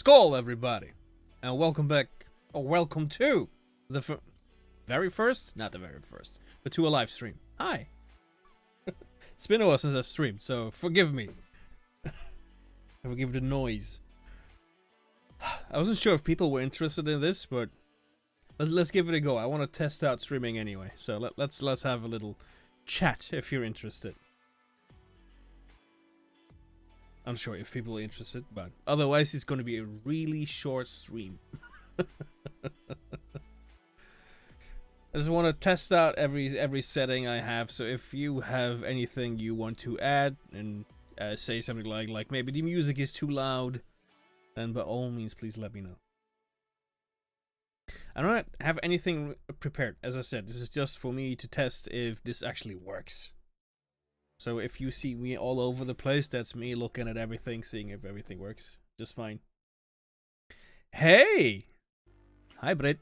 Skull, everybody, and welcome back, or welcome to the very first, not the very first, but to a live stream. Hi. It's been a while since I've streamed, so forgive me. Forgive the noise. I wasn't sure if people were interested in this, but let's give it a go. I want to test out streaming anyway, so let's have a little chat if you're interested. I'm sure if people are interested, but otherwise it's going to be a really short stream. I just want to test out every setting I have, so if you have anything you want to add and say something like maybe the music is too loud, then by all means please let me know. I don't have anything prepared. As I said, this is just for me to test if this actually works. So if you see me all over the place, that's me looking at everything, seeing if everything works just fine. Hey! Hi, Britt.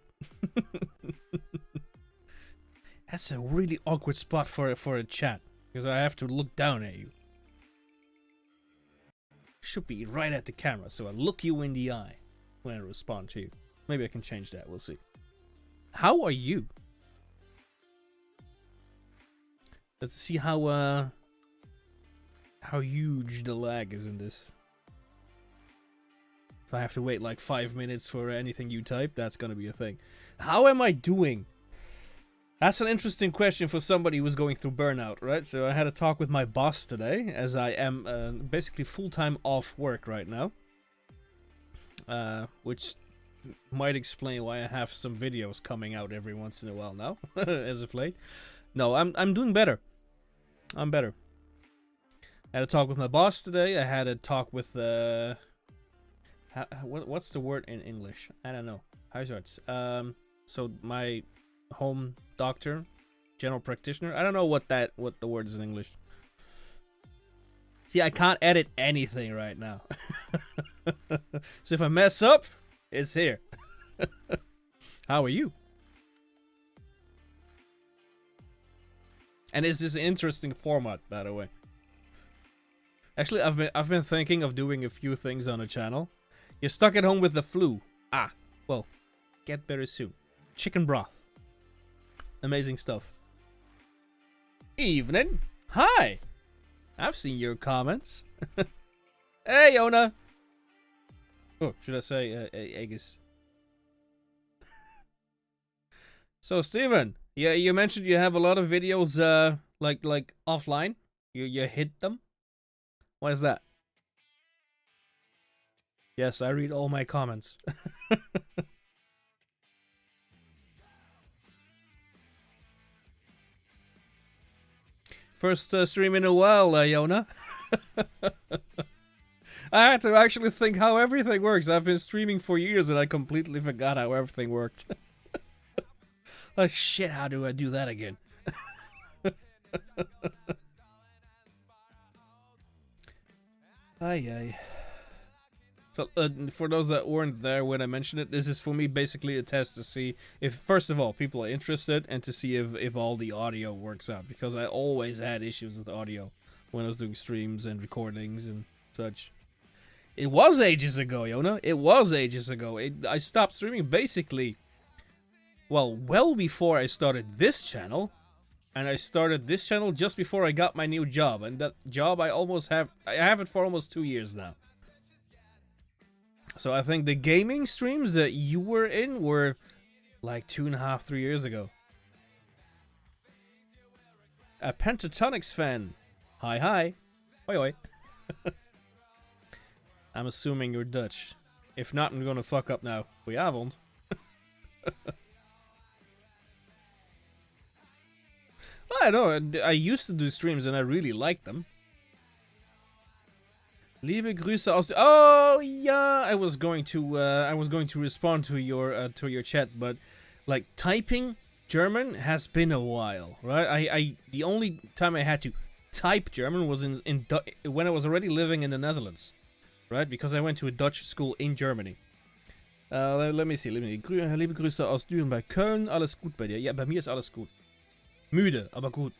That's a really awkward spot for a chat, because I have to look down at you. Should be right at the camera, so I look you in the eye when I respond to you. Maybe I can change that, we'll see. How are you? Let's see how huge the lag is in this. If I have to wait like 5 minutes for anything you type, that's gonna be a thing. How am I doing? That's an interesting question for somebody who's going through burnout, right? So I had a talk with my boss today, as I am basically full-time off work right now. Which might explain why I have some videos coming out every once in a while now, as of late. No, I'm doing better. I'm better. I had a talk with my boss today. I had a talk with what's the word in English? I don't know. Huisarts. So my home doctor, general practitioner. I don't know what the word is in English. See, I can't edit anything right now. So if I mess up, it's here. How are you? And is this an interesting format, by the way? Actually, I've been thinking of doing a few things on the channel. You're stuck at home with the flu. Ah, well, get better soon. Chicken broth. Amazing stuff. Evening. Hi. I've seen your comments. Hey, Yona. Oh, should I say Aegis? So, Steven, yeah, you mentioned you have a lot of videos like offline. You hid them. Why is that? Yes, I read all my comments. First stream in a while, Yona. I had to actually think how everything works. I've been streaming for years and I completely forgot how everything worked. Oh shit, how do I do that again? Aye. So, for those that weren't there when I mentioned it, this is for me basically a test to see if, first of all, people are interested, and to see if all the audio works out. Because I always had issues with audio when I was doing streams and recordings and such. It was ages ago, Yona. It was ages ago. I stopped streaming basically, well before I started this channel. And I started this channel just before I got my new job. And that job I have it for almost 2 years now. So I think the gaming streams that you were in were like 2.5, 3 years ago. A Pentatonics fan. Hi. Hoi. I'm assuming you're Dutch. If not, I'm gonna fuck up now. Goedenavond. I know, I used to do streams and I really liked them. Liebe Grüße aus... Oh, yeah, I was going to respond to your chat, but like typing German has been a while, right? The only time I had to type German was when I was already living in the Netherlands, right? Because I went to a Dutch school in Germany. Let me see. Liebe Grüße aus Düren bei Köln. Alles gut bei dir? Ja, bei mir ist alles gut. Müde, aber gut.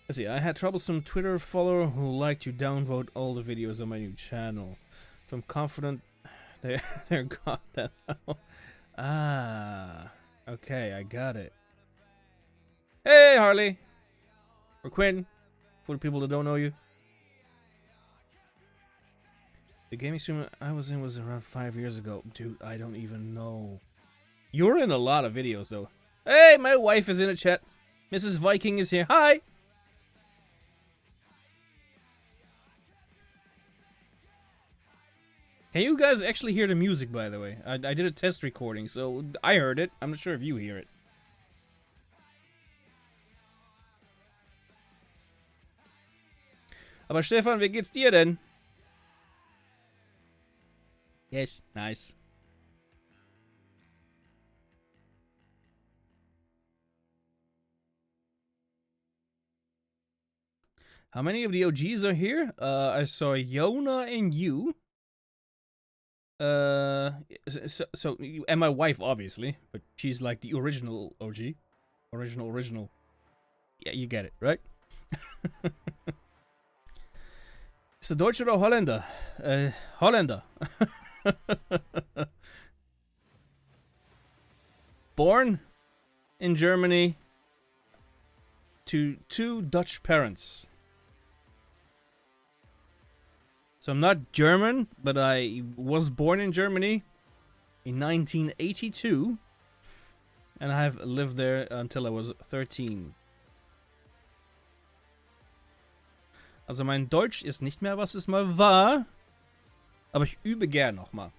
Let's see, I had troublesome Twitter follower who liked to downvote all the videos on my new channel. So I'm confident they're gone now. Ah, okay, I got it. Hey, Harley. Or Quinn, for the people that don't know you. The gaming stream I was in was around 5 years ago. Dude, I don't even know. You're in a lot of videos, though. Hey, my wife is in a chat. Mrs. Viking is here. Hi! Can you guys actually hear the music, by the way? I did a test recording, so I heard it. I'm not sure if you hear it. Aber Stefan, wie geht's dir denn? Yes, nice. How many of the OGs are here? I saw Yona and you. So and my wife, obviously, but she's like the original OG. Original. Yeah, you get it, right? Ist er Deutsch oder Holländer? Holländer. Born in Germany to two Dutch parents. So I'm not German, but I was born in Germany in 1982. And I have lived there until I was 13. Also mein Deutsch ist nicht mehr, was es mal war. Aber ich übe gern nochmal.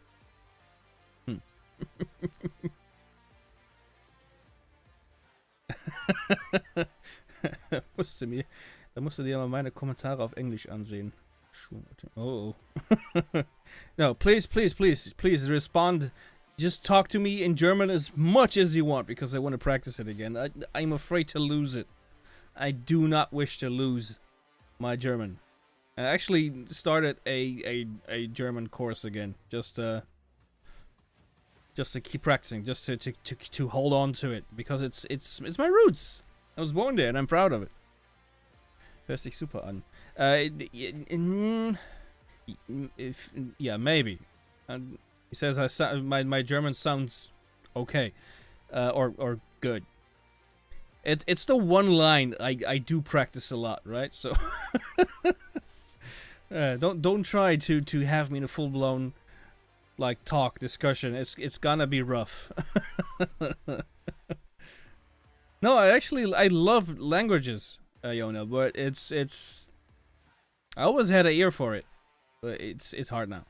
Da musst du dir mal meine Kommentare auf Englisch ansehen. Oh. No, please respond. Just talk to me in German as much as you want, because I want to practice it again. I'm afraid to lose it. I do not wish to lose my German. I actually started a German course again, just to keep practicing, just to hold on to it, because it's my roots. I was born there and I'm proud of it. Hörst dich super an. Yeah, maybe. He says my German sounds okay, or good. It's the one line I do practice a lot, right? So don't try to have me in a full blown like talk discussion. It's gonna be rough. No, I love languages, Yona, but it's I always had an ear for it, but it's hard now.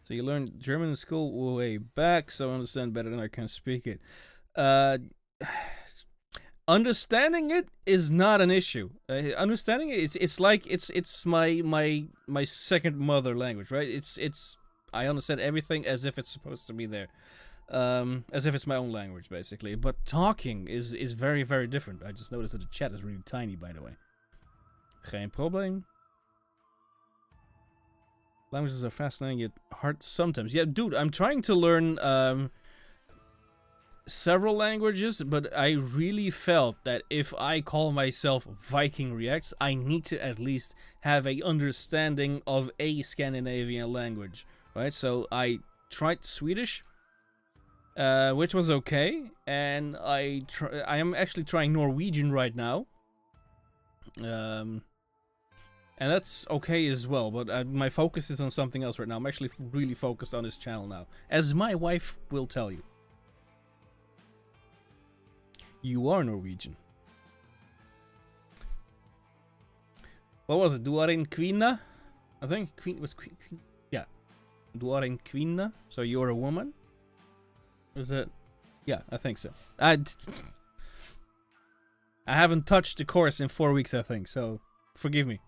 So you learned German in school way back, so I understand better than I can speak it. Understanding it is not an issue. Understanding it, it's like it's my second mother language, right? It's I understand everything as if it's supposed to be there, as if it's my own language, basically. But talking is very, very different. I just noticed that the chat is really tiny, by the way. Geen probleem. Languages are fascinating yet hard sometimes. Yeah, dude, I'm trying to learn several languages, but I really felt that if I call myself Viking Reacts, I need to at least have a understanding of a Scandinavian language, right? So I tried Swedish, which was okay, and I am actually trying Norwegian right now. And that's okay as well, but my focus is on something else right now. I'm actually really focused on this channel now, as my wife will tell you. You are Norwegian. What was it? Du är en kvinna? I think queen was queen. Yeah. Du är en kvinna. So you're a woman? Is it? Yeah, I think so. I haven't touched the course in 4 weeks, I think, so forgive me.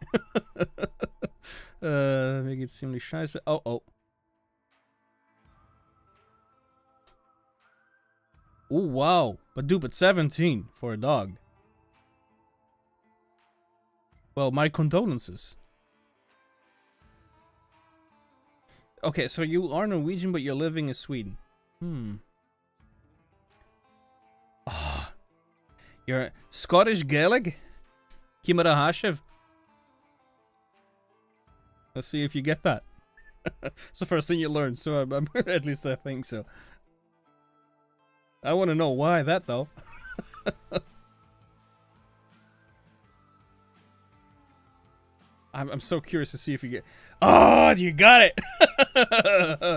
Mir geht's ziemlich scheiße. Oh. Oh, wow. But dude, but 17 for a dog. Well, my condolences. Okay, so you are Norwegian, but you're living in Sweden. Oh, you're Scottish Gaelic? Kimura Hashiv. Let's see if you get that. It's the first thing you learn, so at least I think so. I want to know why that, though. I'm so curious to see if you get... Oh, you got it!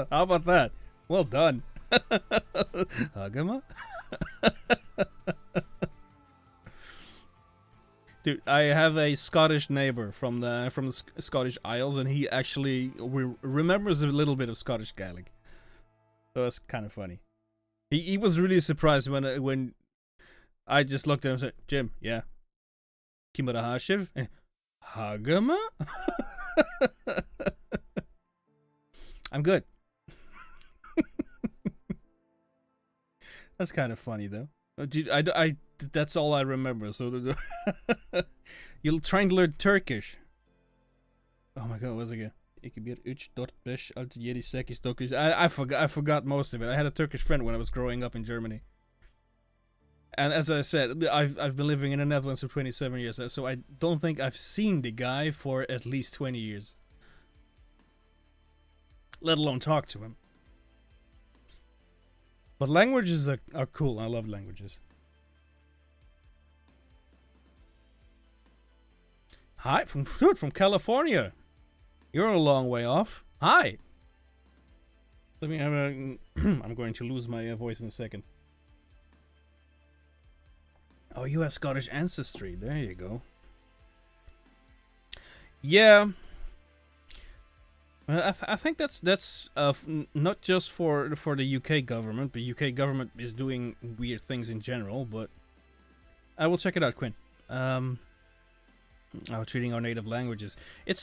How about that? Well done. Hagama? Dude, I have a Scottish neighbor from the Scottish Isles, and he actually remembers a little bit of Scottish Gaelic. So that's kind of funny. He was really surprised when I just looked at him and said, "Jim, yeah, Kimura Hashiv, Hagama." I'm good. That's kind of funny though. Dude, I that's all I remember. So you're trying to learn Turkish. Oh my god, what was it again? I forgot most of it. I had a Turkish friend when I was growing up in Germany. And as I said, I've been living in the Netherlands for 27 years, so I don't think I've seen the guy for at least 20 years. Let alone talk to him. But languages are cool. I love languages. Hi, from California. You're a long way off. Hi. Let me have a... I'm going to lose my voice in a second. Oh, you have Scottish ancestry. There you go. Yeah. I think that's not just for the UK government. The UK government is doing weird things in general, but I will check it out, Quinn. Treating our native languages.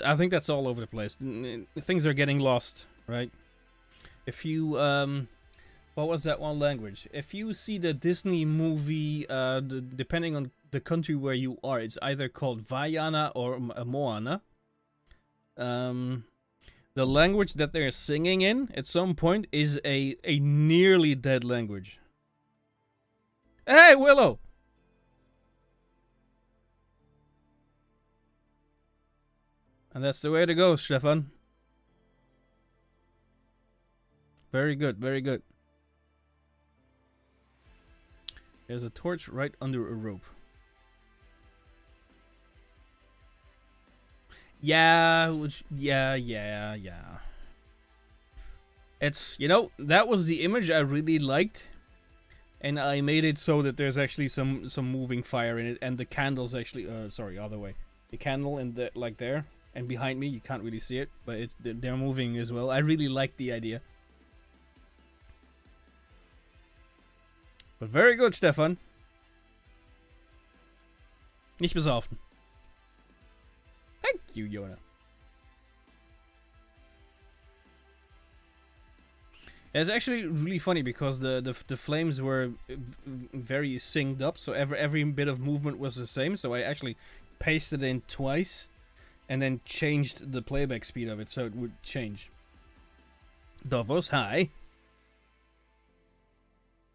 I think that's all over the place. Things are getting lost, right? If you what was that one language? If you see the Disney movie, depending on the country where you are, it's either called Vaiana or Moana. The language that they're singing in at some point is a nearly dead language. Hey, Willow! And that's the way to go, Stefan. Very good, very good. There's a torch right under a rope. Yeah. It's, that was the image I really liked. And I made it so that there's actually some moving fire in it. And the candle's actually, sorry, other way. The candle in the, like there. And behind me, you can't really see it. But they're moving as well. I really like the idea. But very good, Stefan. Nicht besoffen. Thank you, Jonah. It's actually really funny because the flames were very synced up, so every bit of movement was the same. So I actually pasted in twice, and then changed the playback speed of it so it would change. Davos, hi.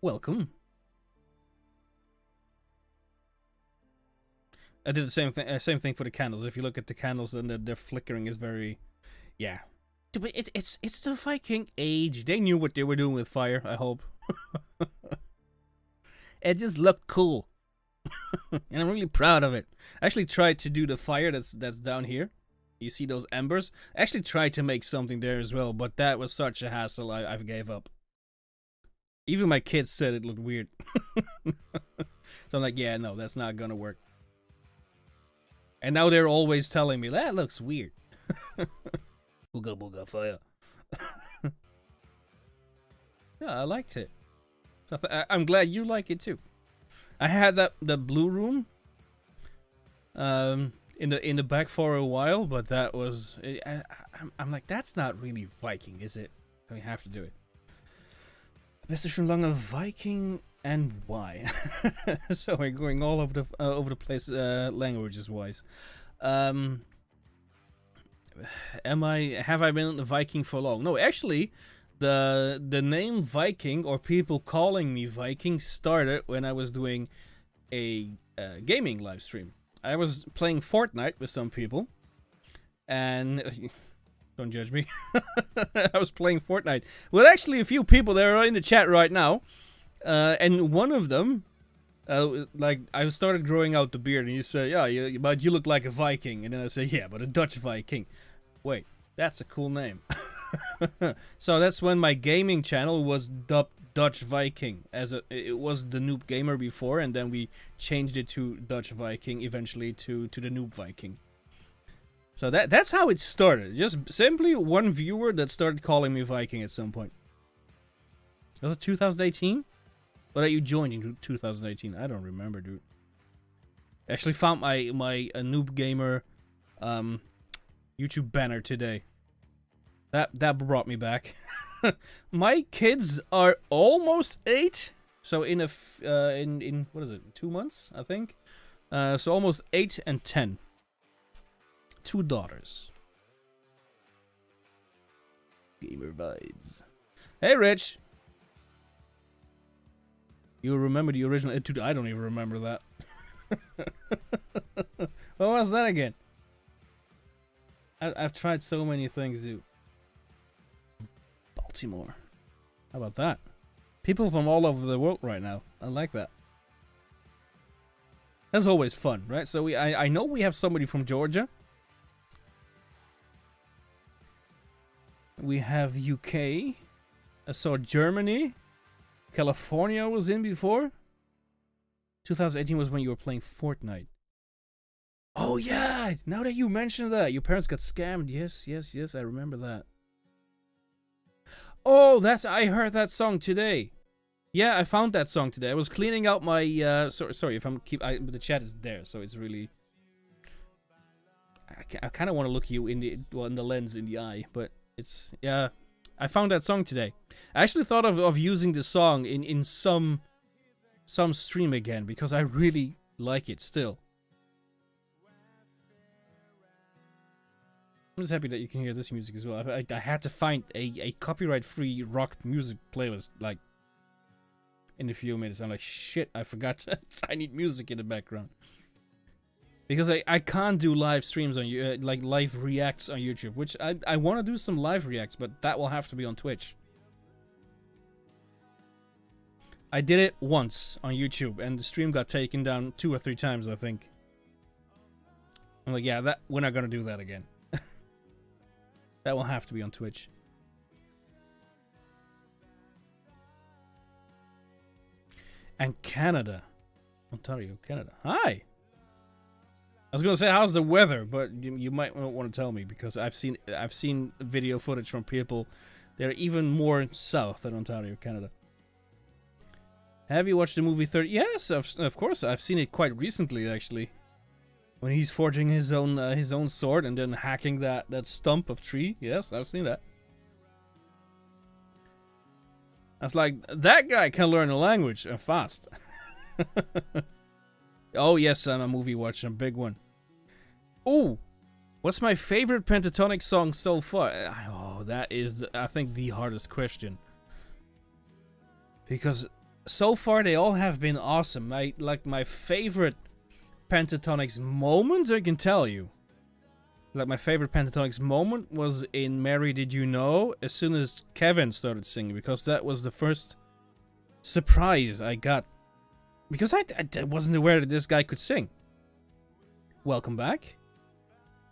Welcome. I did the same thing for the candles. If you look at the candles, then their flickering is very, yeah. But it's the Viking age. They knew what they were doing with fire. I hope. It just looked cool, and I'm really proud of it. I actually tried to do the fire that's down here. You see those embers? I actually tried to make something there as well, but that was such a hassle. I gave up. Even my kids said it looked weird. So I'm like, yeah, no, that's not gonna work. And now they're always telling me, that looks weird. Booga booga fire. Yeah, I liked it. So I'm glad you like it too. I had the blue room in the back for a while, but that was... I'm like, that's not really Viking, is it? So we have to do it. Bist du schon lange Viking and why? So we're going all over the place languages wise. Have I been a Viking for long? No, actually, the name Viking, or people calling me Viking, started when I was doing a gaming live stream. I was playing Fortnite with some people, and don't judge me. I was playing Fortnite with actually a few people that are in the chat right now, and one of them, like, I started growing out the beard, and you say, yeah, but you look like a Viking, and then I say, yeah, but a Dutch Viking. Wait, that's a cool name. So that's when my gaming channel was dubbed Dutch Viking, it was the Noob Gamer before, and then we changed it to Dutch Viking, eventually to the Noob Viking. So that's how it started. Just simply one viewer that started calling me Viking at some point. Was it 2018? Or that you joined in 2018? I don't remember, dude. I actually found my Noob Gamer YouTube banner today. That brought me back. My kids are almost 8, so in what is it, 2 months, I think. So almost 8 and 10. 2 daughters. Gamer vibes. Hey, Rich. You remember the original? Dude, I don't even remember that. What was that again? I've tried so many things, dude. Baltimore. How about that? People from all over the world right now. I like that. That's always fun, right? So I know we have somebody from Georgia. We have UK. I saw Germany. California was in before. 2018 was when you were playing Fortnite. Oh yeah! Now that you mention that, your parents got scammed. Yes, I remember that. Oh, I heard that song today. Yeah, I found that song today. I was cleaning out my sorry if the chat is there, so it's really I kind of want to look you in the lens in the eye, but it's, yeah, I found that song today. I actually thought of using the song in some stream again because I really like it still. I'm just happy that you can hear this music as well. I had to find a copyright-free rock music playlist, like, in a few minutes. I'm like, shit, I forgot. I need music in the background. Because I can't do live streams on like live reacts on YouTube, which I want to do some live reacts, but that will have to be on Twitch. I did it once on YouTube, and the stream got taken down 2 or 3 times, I think. I'm like, yeah, we're not gonna do that again. That will have to be on Twitch. And Canada. Ontario, Canada. Hi! I was gonna say, how's the weather? But you might not want to tell me, because I've seen video footage from people that are even more south than Ontario, Canada. Have you watched the movie 30? Yes, of course. I've seen it quite recently, actually. When he's forging his own sword and then hacking that stump of tree. Yes, I've seen that. I was like, that guy can learn a language fast. Oh yes, I'm a movie watcher, a big one. Oh, what's my favorite pentatonic song so far? Oh, that is, I think, the hardest question. Because so far they all have been awesome. Like my favorite pentatonics moment, I can tell you. Like, my favorite pentatonics moment was in Mary Did You Know, as soon as Kevin started singing, because that was the first surprise I got. Because I wasn't aware that this guy could sing. Welcome back.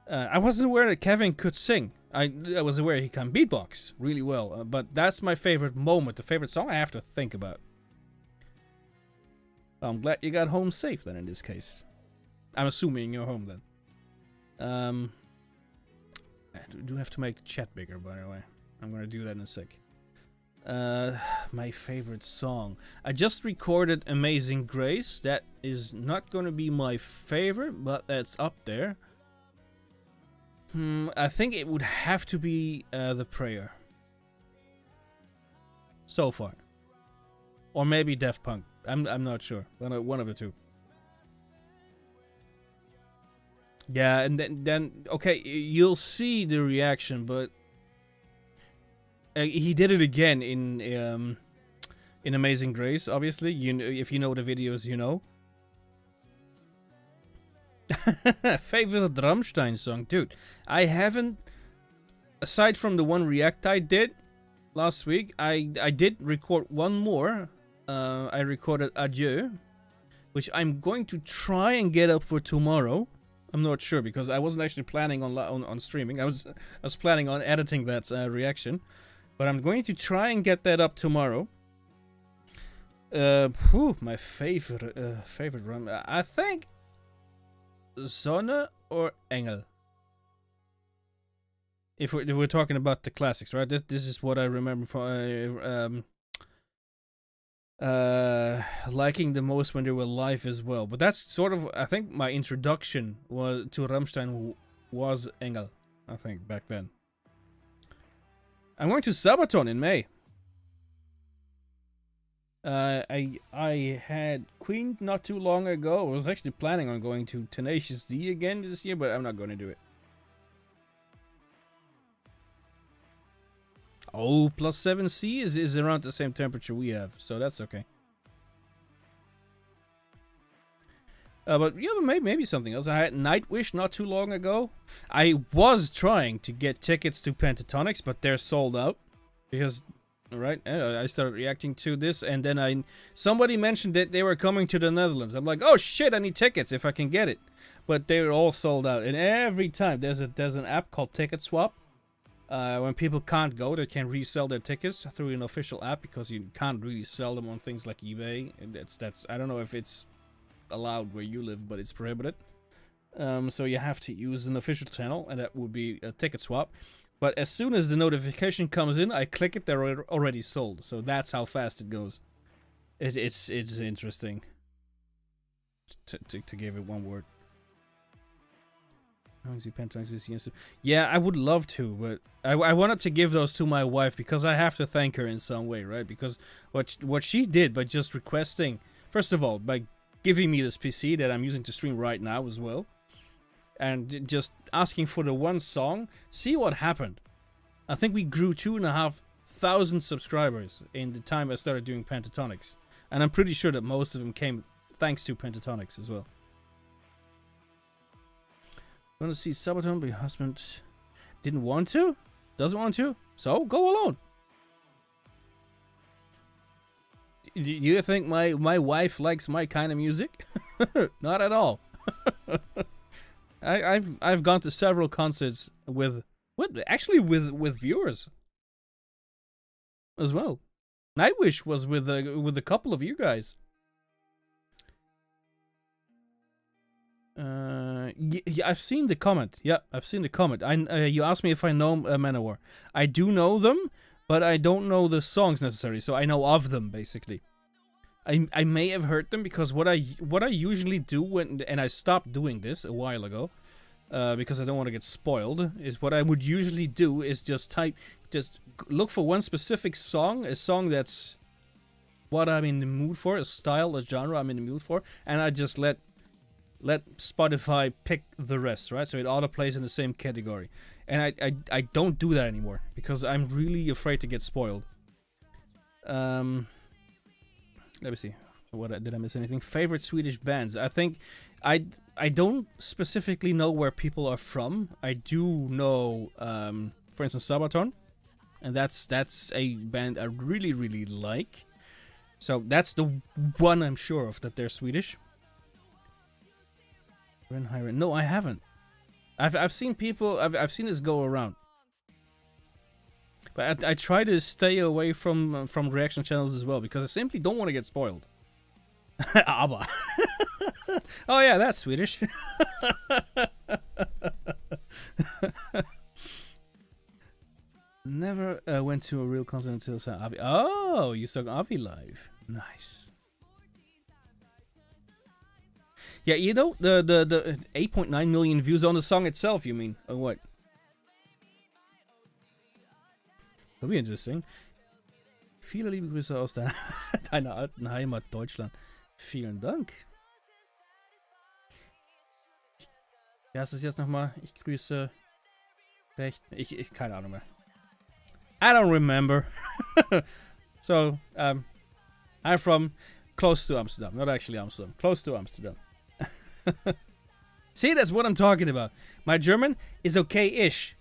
I wasn't aware that Kevin could sing. I was aware he can beatbox really well, but that's my favorite moment, the favorite song I have to think about. Well, I'm glad you got home safe then in this case. I'm assuming you're home then. I do have to make the chat bigger, by the way. I'm gonna do that in a sec. My favorite song. I just recorded Amazing Grace. That is not gonna be my favorite, but that's up there. I think it would have to be The Prayer. So far. Or maybe Daft Punk. I'm not sure. One of the two. Yeah, and then okay, you'll see the reaction, but he did it again in Amazing Grace. Obviously, if you know the videos, you know. Favorite Rammstein song? Dude, I haven't... Aside from the one react I did last week, I did record one more. I recorded Adieu, which I'm going to try and get up for tomorrow. I'm not sure because I wasn't actually planning on streaming. I was planning on editing that reaction, but I'm going to try and get that up tomorrow. My favorite run. I think Sonne or Engel. If we're talking about the classics, right? This is what I remember from liking the most when they were live as well. But that's sort of, I think my introduction was to Rammstein was Engel, I think, back then. I'm going to Sabaton in May. I had Queen not too long ago. I was actually planning on going to Tenacious D again this year, but I'm not going to do it. Oh, plus 7C is around the same temperature we have, so that's okay. But yeah, maybe something else. I had Nightwish not too long ago. I was trying to get tickets to Pentatonics, but they're sold out because, right? I started reacting to this, and then somebody mentioned that they were coming to the Netherlands. I'm like, oh shit, I need tickets if I can get it. But they're all sold out, and every time there's an app called Ticket Swap. When people can't go, they can resell their tickets through an official app because you can't really sell them on things like eBay. And that's I don't know if it's allowed where you live, but it's prohibited. So you have to use an official channel, and that would be a Ticket Swap. But as soon as the notification comes in, I click it, they're already sold. So that's how fast it goes. It's interesting. To give it one word. Yeah, I would love to, but I wanted to give those to my wife because I have to thank her in some way, right? Because what she did by just requesting, first of all, by giving me this PC that I'm using to stream right now as well, and just asking for the one song, see what happened. I think we grew 2,500 subscribers in the time I started doing Pentatonics, and I'm pretty sure that most of them came thanks to Pentatonics as well. Want to see Sabaton, but your husband didn't want to? Doesn't want to? So, go alone. Do you think my wife likes my kind of music? Not at all. I've gone to several concerts with viewers as well. Nightwish was with a couple of you guys. Yeah, I've seen the comment. Yeah, I've seen the comment. You asked me if I know Manowar. I do know them, but I don't know the songs necessarily. So I know of them basically. I may have heard them because what I usually do and I stopped doing this a while ago, because I don't want to get spoiled. Is what I would usually do is just look for one specific song, a song that's what I'm in the mood for, a style, a genre I'm in the mood for, and I just let Spotify pick the rest, right? So it auto plays in the same category. And I don't do that anymore because I'm really afraid to get spoiled. Let me see. Did I miss anything? Favorite Swedish bands? I think I don't specifically know where people are from. I do know, for instance, Sabaton, and that's a band I really really like. So that's the one I'm sure of that they're Swedish. No, I haven't. I've seen people. I've seen this go around, but I try to stay away from reaction channels as well because I simply don't want to get spoiled. ABBA. Oh yeah, that's Swedish. Never went to a real concert until Avi. Oh, you saw Avi live. Nice. Yeah, you know, the 8.9 million views on the song itself, you mean? Or what? That'll be interesting. Viele liebe Grüße aus deiner alten Heimat Deutschland. Vielen Dank. Wie heißt es jetzt nochmal? Ich grüße recht. Ich keine Ahnung mehr. I don't remember. So, I'm from close to Amsterdam. Not actually Amsterdam. Close to Amsterdam. See, that's what I'm talking about. My German is okay-ish.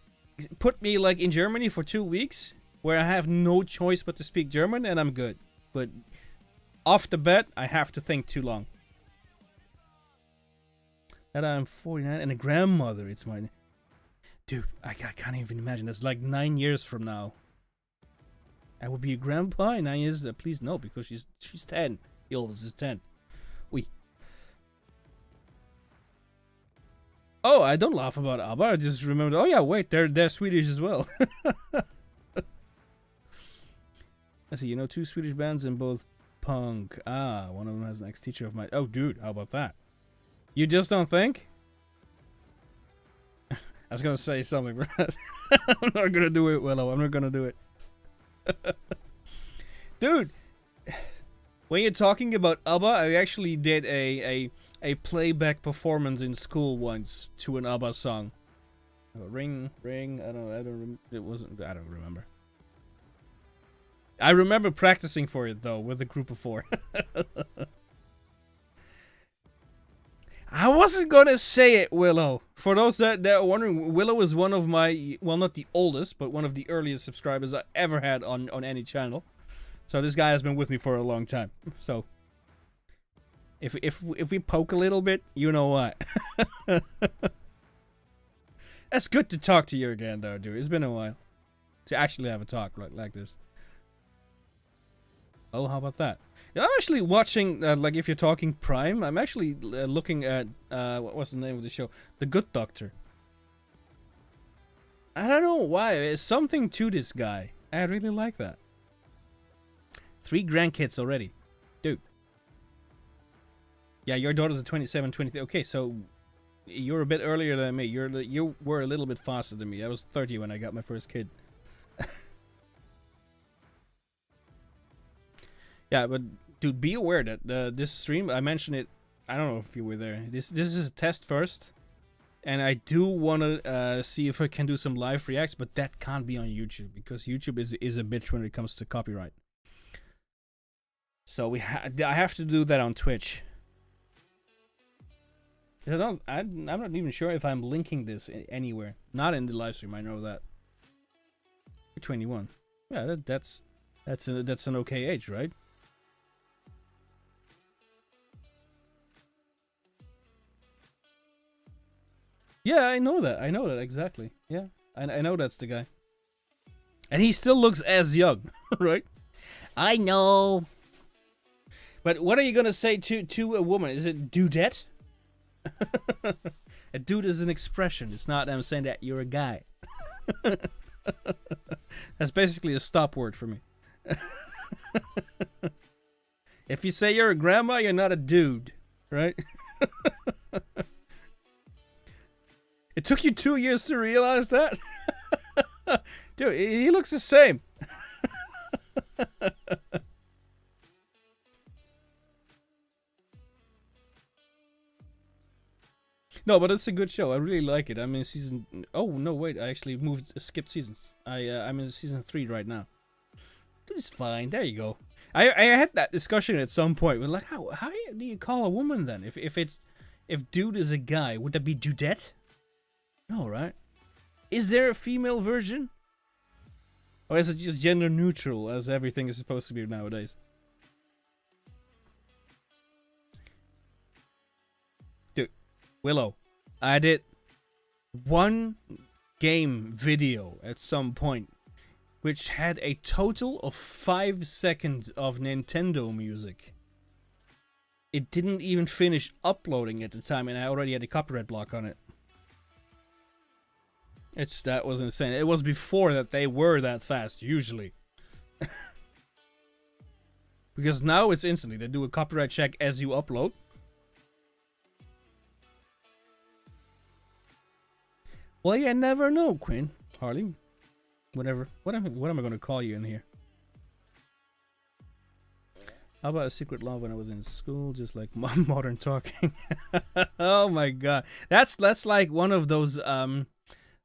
Put me like in Germany for 2 weeks, where I have no choice but to speak German, and I'm good. But off the bat, I have to think too long. That I'm 49 and a grandmother. It's my... Dude, I can't even imagine. That's like 9 years from now. I would be a grandpa in 9 years. Please no, because she's 10. The oldest is 10. We. Oh, I don't laugh about ABBA. I just remember. Oh yeah, wait, they're Swedish as well. I see. You know, 2 Swedish bands in both punk. Ah, one of them has an ex-teacher of mine. Oh, dude, how about that? You just don't think? I was gonna say something, but I'm not gonna do it, Willow. I'm not gonna do it. Dude, when you're talking about ABBA, I actually did a playback performance in school once to an ABBA song. Ring, ring. I don't. It wasn't. I don't remember. I remember practicing for it though with a group of 4. I wasn't gonna say it, Willow. For those that are wondering, Willow is one of my, well, not the oldest, but one of the earliest subscribers I ever had on any channel. So this guy has been with me for a long time. So if we poke a little bit, you know what. That's good to talk to you again, though, dude. It's been a while to actually have a talk like this. Oh, how about that? I'm actually watching, like, if you're talking Prime, I'm actually looking at, what was the name of the show? The Good Doctor. I don't know why. There's something to this guy. I really like that. 3 grandkids already. Dude. Yeah, your daughter's a 27, 23. Okay, so you're a bit earlier than me. You were a little bit faster than me. I was 30 when I got my first kid. Yeah, but dude, be aware that this stream, I mentioned it, I don't know if you were there. This is a test first, and I do want to see if I can do some live reacts, but that can't be on YouTube because YouTube is a bitch when it comes to copyright. So I have to do that on Twitch. I'm not even sure if I'm linking this anywhere. Not in the live stream. I know that. You're 21. Yeah, that's an okay age, right? Yeah, I know that. I know that exactly. Yeah, I know that's the guy. And he still looks as young, right? I know. But what are you gonna say to a woman? Is it dudette? A dude is an expression. It's not I'm saying that you're a guy. That's basically a stop word for me. If you say you're a grandma, you're not a dude, right? It took you 2 years to realize that? Dude, he looks the same. No, but it's a good show. I really like it. I'm in season... Oh, no, wait. I actually skipped seasons. I'm in season 3 right now. It's fine. There you go. I had that discussion at some point. We're like, how do you call a woman then? If dude is a guy, would that be dudette? No, right? Is there a female version? Or is it just gender neutral, as everything is supposed to be nowadays? Dude, Willow, I did one game video at some point, which had a total of 5 seconds of Nintendo music. It didn't even finish uploading at the time, and I already had a copyright block on it. That was insane. It was before that they were that fast, usually. Because now it's instantly. They do a copyright check as you upload. Well, you never know, Quinn. Harley. Whatever. What am I going to call you in here? How about a secret love when I was in school? Just like modern talking. Oh my god. That's like one of those...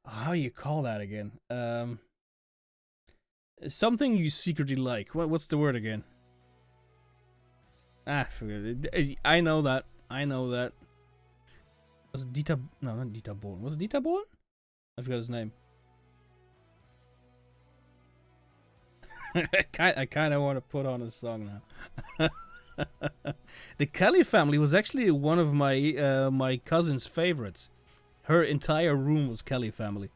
how you call that again? Something you secretly like. What's the word again? Ah, forget it. I know that. Was it Dieter? No, not Dieter Bohlen. Was it Dieter Bohlen? I forgot his name. I kind of want to put on a song now. The Kelly family was actually one of my my cousin's favorites. Her entire room was Kelly family.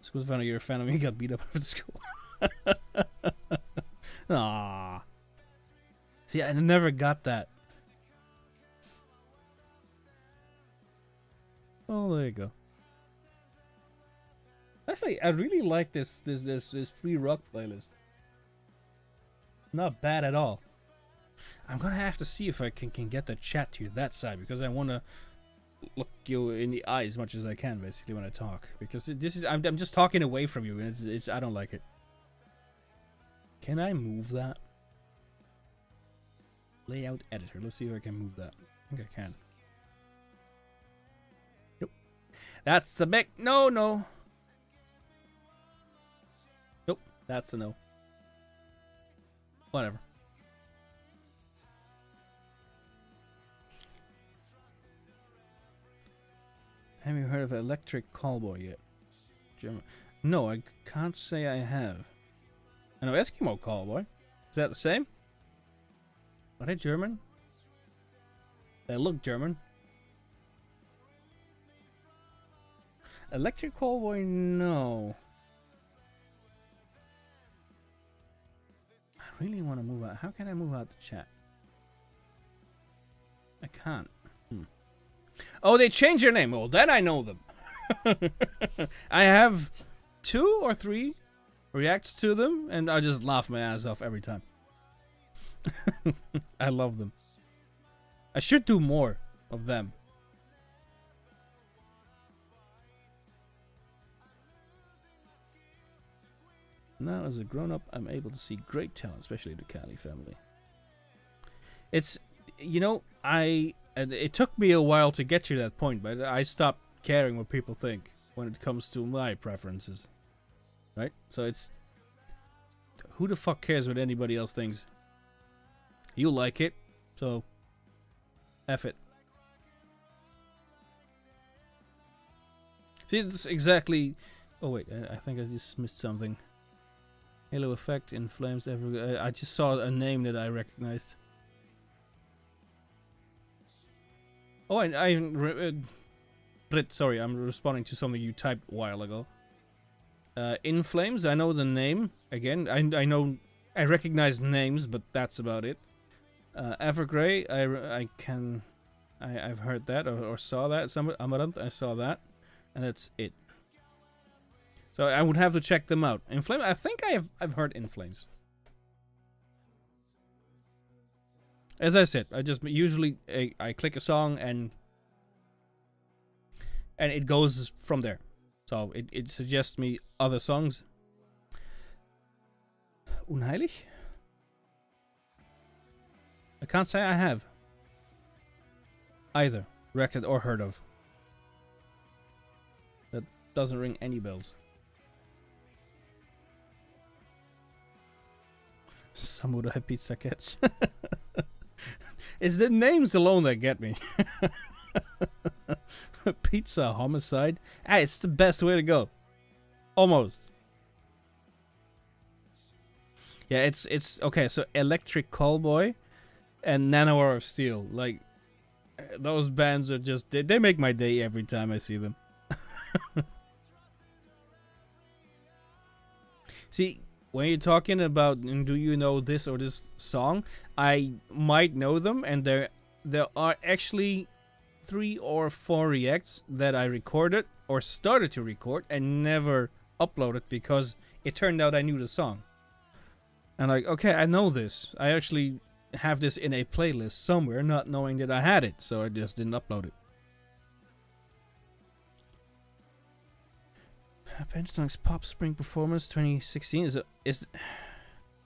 School's found out you're a fan of me. Got beat up after school. Ah. See, I never got that. Oh, there you go. Actually, I really like this free rock playlist. Not bad at all. I'm gonna have to see if I can get the chat to that side, because I want to look you in the eye as much as I can, basically, when I talk. Because this is I'm just talking away from you, and it's I don't like it. Can I move that? Layout editor. Let's see if I can move that. I think I can. Nope. That's the big no. Nope. That's a no. Whatever. Have you heard of Electric Callboy yet? German. No, I can't say I have. I know Eskimo Callboy. Is that the same? Are they German? They look German. Electric Callboy, no. I really want to move out. How can I move out the chat? I can't. Oh, they changed their name. Well, then I know them. I have 2 or 3 reacts to them, and I just laugh my ass off every time. I love them. I should do more of them. Now, as a grown-up, I'm able to see great talent, especially the Cali family. It's, you know, it took me a while to get to that point, but I stopped caring what people think when it comes to my preferences. Right? So it's, who the fuck cares what anybody else thinks? You like it, so F it. See, it's exactly... Oh wait, I think I just missed something. Halo effect in flames. I just saw a name that I recognized. Oh, Brit, sorry, I'm responding to something you typed a while ago. In Flames, I know the name. Again, I know, I recognize names, but that's about it. Evergrey, I've heard that or saw that. Amaranth, I saw that, and that's it. So I would have to check them out. In Flames, I think I've heard In Flames. As I said, I just usually I click a song and it goes from there. So it suggests me other songs. Unheilig? I can't say I have. Either. Record or heard of. That doesn't ring any bells. Samurai Pizza Cats. It's the names alone that get me. Pizza Homicide. Ah, it's the best way to go. Almost. Yeah, it's okay. So Electric Callboy and Nanowar of Steel, like those bands are just they make my day every time I see them. See, when you're talking about do you know this or this song, I might know them, and there are actually 3 or 4 reacts that I recorded or started to record and never uploaded because it turned out I knew the song. And like, okay, I know this. I actually have this in a playlist somewhere, not knowing that I had it, so I just didn't upload it. Pentatonics Pop Spring Performance 2016 is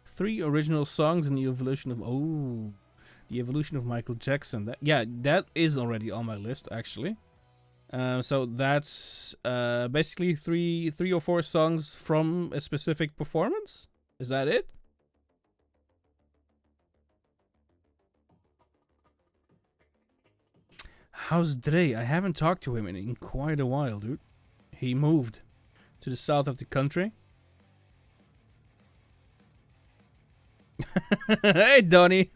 3 original songs in the evolution of Michael Jackson. That is already on my list actually. So that's basically three or 4 songs from a specific performance. Is that it? How's Dre? I haven't talked to him in quite a while, dude. He moved to the south of the country. Hey, Donnie.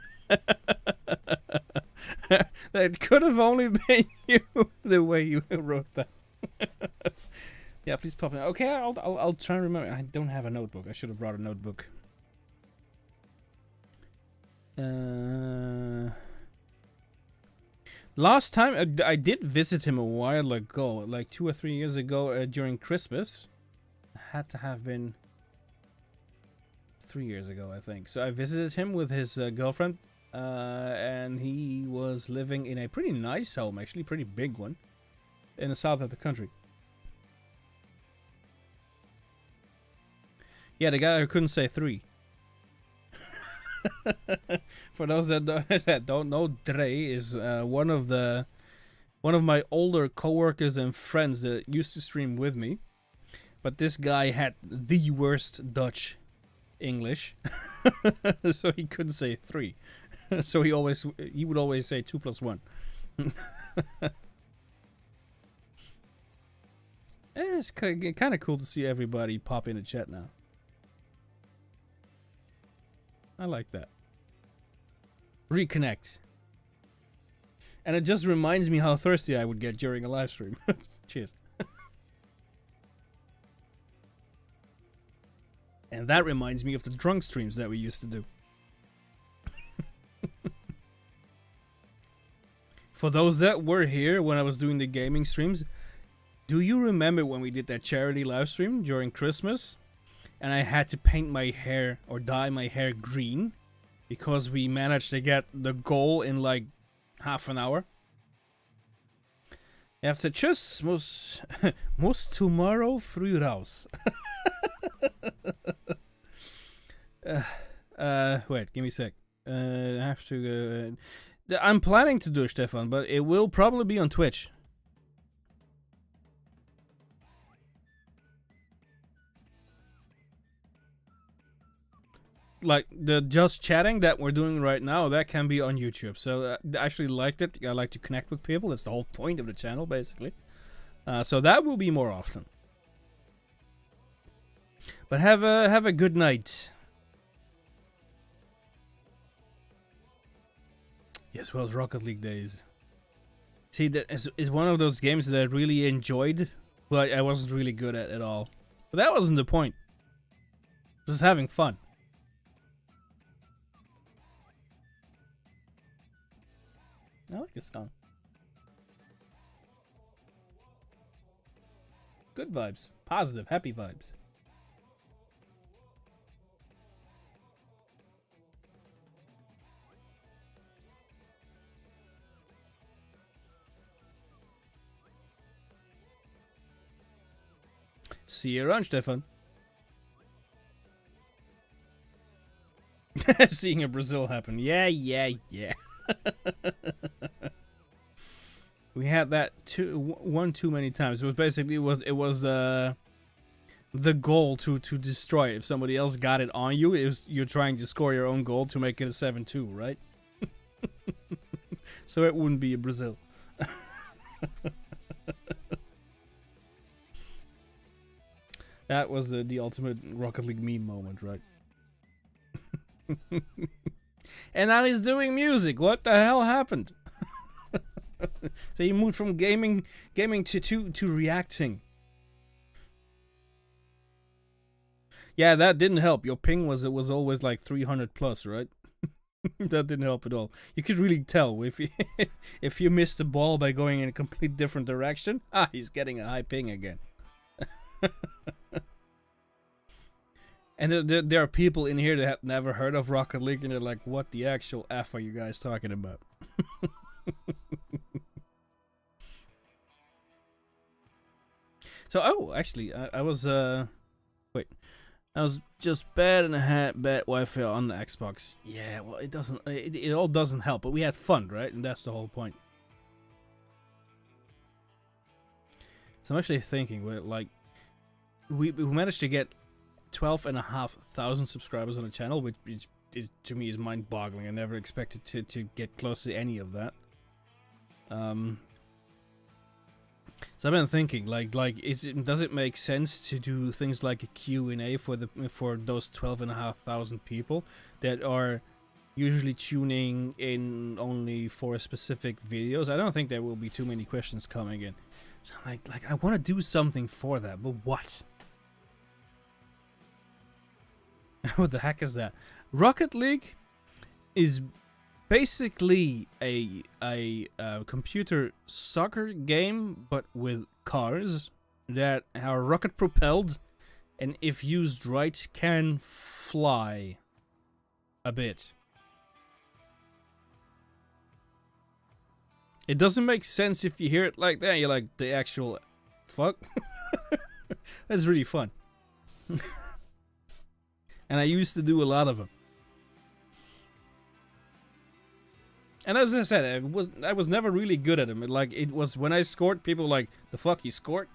That could have only been you, the way you wrote that. Yeah, please pop it. Okay, I'll try and remember. I don't have a notebook. I should have brought a notebook. Last time I did visit him a while ago, like 2 or 3 years ago during Christmas. Had to have been 3 years ago, I think. So I visited him with his girlfriend, and he was living in a pretty nice home, actually, pretty big one, in the south of the country. Yeah, the guy who couldn't say 3. For those that don't know, Dre is one of my older coworkers and friends that used to stream with me. But this guy had the worst Dutch English, so he couldn't say 3. So he would always say 2 + 1. It's kind of cool to see everybody pop in the chat now. I like that. Reconnect. And it just reminds me how thirsty I would get during a live stream. Cheers. And that reminds me of the drunk streams that we used to do. For those that were here when I was doing the gaming streams, do you remember when we did that charity live stream during Christmas? And I had to paint my hair or dye my hair green because we managed to get the goal in like half an hour. Efter tjus måste tomorrow fru raus. Wait, give me a sec. I have to. I'm planning to do it, Stefan, but it will probably be on Twitch. Like the just chatting that we're doing right now, that can be on YouTube. So I actually liked it. I like to connect with people. That's the whole point of the channel, basically. So that will be more often. But have a good night. Yes, well, Rocket League days. See, that is one of those games that I really enjoyed, but I wasn't really good at all. But that wasn't the point. Just having fun. I like this song. Good vibes. Positive, happy vibes. See you around, Stefan. Seeing a Brazil happen. Yeah. We had that one too many times. It was basically it was the goal to destroy it. If somebody else got it on you, you're trying to score your own goal to make it a 7-2, right? So it wouldn't be a Brazil. That was the ultimate Rocket League meme moment, right? And now he's doing music. What the hell happened? So he moved from gaming to reacting. Yeah, that didn't help. Your ping was always like 300 plus, right? That didn't help at all. You could really tell if you missed the ball by going in a complete different direction. He's getting a high ping again. And there are people in here that have never heard of Rocket League, and they're like, what the actual F are you guys talking about? So, actually, I was, I was just bad and I had bad Wi-Fi on the Xbox. Yeah, well, it all doesn't help, but we had fun, right? And that's the whole point. So I'm actually thinking, like, we managed to get 12,500 subscribers on the channel, which is, to me, is mind-boggling. I never expected to get close to any of that. So I've been thinking, does it make sense to do things like a Q&A for those 12,500 people that are usually tuning in only for specific videos? I don't think there will be too many questions coming in. So like I want to do something for that, but what? What the heck is that? Rocket League is basically a computer soccer game, but with cars that are rocket propelled, and if used right, can fly a bit. It doesn't make sense if you hear it like that. You're like, the actual fuck. That's really fun. And I used to do a lot of them. And as I said, I was never really good at them. It was when I scored, people were like, the fuck, you scored?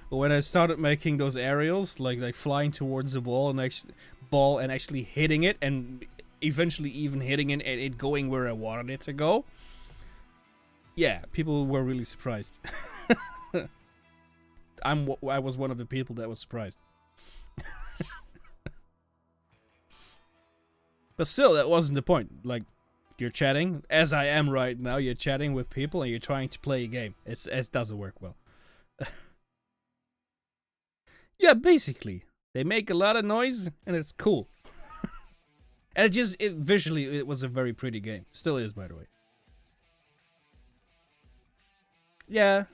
But when I started making those aerials, like flying towards the ball and actually hitting it, and eventually even hitting it and it going where I wanted it to go, yeah, people were really surprised. I was one of the people that was surprised. But still, that wasn't the point. Like, you're chatting, as I am right now, you're chatting with people and you're trying to play a game. It doesn't work well. Yeah, basically. They make a lot of noise and it's cool. And visually, it was a very pretty game. Still is, by the way. Yeah.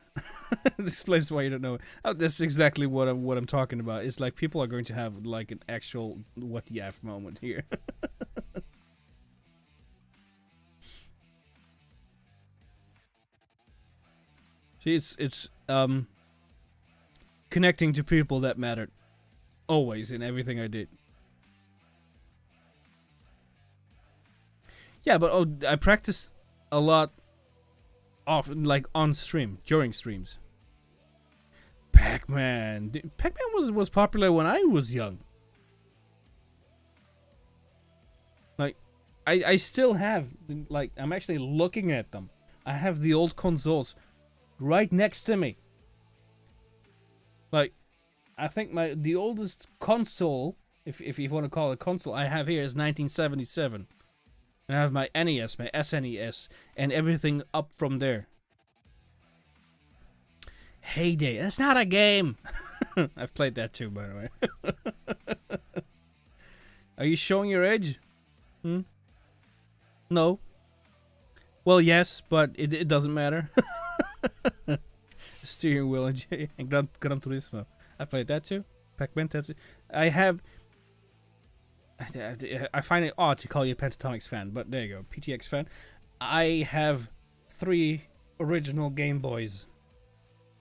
This explains why you don't know. Oh, that's exactly what I'm talking about. It's like people are going to have like an actual what the F moment here. See, it's connecting to people that mattered. Always in everything I did. Yeah, but I practiced a lot like on stream, during streams. Pac-Man. Pac-Man was popular when I was young. Like, I still have, like, I'm actually looking at them. I have the old consoles right next to me. Like, I think the oldest console, if you want to call it a console, I have here is 1977. And I have my NES, my SNES, and everything up from there. Heyday, that's not a game. I've played that too, by the way. Are you showing your age? No. Well, yes, but it doesn't matter. Steering wheel and Gran Turismo. I played that too. Pac-Man. I have. I find it odd to call you a Pentatonics fan, but there you go, PTX fan. I have 3 original Game Boys.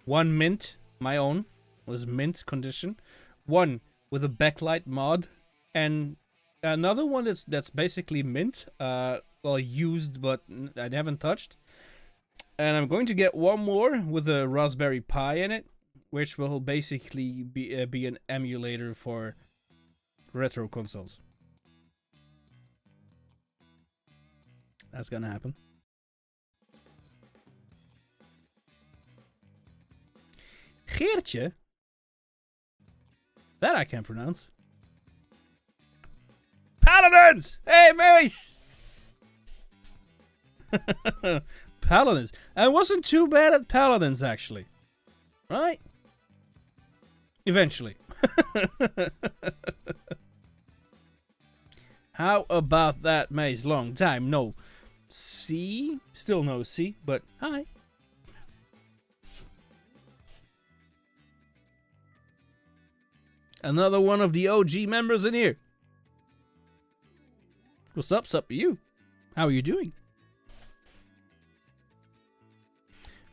1 mint, my own, was mint condition. 1 with a backlight mod, and another one that's basically mint, well, used, but I haven't touched. And I'm going to get 1 more with a Raspberry Pi in it, which will basically be an emulator for retro consoles. That's gonna happen. Geertje? That I can't pronounce. Paladins! Hey, Mace! Paladins. I wasn't too bad at Paladins, actually. Right? Eventually. How about that, Maze? Long time no see. Still no see, but hi. Another one of the OG members in here. What's up? Sup to you? How are you doing?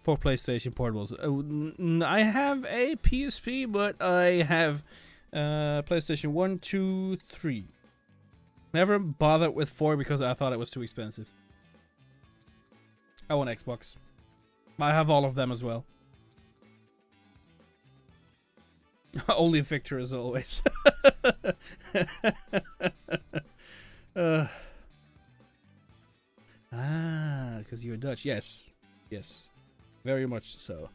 4 PlayStation portables. I have a PSP, but I have PlayStation 1, 2, 3. Never bothered with 4 because I thought it was too expensive. I want Xbox. I have all of them as well. Only Victor as always. Because you're Dutch. Yes. Yes. Very much so.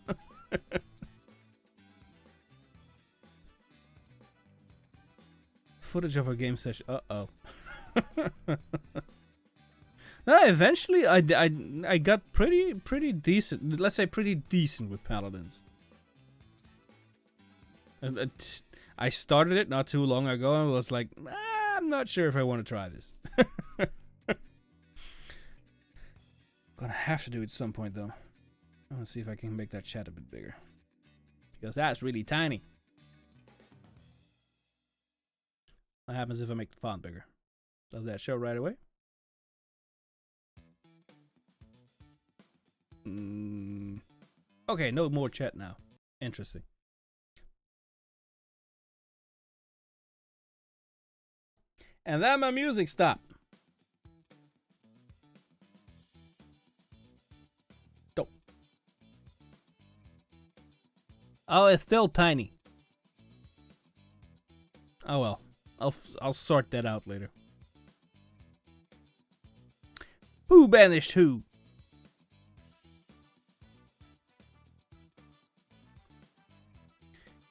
Footage of a game session. Uh-oh. No, eventually I got pretty decent. Let's say pretty decent with Paladins. I started it not too long ago and was like, I'm not sure if I want to try this. Gonna have to do it at some point though. I want to see if I can make that chat a bit bigger. Because that's really tiny. What happens if I make the font bigger? Does that show right away? Okay, no more chat now. Interesting. And then my music stopped. Dope. Oh, it's still tiny. Oh well. I'll sort that out later. Who banished who?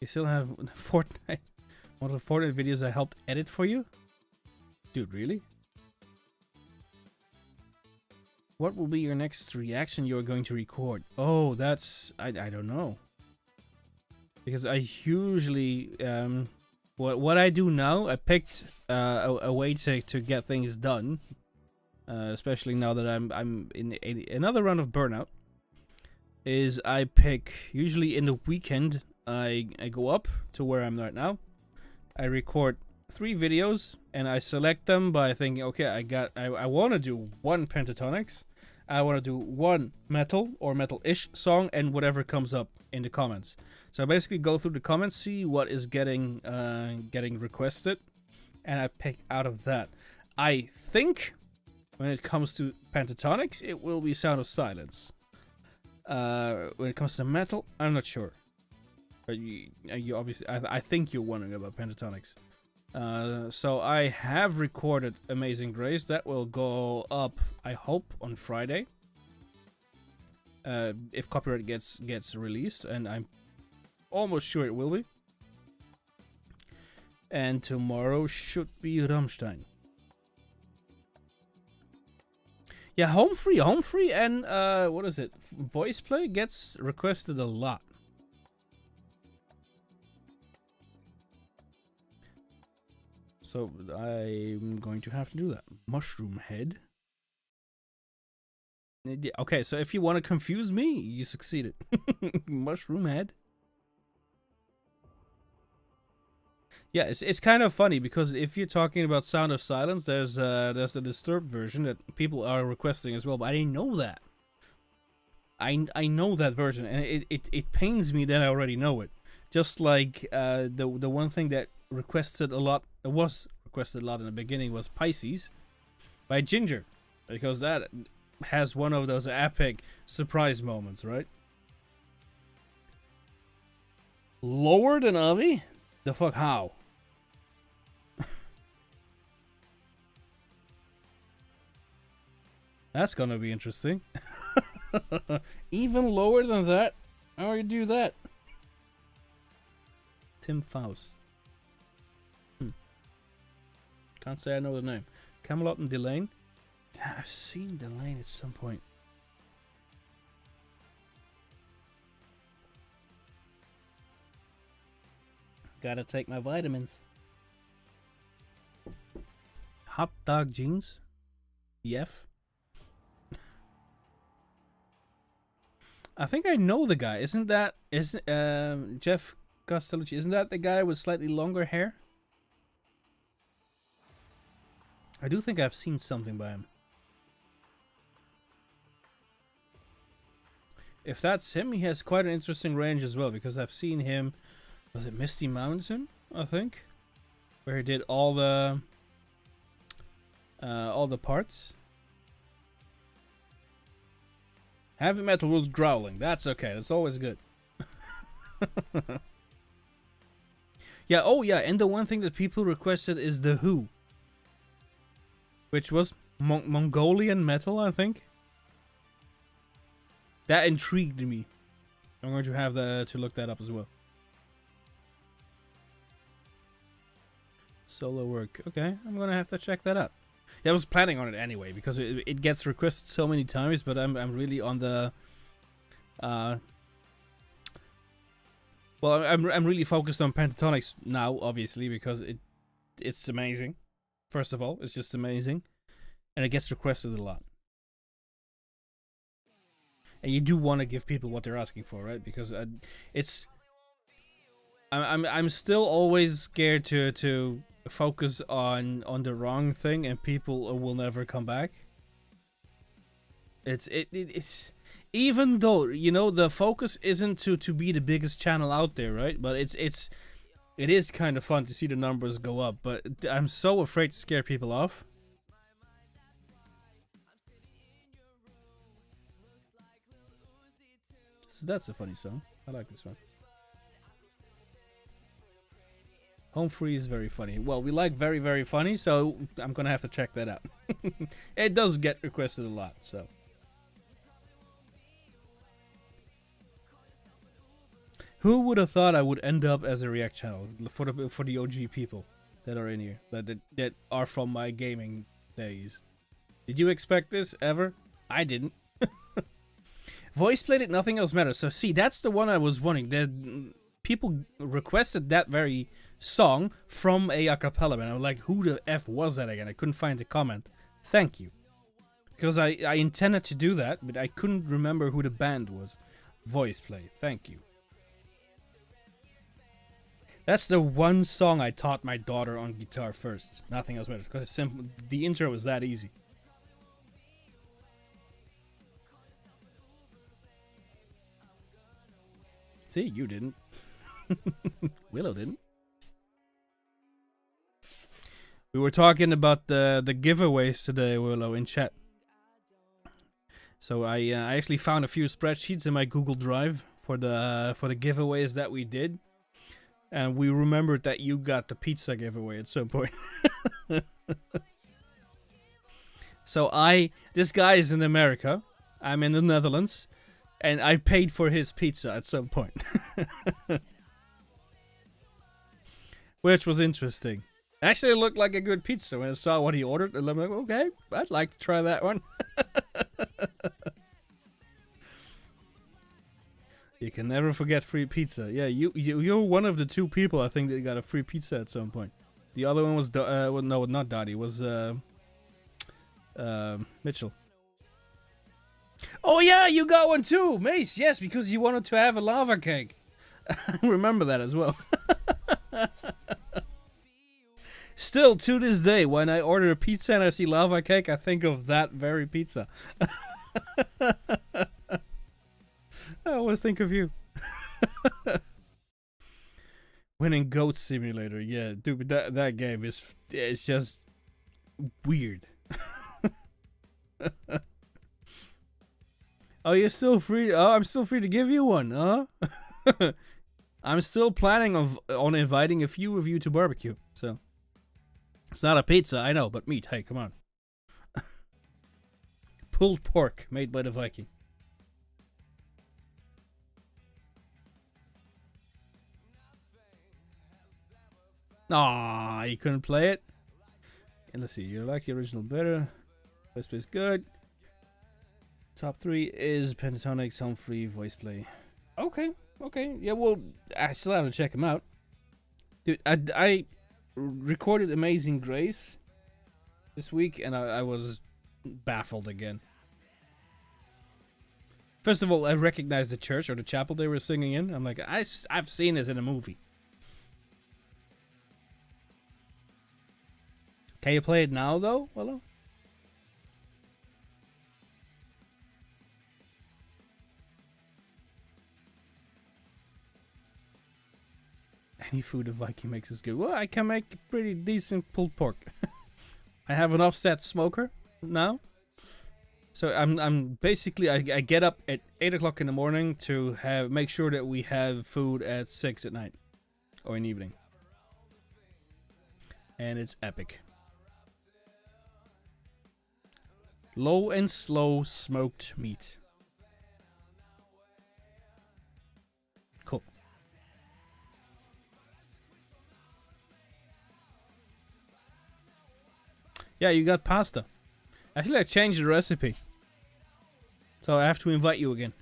You still have Fortnite? One of the Fortnite videos I helped edit for you? Dude, really? What will be your next reaction you're going to record? Oh, that's... I don't know. Because I usually... What I do now, I picked a way to get things done. Especially now that I'm in another round of burnout. Is I pick... Usually in the weekend, I go up to where I'm right now. I record 3 videos and I select them by thinking, okay, I want to do 1 pentatonics, I want to do 1 metal or metal-ish song, and whatever comes up in the comments. So I basically go through the comments, see what is getting requested, and I pick out of that. I think when it comes to pentatonics, it will be Sound of Silence. When it comes to metal, I'm not sure. But you obviously, I think you're wondering about pentatonics. So I have recorded Amazing Grace. That will go up, I hope, on Friday. If copyright gets released, and I'm almost sure it will be. And tomorrow should be Rammstein. Yeah, home free, and what is it? Voice play gets requested a lot. So I'm going to have to do that. Mushroom Head. Okay, so if you want to confuse me, you succeeded. Mushroom Head. Yeah, it's kind of funny because if you're talking about Sound of Silence, there's the Disturbed version that people are requesting as well, but I didn't know that. I know that version, and it pains me that I already know it. Just like the one thing that was requested a lot in the beginning was Pisces by Ginger, because that has one of those epic surprise moments, right? Lower than Avi? The fuck, how? That's gonna be interesting. Even lower than that? How do you do that? Tim Faust. Can't say I know the name. Camelot and Delane. Yeah, I've seen Delane at some point. Gotta take my vitamins. Hot dog jeans. Yef. I think I know the guy. Isn't Jeff Castellucci? Isn't that the guy with slightly longer hair? I do think I've seen something by him. If that's him, he has quite an interesting range as well, because I've seen him. Was it Misty Mountain? I think, where he did all the parts. Heavy metal with growling. That's okay. That's always good. Yeah. Oh yeah. And the one thing that people requested is The Who, which was Mongolian metal, I think. That intrigued me. I'm going to have to look that up as well. Solo work. Okay, I'm gonna have to check that out. Yeah, I was planning on it anyway because it gets requested so many times, but I'm really on the well, I'm really focused on pentatonics now, obviously, because it's amazing. First of all, it's just amazing, and it gets requested a lot. And you do want to give people what they're asking for, right? Because I'm still always scared to focus on the wrong thing, and people will never come back. It's even though, you know, the focus isn't to be the biggest channel out there, right? But it is kind of fun to see the numbers go up. But I'm so afraid to scare people off. So that's a funny song. I like this one. Home Free is very funny. Well, we like very, very funny, so I'm gonna have to check that out. It does get requested a lot, so. Who would have thought I would end up as a React channel for the OG people that are in here, that are from my gaming days? Did you expect this ever? I didn't. Voice played it, nothing else matters. So see, that's the one I was wondering. That people requested that very song from a acapella band. I was like, who the F was that again? I couldn't find the comment. Thank you. Because I intended to do that, but I couldn't remember who the band was. Voice play. Thank you. That's the one song I taught my daughter on guitar first. Nothing else matters. Because it's simple. The intro was that easy. See, you didn't. Willow didn't. We were talking about the giveaways today, Willow, in chat. So I actually found a few spreadsheets in my Google Drive for the giveaways that we did, and we remembered that you got the pizza giveaway at some point. So this guy is in America, I'm in the Netherlands, and I paid for his pizza at some point. Which was interesting. Actually, it looked like a good pizza when I saw what he ordered, and I'm like, okay, I'd like to try that one. You can never forget free pizza. Yeah, you're one of the two people I think that got a free pizza at some point. The other one was well, no, not Dottie. It was Mitchell. Oh yeah, you got one too, Mace. Yes, because you wanted to have a lava cake. I remember that as well. Still, to this day, when I order a pizza and I see lava cake, I think of that very pizza. I always think of you. Winning Goat Simulator, yeah, dude, that game it's just weird. Oh, you're still free. Oh, I'm still free to give you one, huh? I'm still planning on inviting a few of you to barbecue. So it's not a pizza, I know, but meat. Hey, come on. Pulled pork made by the Viking. Aw, you couldn't play it? And let's see, you like the original better. Voice play is good. Top 3 is Pentatonics, Home Free, Voice Play. Okay. Yeah, well, I still have to check them out. Dude, I recorded Amazing Grace this week, and I was baffled again. First of all, I recognized the church or the chapel they were singing in. I'm like, I've seen this in a movie. Can you play it now, though, Willow? Any food a Viking makes is good. Well, I can make pretty decent pulled pork. I have an offset smoker now. So I'm basically, I get up at 8 o'clock in the morning to make sure that we have food at 6 at night. Or in the evening. And it's epic. Low and slow smoked meat. Yeah, you got pasta. Actually, I changed the recipe. So I have to invite you again.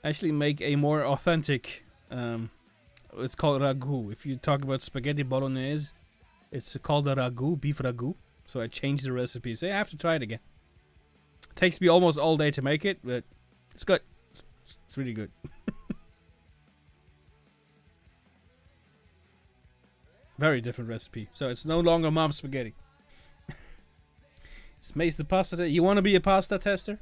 Actually make a more authentic, it's called ragu. If you talk about spaghetti bolognese, it's called a ragu, beef ragu. So I changed the recipe. So I have to try it again. It takes me almost all day to make it, but it's good. It's really good. Very different recipe. So it's no longer mom's spaghetti. It's Mace the pasta. You want to be a pasta tester?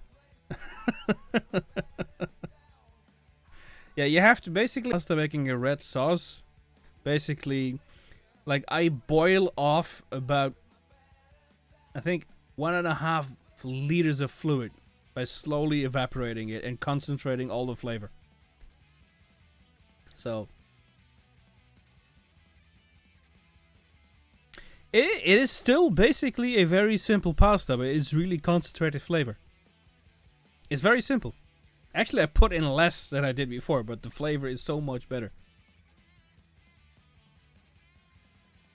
Yeah, you have to basically pasta making a red sauce. Basically, like I boil off about, I think 1.5 liters of fluid by slowly evaporating it and concentrating all the flavor. So it is still basically a very simple pasta, but it's really concentrated flavor. It's very simple. Actually, I put in less than I did before, but the flavor is so much better.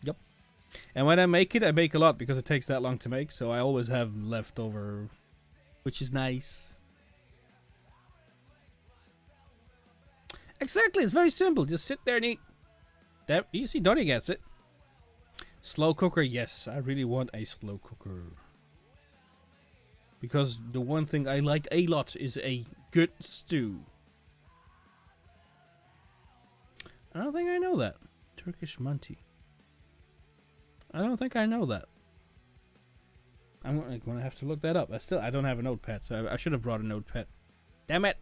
Yep. And when I make it, I make a lot because it takes that long to make, so I always have leftover, which is nice. Exactly, it's very simple. Just sit there and eat. That, you see, Donnie gets it. Slow cooker, yes, I really want a slow cooker. Because the one thing I like a lot is a good stew. I don't think I know that. Turkish Munty. I don't think I know that. I'm going to have to look that up. I don't have a notepad, so I should have brought a notepad. Damn it!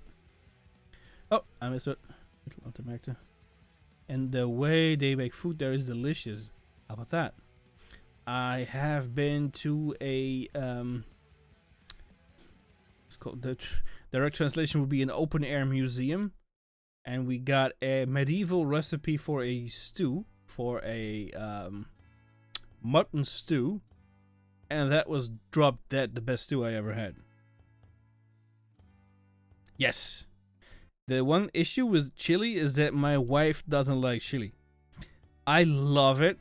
Oh, I missed it. And the way they make food there is delicious. How about that? I have been to a it's called, the direct translation would be an open air museum, and we got a medieval recipe for a stew, for a mutton stew, and that was drop dead the best stew I ever had. Yes. The one issue with chili is that my wife doesn't like chili. I love it.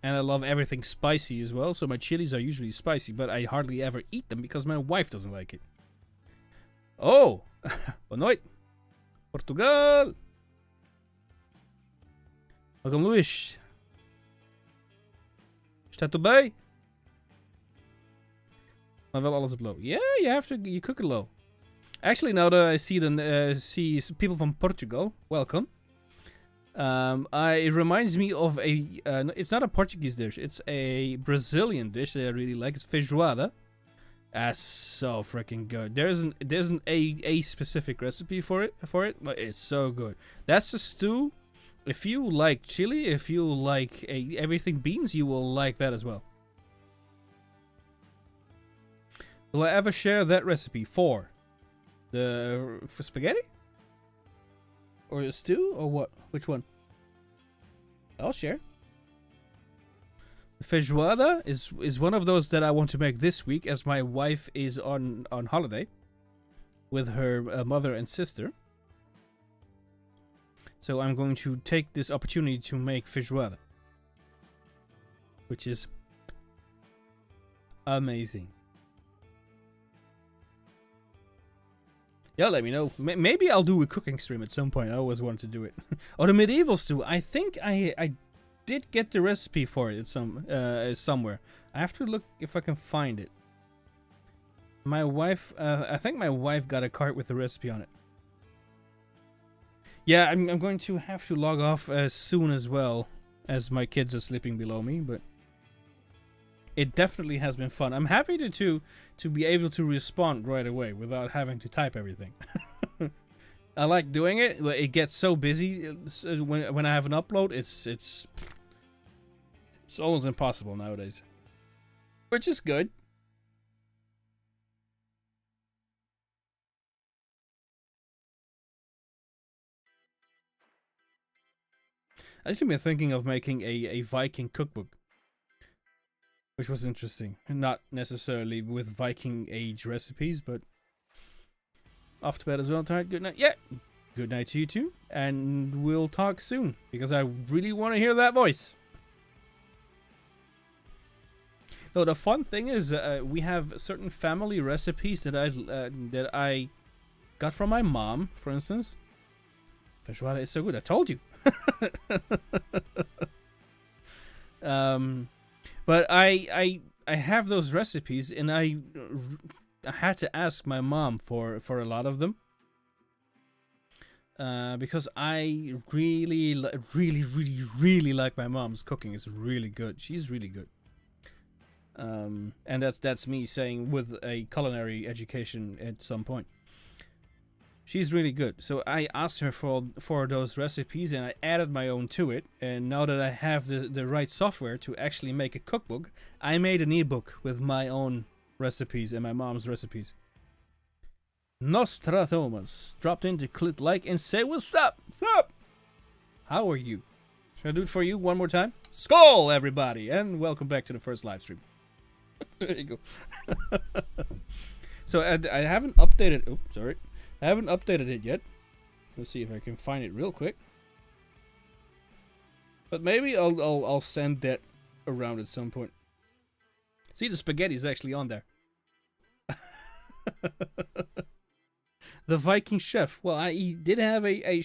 And I love everything spicy as well, so my chilies are usually spicy, but I hardly ever eat them because my wife doesn't like it. Oh! Boa noite! Portugal! Welcome, Luís. Está tudo bem? Maar wel alles op low. Yeah, you cook it low. Actually, now that I see people from Portugal, welcome. It reminds me of a. It's not a Portuguese dish. It's a Brazilian dish that I really like. It's feijoada. That's so freaking good. There isn't a specific recipe for it, but it's so good. That's a stew. If you like chili, if you like everything beans, you will like that as well. Will I ever share that recipe for spaghetti? Or a stew? Or what? Which one? I'll share. Feijoada is one of those that I want to make this week, as my wife is on holiday with her mother and sister. So I'm going to take this opportunity to make feijoada, which is amazing. Yeah, let me know. Maybe I'll do a cooking stream at some point. I always wanted to do it. Or the medieval stew. I think I did get the recipe for it somewhere. I have to look if I can find it. My wife, I think my wife got a card with the recipe on it. Yeah, I'm going to have to log off as soon as well, as my kids are sleeping below me, but it definitely has been fun. I'm happy to be able to respond right away without having to type everything. I like doing it, but it gets so busy when I have an upload. It's almost impossible nowadays, which is good. I've actually been thinking of making a Viking cookbook, which was interesting. Not necessarily with Viking age recipes, but off to bed as well. Tired. Good night. Yeah. good night to you too, and we'll talk soon, because I really want to hear that voice. So the fun thing is, we have certain family recipes that I got from my mom, for instance. Feijoada is so good, I told you. But I have those recipes, and I had to ask my mom for a lot of them. Because I really like my mom's cooking. It's really good. She's really good. And that's me saying with a culinary education at some point. She's really good. So I asked her for those recipes, and I added my own to it. And now that I have the right software to actually make a cookbook, I made an ebook with my own recipes and my mom's recipes. Nostradamus dropped in to click like and say what's up? What's up? How are you? Should I do it for you one more time? Skull, everybody, and welcome back to the first live stream. There you go. So I haven't updated. Oh, sorry. I haven't updated it yet. Let's see if I can find it real quick. But maybe I'll send that around at some point. See, the spaghetti is actually on there. The Viking chef. Well, I did have I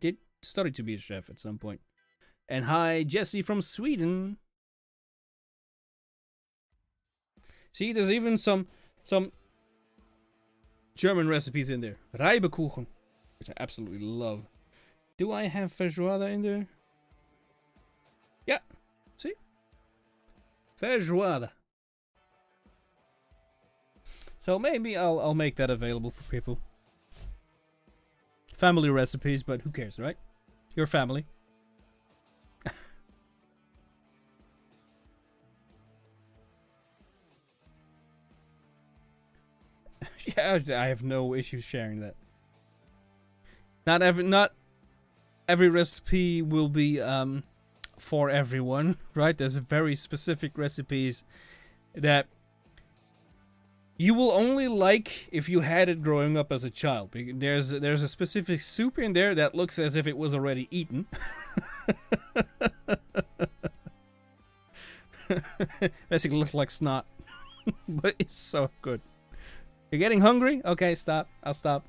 did study to be a chef at some point. And hi, Jesse from Sweden. See, there's even some German recipes in there. Reibekuchen, which I absolutely love. Do I have feijoada in there? Yeah. See? Feijoada. So maybe I'll make that available for people. Family recipes, but who cares, right? Your family. Yeah, I have no issues sharing that. Not every recipe will be for everyone, right? There's very specific recipes that you will only like if you had it growing up as a child. There's a specific soup in there that looks as if it was already eaten. Basically looks like snot. But it's so good. You're getting hungry? Okay, stop. I'll stop.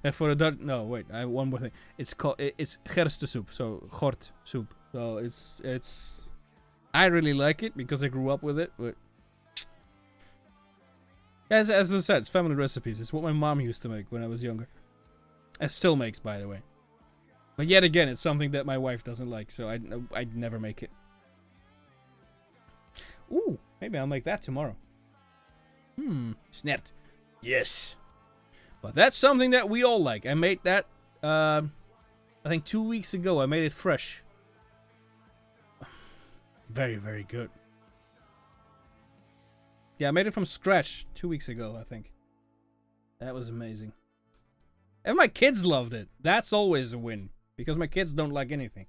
And for the Dutch, no, wait. I have one more thing. It's called it's gerste soup, so gort soup. So it's. I really like it because I grew up with it. But as I said, it's family recipes. It's what my mom used to make when I was younger. And still makes, by the way. But yet again, it's something that my wife doesn't like, so I'd never make it. Ooh, maybe I'll make that tomorrow. Snert. Yes. But that's something that we all like. I made that, I think 2 weeks ago. I made it fresh. Very, very good. Yeah, I made it from scratch 2 weeks ago, I think. That was amazing. And my kids loved it. That's always a win. Because my kids don't like anything.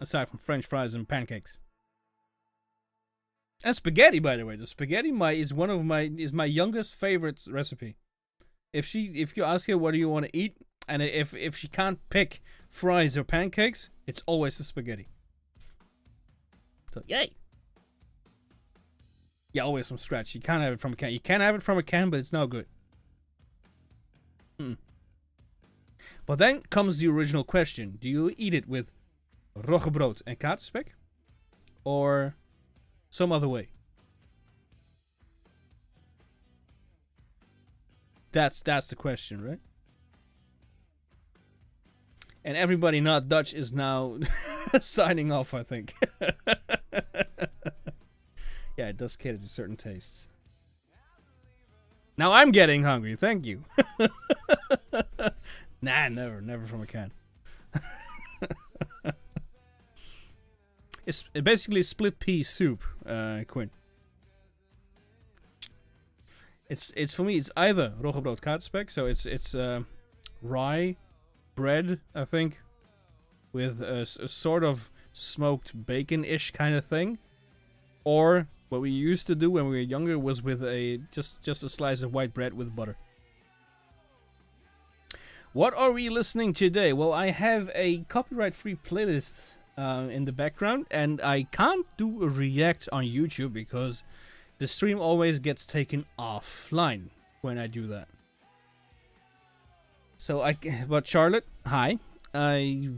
Aside from French fries and pancakes. And spaghetti, by the way. The spaghetti is my youngest favorite recipe. If you ask her what do you want to eat, and if she can't pick fries or pancakes, it's always the spaghetti. So yay! Yeah, always from scratch. You can't have it from a can. You can have it from a can, but it's no good. But then comes the original question: do you eat it with roggebrood and katerspek, or some other way? That's the question, right? And everybody not Dutch is now signing off, I think. Yeah, it does cater to certain tastes. Now I'm getting hungry, thank you. Nah, never from a can. It's basically split pea soup, Quinn. It's for me. It's either roggebrood katerspek, so it's rye bread, I think, with a sort of smoked bacon-ish kind of thing, or what we used to do when we were younger was with just a slice of white bread with butter. What are we listening today? Well, I have a copyright-free playlist in the background, and I can't do a react on YouTube because the stream always gets taken offline when I do that. So but Charlotte, hi. I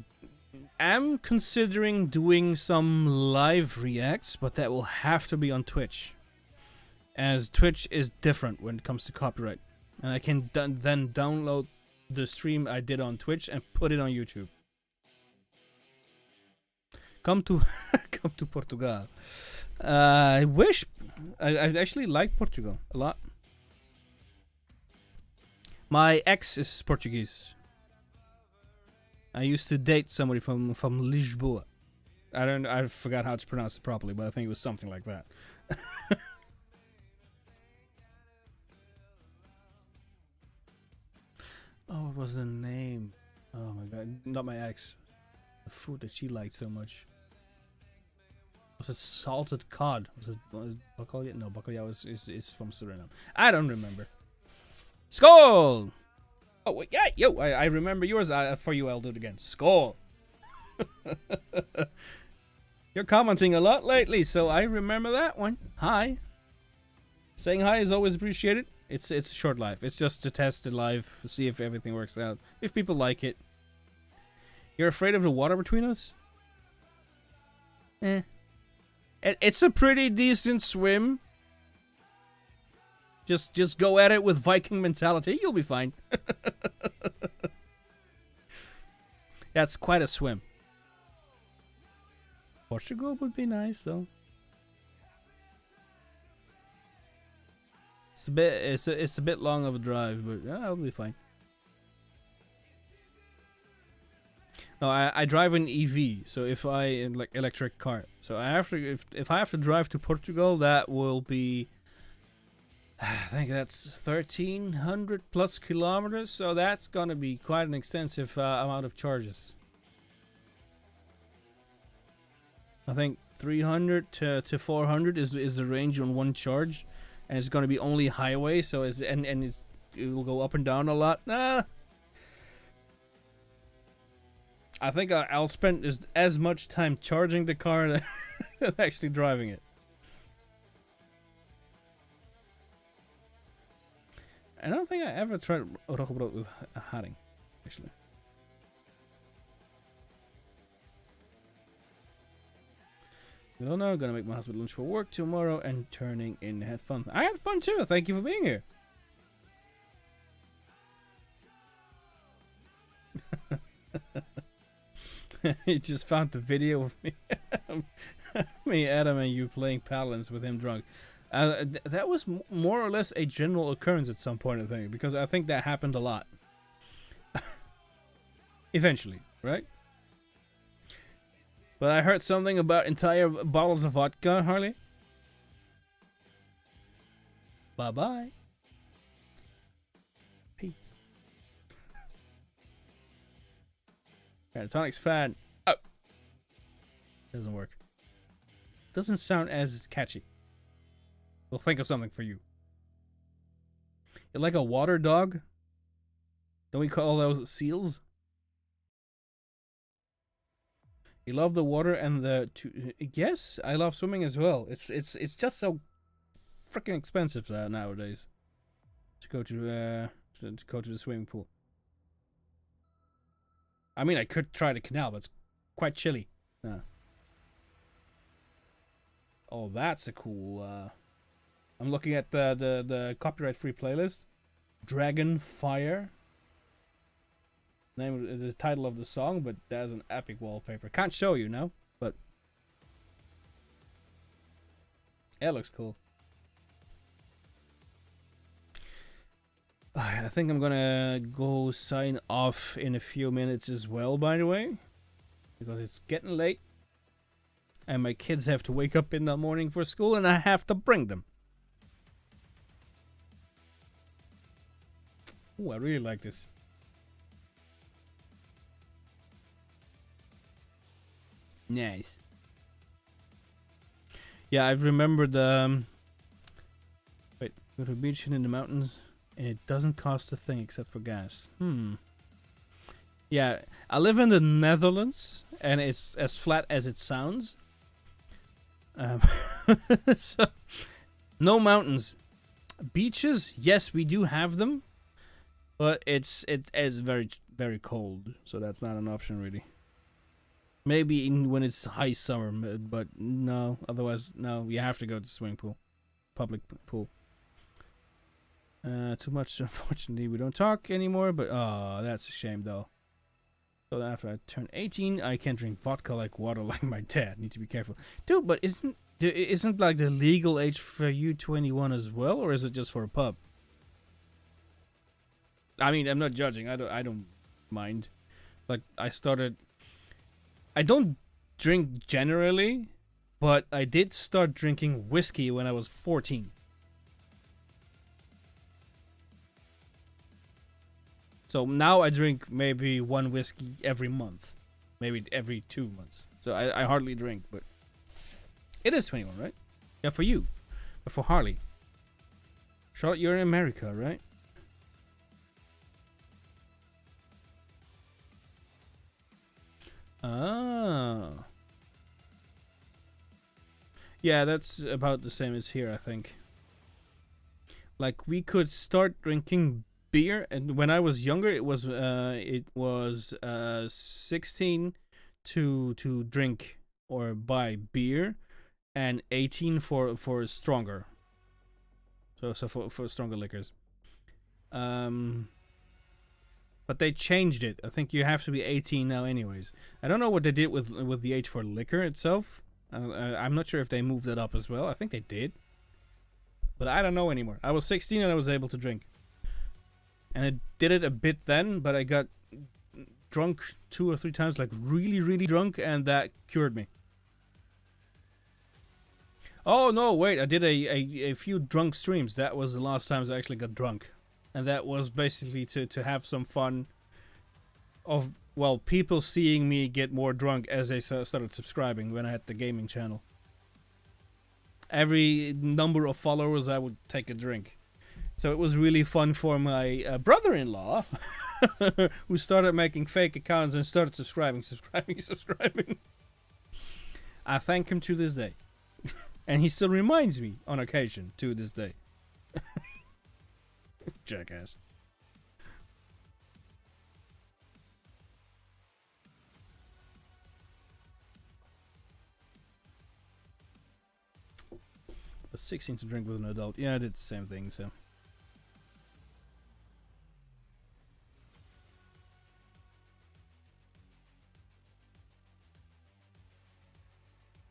am considering doing some live reacts, but that will have to be on Twitch, as Twitch is different when it comes to copyright, and I can then download the stream I did on Twitch and put it on YouTube. Come to come to Portugal. I wish I actually like Portugal a lot. My ex is Portuguese. I used to date somebody from Lisboa. I forgot how to pronounce it properly, but I think it was something like that. Oh, what was the name? Oh my god, not my ex. The food that she liked so much. Was it salted cod? Was it bacalhau? No, bacalhau is from Suriname. I don't remember. Skål! Oh wait, yeah, yo, I remember yours. For you, I'll do it again. Skål! You're commenting a lot lately, so I remember that one. Hi. Saying hi is always appreciated. It's a short live. It's just to test it live, see if everything works out, if people like it. You're afraid of the water between us? Eh. It's a pretty decent swim. Just go at it with Viking mentality. You'll be fine. That's quite a swim. Portugal would be nice though. It's a bit long of a drive, but I'll be fine. No, I drive an EV, so if like electric car, so I have to if I have to drive to Portugal, that will be, I think that's 1,300 plus kilometers, so that's gonna be quite an extensive amount of charges. I think 300 to 400 is the range on one charge, and it's gonna be only highway, so it will go up and down a lot. Nah. I think I'll spend as much time charging the car than actually driving it. I don't think I ever tried roggebrood with haring, actually. I don't know. Gonna make my husband lunch for work tomorrow and turning in. Had fun. I had fun too. Thank you for being here. He just found the video of me, Adam, and you playing Paladins with him drunk. That was more or less a general occurrence at some point, I think, because I think that happened a lot. Eventually, right? But I heard something about entire bottles of vodka, Harley. Bye-bye. Peace. Tonic's fan. Oh. Doesn't work. Doesn't sound as catchy. We'll think of something for you. You're like a water dog? Don't we call those seals? You love the water and the... Yes, I love swimming as well. It's just so freaking expensive nowadays to go to the swimming pool. I mean, I could try the canal, but it's quite chilly. Oh, that's a cool... I'm looking at the copyright-free playlist. Dragon Fire. Name the title of the song, but that's an epic wallpaper. Can't show you now, but it looks cool. I think I'm gonna go sign off in a few minutes as well, by the way, because it's getting late and my kids have to wake up in the morning for school and I have to bring them. Oh, I really like this. Nice. Yeah, I remembered wait, go to a beach in the mountains and it doesn't cost a thing except for gas. Yeah, I live in the Netherlands, and it's as flat as it sounds. Um, so no mountains, beaches. Yes, we do have them, but it's very cold, so that's not an option really. Maybe when it's high summer, but no. Otherwise, no. You have to go to swimming pool, public pool. Too much, unfortunately. We don't talk anymore, but oh, that's a shame though. So after I turn 18, I can drink vodka like water, like my dad. Need to be careful, dude. But isn't like the legal age for you 21 as well, or is it just for a pub? I mean, I'm not judging. I don't mind. Like I don't drink generally, but I did start drinking whiskey when I was 14. So now I drink maybe one whiskey every month, maybe every 2 months. So I hardly drink, but it is 21, right? Yeah, for you, but for Harley. Charlotte, you're in America, right? Ah. Yeah, that's about the same as here, I think. Like we could start drinking beer, and when I was younger, it was 16 to drink or buy beer, and 18 for stronger. So for stronger liquors. Um, but they changed it. I think you have to be 18 now, anyways. I don't know what they did with the age for liquor itself. I'm not sure if they moved it up as well. I think they did, but I don't know anymore. I was 16 and I was able to drink, and I did it a bit then, but I got drunk 2 or 3 times, like really, really drunk, and that cured me. Oh no, wait! I did a few drunk streams. That was the last times I actually got drunk, and that was basically to have some fun. Of well, people seeing me get more drunk as they started subscribing when I had the gaming channel. Every number of followers, I would take a drink. So it was really fun for my brother-in-law, who started making fake accounts and started subscribing. I thank him to this day. And he still reminds me on occasion to this day. Jackass. But 16 to drink with an adult. Yeah, I did the same thing, so.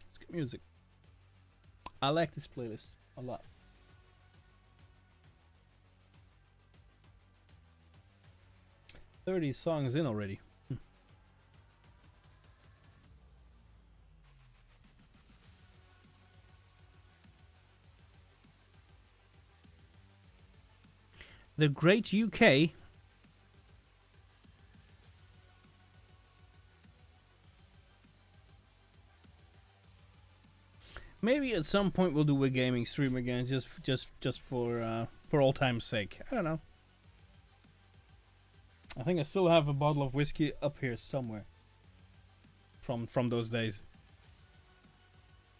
Let's get music. I like this playlist a lot. 30 songs in already. The Great UK. Maybe at some point we'll do a gaming stream again, just for all time's sake. I don't know. I think I still have a bottle of whiskey up here somewhere from those days.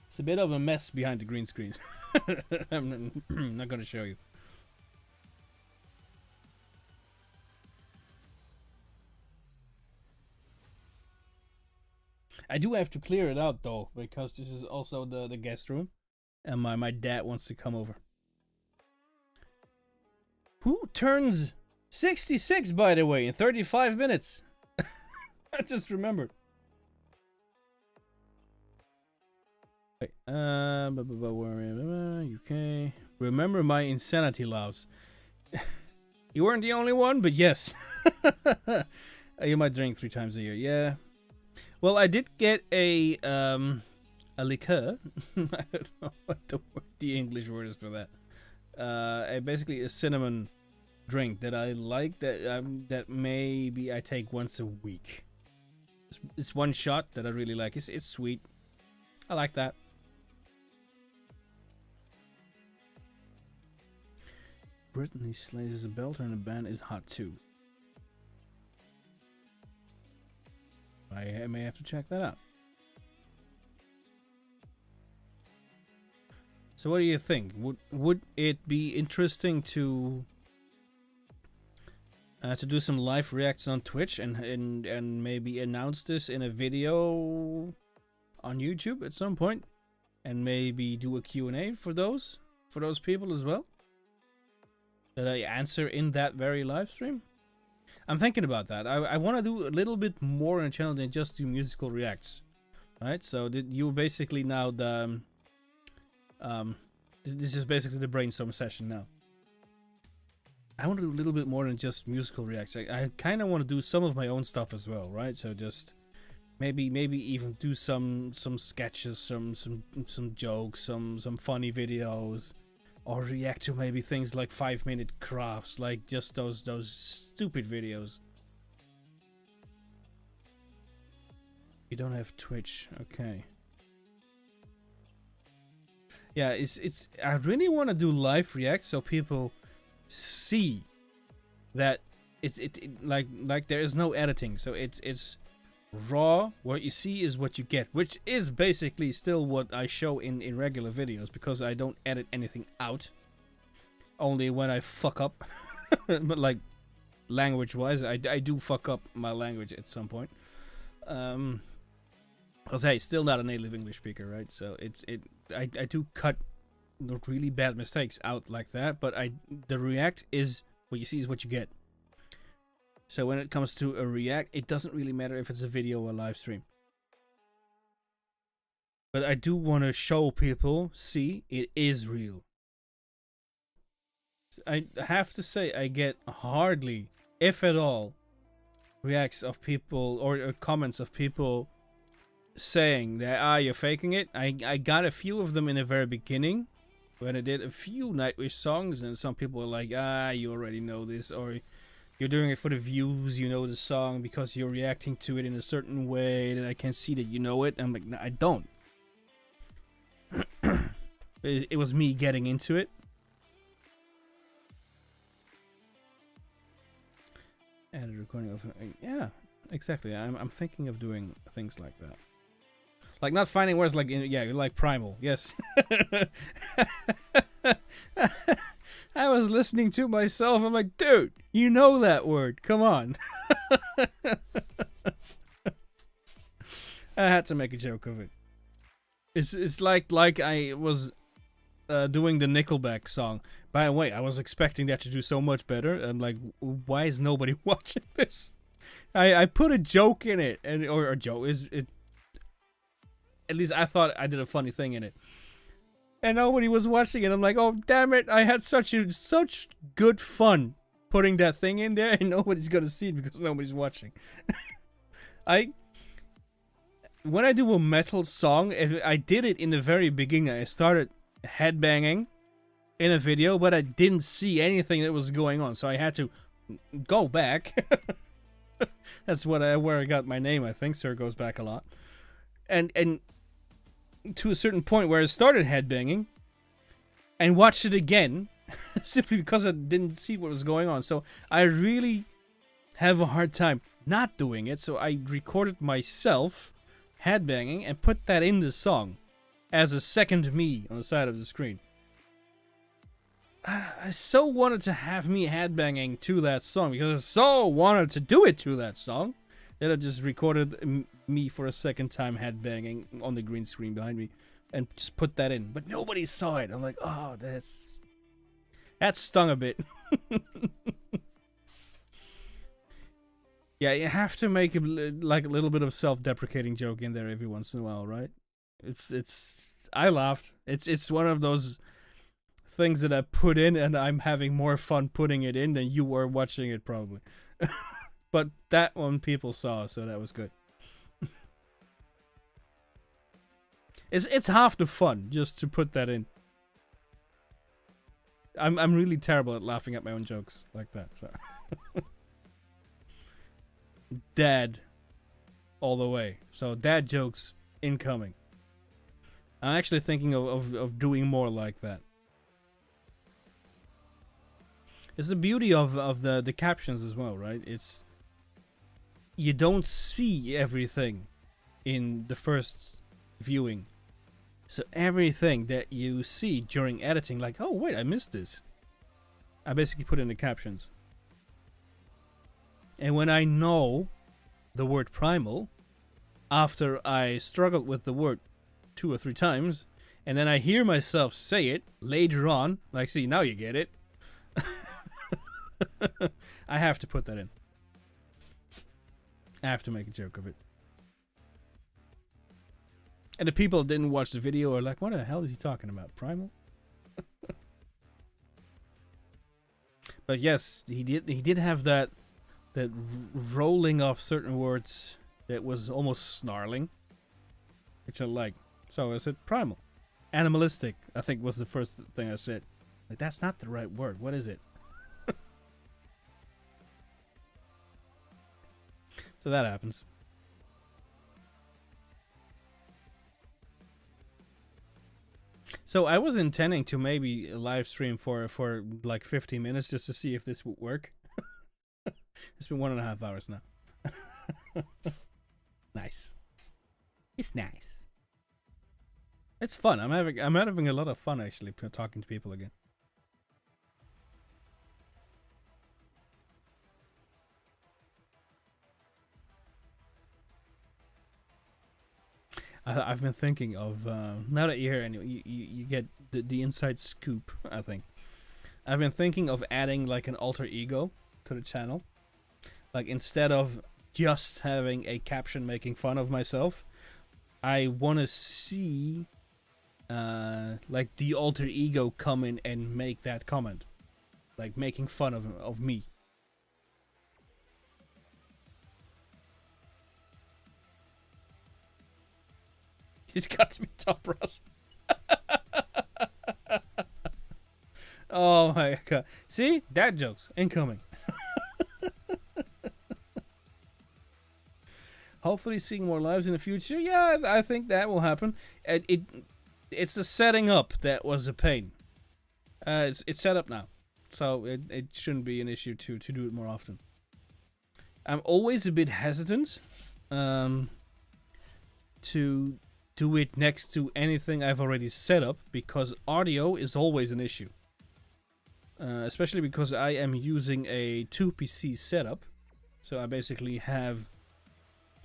It's a bit of a mess behind the green screen. I'm not gonna show you. I do have to clear it out though, because this is also the guest room, and my dad wants to come over. Who turns 66, by the way, in 35 minutes? I just remembered. Wait, UK. Remember my insanity laughs. You weren't the only one, but yes. You might drink 3 times a year, yeah. Well, I did get a liqueur. I don't know what the English word is for that. Basically a cinnamon drink that I like, that maybe I take once a week. It's one shot that I really like. It's sweet. I like that. Brittany slays as a belter and the band is hot too. I may have to check that out. So what do you think? Would it be interesting to do some live reacts on Twitch and maybe announce this in a video on YouTube at some point, and maybe do a Q&A for those people as well that I answer in that very live stream? I'm thinking about that. I want to do a little bit more on the channel than just do musical reacts, right? So you basically now the this is basically the brainstorm session now. I want to do a little bit more than just musical reacts. I kind of want to do some of my own stuff as well, right? So just maybe even do some sketches, some jokes, some funny videos, or react to maybe things like 5-minute crafts, like just those stupid videos. You don't have Twitch, okay? Yeah, it's. I really want to do live reacts so people see that it like there is no editing, so it's raw. What you see is what you get, which is basically still what I show in regular videos, because I don't edit anything out, only when I fuck up. But like language wise, I do fuck up my language at some point, because hey, still not a native English speaker, right? So I do cut the really bad mistakes out like that, but the react is what you see is what you get. So when it comes to a react, it doesn't really matter if it's a video or a live stream. But I do want to show people, see, it is real. I have to say, I get hardly, if at all, reacts of people or comments of people saying that you're faking it. I got a few of them in the very beginning when I did a few Nightwish songs, and some people were like, you already know this, or you're doing it for the views, you know the song because you're reacting to it in a certain way that I can see that you know it. I'm like, no, I don't. It was me getting into it. And a recording of, yeah, exactly. I'm thinking of doing things like that. Like not finding words like, yeah, like primal. Yes. I was listening to myself. I'm like, dude, you know that word. Come on. I had to make a joke of it. It's like I was doing the Nickelback song. By the way, I was expecting that to do so much better. I'm like, why is nobody watching this? I put a joke in it, or a joke is it. At least I thought I did a funny thing in it, and nobody was watching it. I'm like, oh damn it! I had such good fun putting that thing in there, and nobody's gonna see it because nobody's watching. When I do a metal song, if I did it in the very beginning, I started headbanging in a video, but I didn't see anything that was going on, so I had to go back. That's where I got my name. I think Sir goes back a lot, and to a certain point where I started headbanging and watched it again simply because I didn't see what was going on. So I really have a hard time not doing it. So I recorded myself headbanging and put that in the song as a second me on the side of the screen. I so wanted to have me headbanging to that song because I so wanted to do it to that song that I just recorded me for a second time headbanging on the green screen behind me and just put that in. But nobody saw it. I'm like, oh, that stung a bit. Yeah, you have to make like a little bit of self-deprecating joke in there every once in a while, right? I laughed. It's one of those things that I put in, and I'm having more fun putting it in than you were watching it probably. But that one people saw, so that was good. It's half the fun just to put that in. I'm really terrible at laughing at my own jokes like that. So dad all the way. So dad jokes incoming. I'm actually thinking of doing more like that. It's the beauty of the captions as well, right? you don't see everything in the first viewing. So everything that you see during editing, like, oh wait, I missed this, I basically put in the captions. And when I know the word primal, after I struggled with the word 2 or 3 times, and then I hear myself say it later on, like, see, now you get it. I have to put that in. I have to make a joke of it. And the people that didn't watch the video are like, what the hell is he talking about? Primal? But yes, he did have that rolling off certain words that was almost snarling, which I like. So I said primal. Animalistic, I think, was the first thing I said. Like, that's not the right word. What is it? So that happens. So I was intending to maybe live stream for like 15 minutes just to see if this would work. It's been 1.5 hours now. Nice. It's nice. It's fun. I'm having a lot of fun actually talking to people again. I've been thinking of now that you're here, anyway, you get the inside scoop. I think I've been thinking of adding like an alter ego to the channel, like instead of just having a caption making fun of myself, I want to see like the alter ego come in and make that comment, like making fun of me. He's got to be top Ross. Oh my god. See? Dad jokes incoming. Hopefully seeing more lives in the future. Yeah, I think that will happen. It's the setting up that was a pain. It's set up now. So it shouldn't be an issue to do it more often. I'm always a bit hesitant to do it next to anything I've already set up, because audio is always an issue. Especially because I am using a 2PC setup. So I basically have...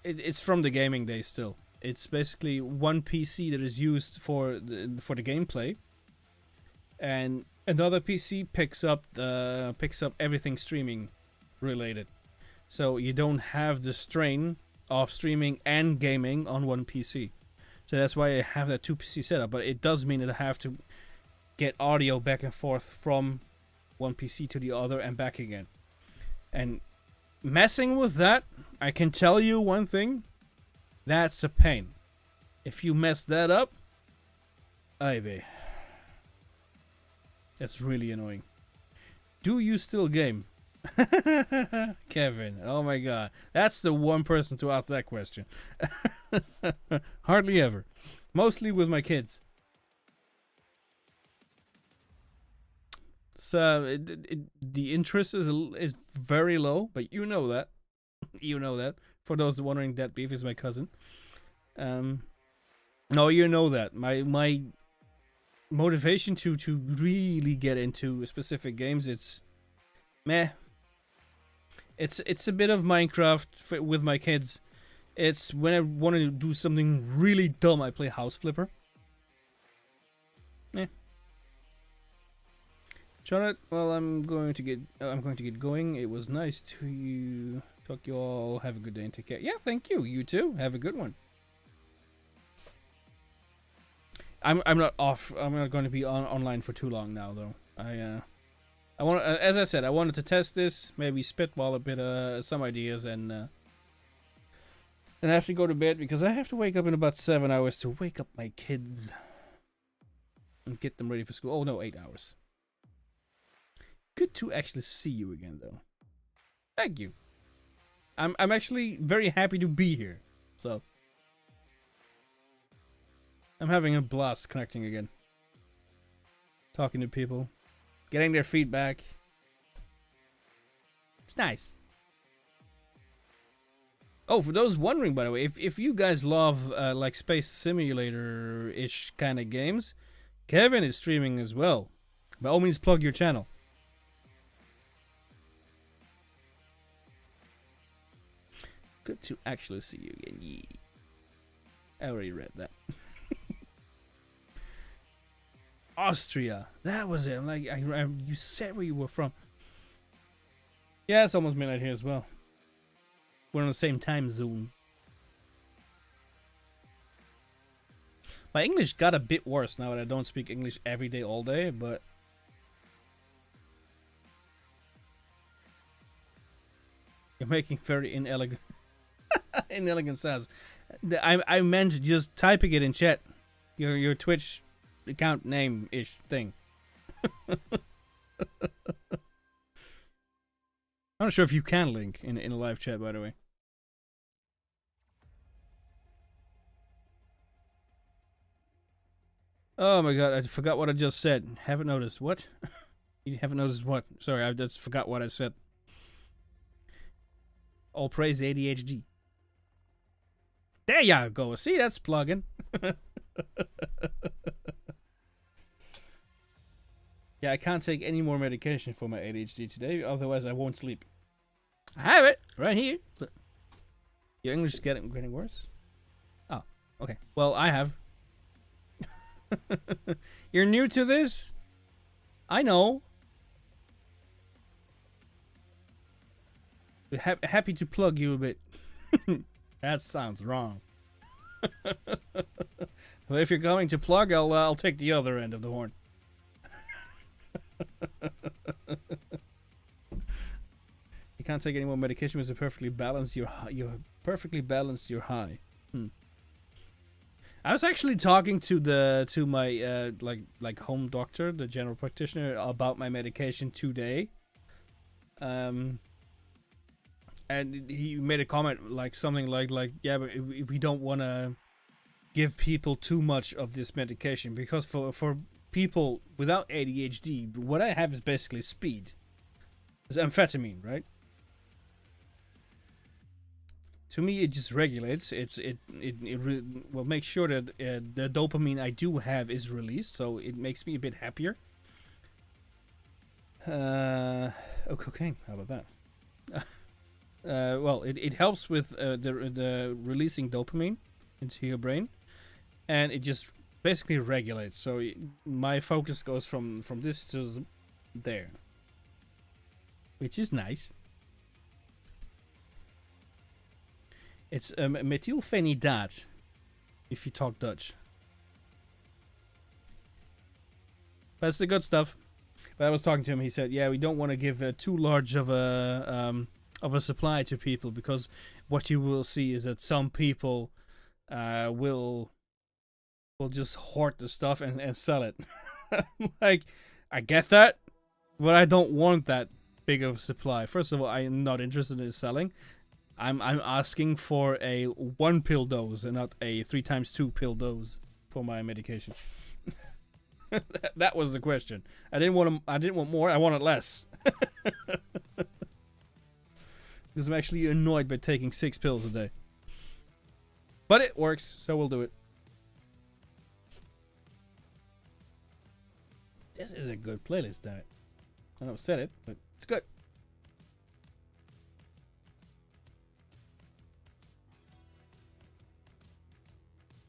It's from the gaming days still. It's basically one PC that is used for the gameplay. And another PC picks up everything streaming related. So you don't have the strain of streaming and gaming on one PC. So that's why I have that 2PC setup, but it does mean that I have to get audio back and forth from one PC to the other and back again. And messing with that, I can tell you one thing, that's a pain. If you mess that up, Ivy, that's really annoying. Do you still game? Kevin, oh my god, that's the one person to ask that question. Hardly ever, mostly with my kids. So the interest is very low, but you know that. You know that. For those wondering, that beef is my cousin. No, you know that my motivation to really get into specific games, it's meh. It's a bit of Minecraft with my kids. It's when I want to do something really dumb, I play House Flipper. Eh. Charlotte, well, I'm going to get going. It was nice to talk you all. Have a good day and take care. Yeah, thank you. You too. Have a good one. I'm not off. I'm not going to be online for too long now, though. I want, as I said, I wanted to test this, maybe spitball a bit, some ideas, and I have to go to bed because I have to wake up in about 7 hours to wake up my kids and get them ready for school. Oh no, 8 hours. Good to actually see you again, though. Thank you. I'm actually very happy to be here. So I'm having a blast connecting again, talking to people, getting their feedback. It's nice. Oh, for those wondering, by the way, if you guys love like space simulator ish kind of games, Kevin is streaming as well. By all means, plug your channel. Good to actually see you again. Yeah. I already read that. Austria. That was it. I'm like, you said where you were from. Yeah, it's almost midnight here as well. We're on the same time zone. My English got a bit worse now that I don't speak English every day, all day, but... You're making very inelegant... inelegant sounds. I meant just typing it in chat. Your Twitch account name-ish thing. I'm not sure if you can link in a live chat, by the way. Oh my god, I forgot what I just said. Haven't noticed. What? You haven't noticed what? Sorry, I just forgot what I said. All praise ADHD. There you go. See, that's plugging. Yeah, I can't take any more medication for my ADHD today, otherwise I won't sleep. I have it right here. Your English is getting worse? Oh, okay. Well, I have. You're new to this? I know. Happy to plug you a bit. That sounds wrong. Well, if you're going to plug, I'll take the other end of the horn. You can't take any more medication because you perfectly balanced your high. I was actually talking to my like home doctor, the general practitioner, about my medication today. And he made a comment like something like yeah, but we don't want to give people too much of this medication because for people without ADHD, what I have is basically speed. It's amphetamine, right? To me, it just regulates. It will make sure that the dopamine I do have is released, so it makes me a bit happier. Oh, cocaine. How about that? Well, it helps with the releasing dopamine into your brain, and it just basically regulates. So my focus goes from this to there, which is nice. It's methylphenidat, if you talk Dutch. That's the good stuff. But I was talking to him. He said, "Yeah, we don't want to give too large of a supply to people because what you will see is that some people will just hoard the stuff and sell it." Like, I get that, but I don't want that big of a supply. First of all, I am not interested in selling. I'm asking for a 1 pill dose and not a 3x2 pill dose for my medication. That was the question. I didn't want more. I wanted less. Because I'm actually annoyed by taking 6 pills a day. But it works, so we'll do it. This is a good playlist, damn it. I don't said it, but it's good.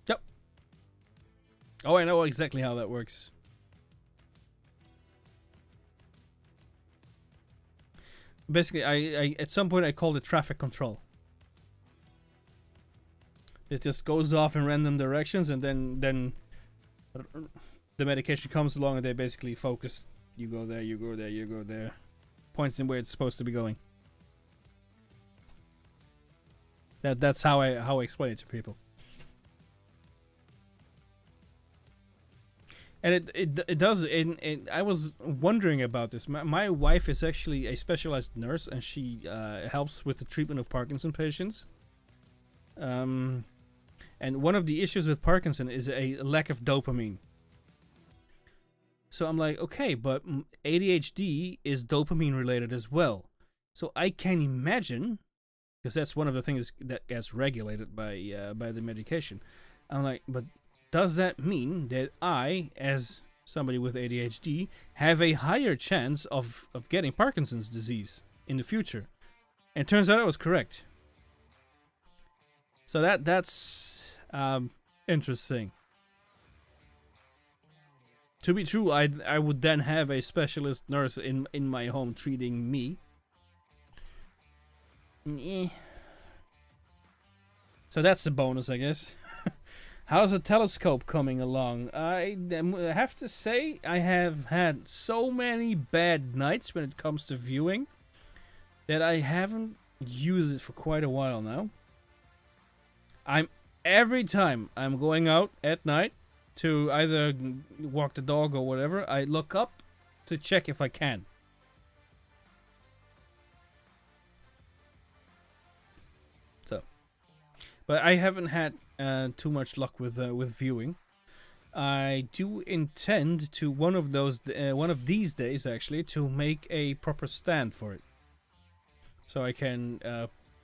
Yep. Oh, I know exactly how that works. Basically, I at some point I called it traffic control. It just goes off in random directions, and then the medication comes along, and they basically focus. You go there, you go there, you go there. Points in where it's supposed to be going. That's how I explain it to people. And it does. I was wondering about this. My wife is actually a specialized nurse, and she helps with the treatment of Parkinson patients. And one of the issues with Parkinson is a lack of dopamine. So I'm like, okay, but ADHD is dopamine related as well. So I can imagine because that's one of the things that gets regulated by the medication. I'm like, but does that mean that I, as somebody with ADHD, have a higher chance of getting Parkinson's disease in the future? And it turns out I was correct. So that's interesting. To be true, I would then have a specialist nurse in my home treating me. So that's a bonus, I guess. How's the telescope coming along? I have to say, I have had so many bad nights when it comes to viewing that I haven't used it for quite a while now. Every time I'm going out at night to either walk the dog or whatever, I look up to check if I can. So, but I haven't had too much luck with viewing. I do intend to one of these days actually to make a proper stand for it, so I can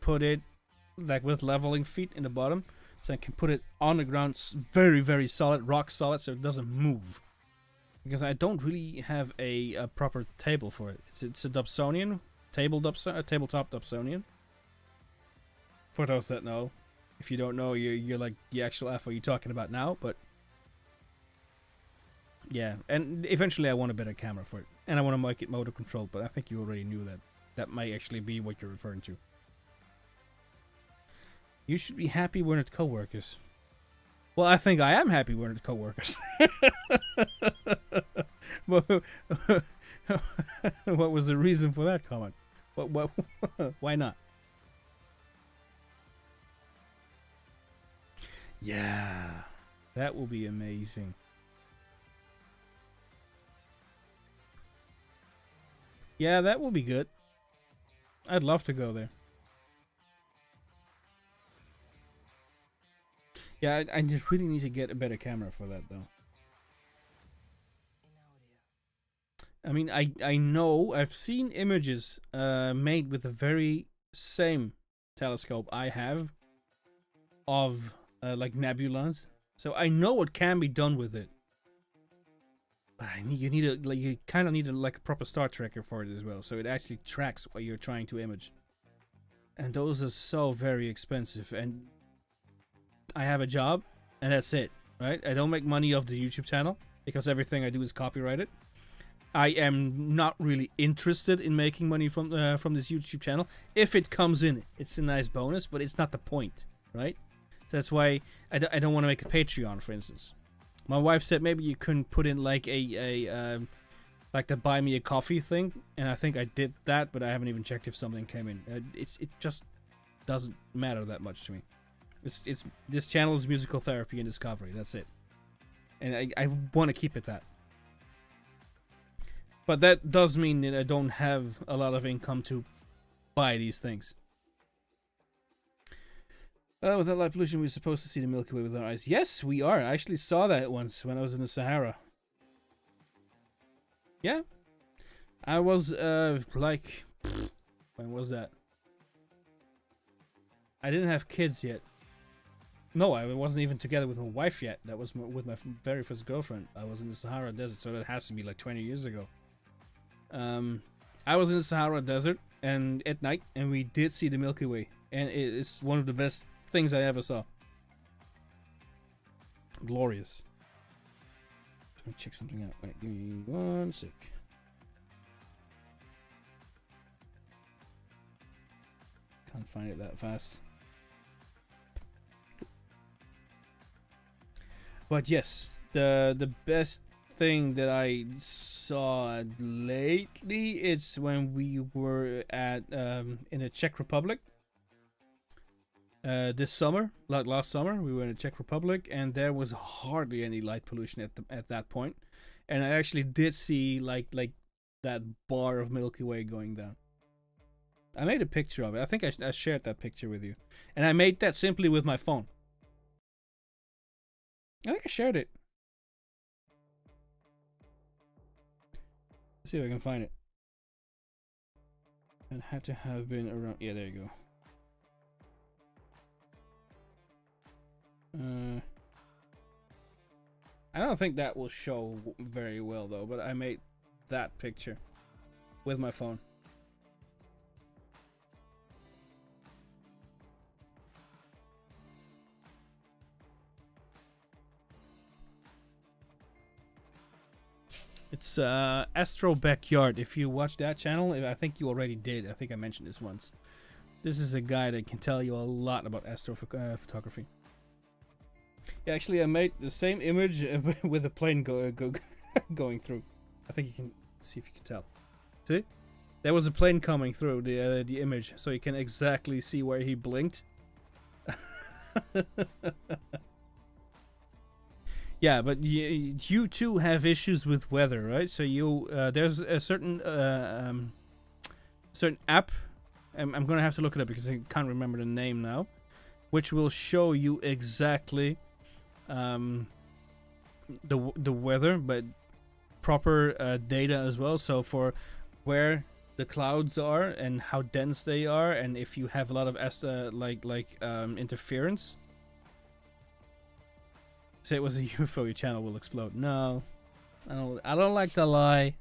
put it like with leveling feet in the bottom, so I can put it on the ground, very very solid, rock solid, so it doesn't move. Because I don't really have a proper table for it. It's a Dobsonian tabletop Dobsonian. For those that know, if you don't know, you're like the actual F what you're talking about now, but. Yeah, and eventually I want a better camera for it. And I want to make it motor controlled, but I think you already knew that. That might actually be what you're referring to. You should be happy we're not co-workers. Well, I think I am happy we're not co-workers. What was the reason for that comment? What, why not? Yeah, that will be amazing. Yeah, that will be good. I'd love to go there. Yeah, I just really need to get a better camera for that, though. I mean, I know, I've seen images made with the very same telescope I have of like nebulas. So I know what can be done with it. But you kind of need like a proper star tracker for it as well, so it actually tracks what you're trying to image. And those are so very expensive. And I have a job, and that's it, right? I don't make money off the YouTube channel because everything I do is copyrighted. I am not really interested in making money from this YouTube channel. If it comes in, it's a nice bonus, but it's not the point, right? So that's why I don't want to make a Patreon, for instance. My wife said maybe you couldn't put in like like the buy me a coffee thing, and I think I did that, but I haven't even checked if something came in. It just doesn't matter that much to me. It's this channel is musical therapy and discovery. That's it, and I want to keep it that. But that does mean that I don't have a lot of income to buy these things. Without light pollution, we're supposed to see the Milky Way with our eyes. Yes, we are. I actually saw that once when I was in the Sahara. Yeah. I was, like... When was that? I didn't have kids yet. No, I wasn't even together with my wife yet. That was with my very first girlfriend. I was in the Sahara Desert, so that has to be like 20 years ago. I was in the Sahara Desert and at night, and we did see the Milky Way. And it's one of the best things I ever saw. Glorious. Let me check something out. Wait, give me 1 sec. Can't find it that fast. But yes, the best thing that I saw lately is when we were at in the Czech Republic. This summer, like last summer, we were in the Czech Republic, and there was hardly any light pollution at that point. And I actually did see like that bar of Milky Way going down. I made a picture of it. I think I shared that picture with you, and I made that simply with my phone. I think I shared it. Let's see if I can find it. It had to have been around. Yeah, there you go. I don't think that will show very well though, but I made that picture with my phone. It's Astro Backyard. If you watch that channel, I think you already did. I think I mentioned this once. This is a guy that can tell you a lot about photography. Yeah, actually, I made the same image with a plane going through. I think you can see if you can tell. See? There was a plane coming through the image, so you can exactly see where he blinked. Yeah, but you too have issues with weather, right? So you there's a certain app. I'm gonna have to look it up because I can't remember the name now, which will show you exactly the weather, but proper data as well. So for where the clouds are and how dense they are, and if you have a lot of interference. Say it was a UFO, your channel will explode. No, I don't like to lie.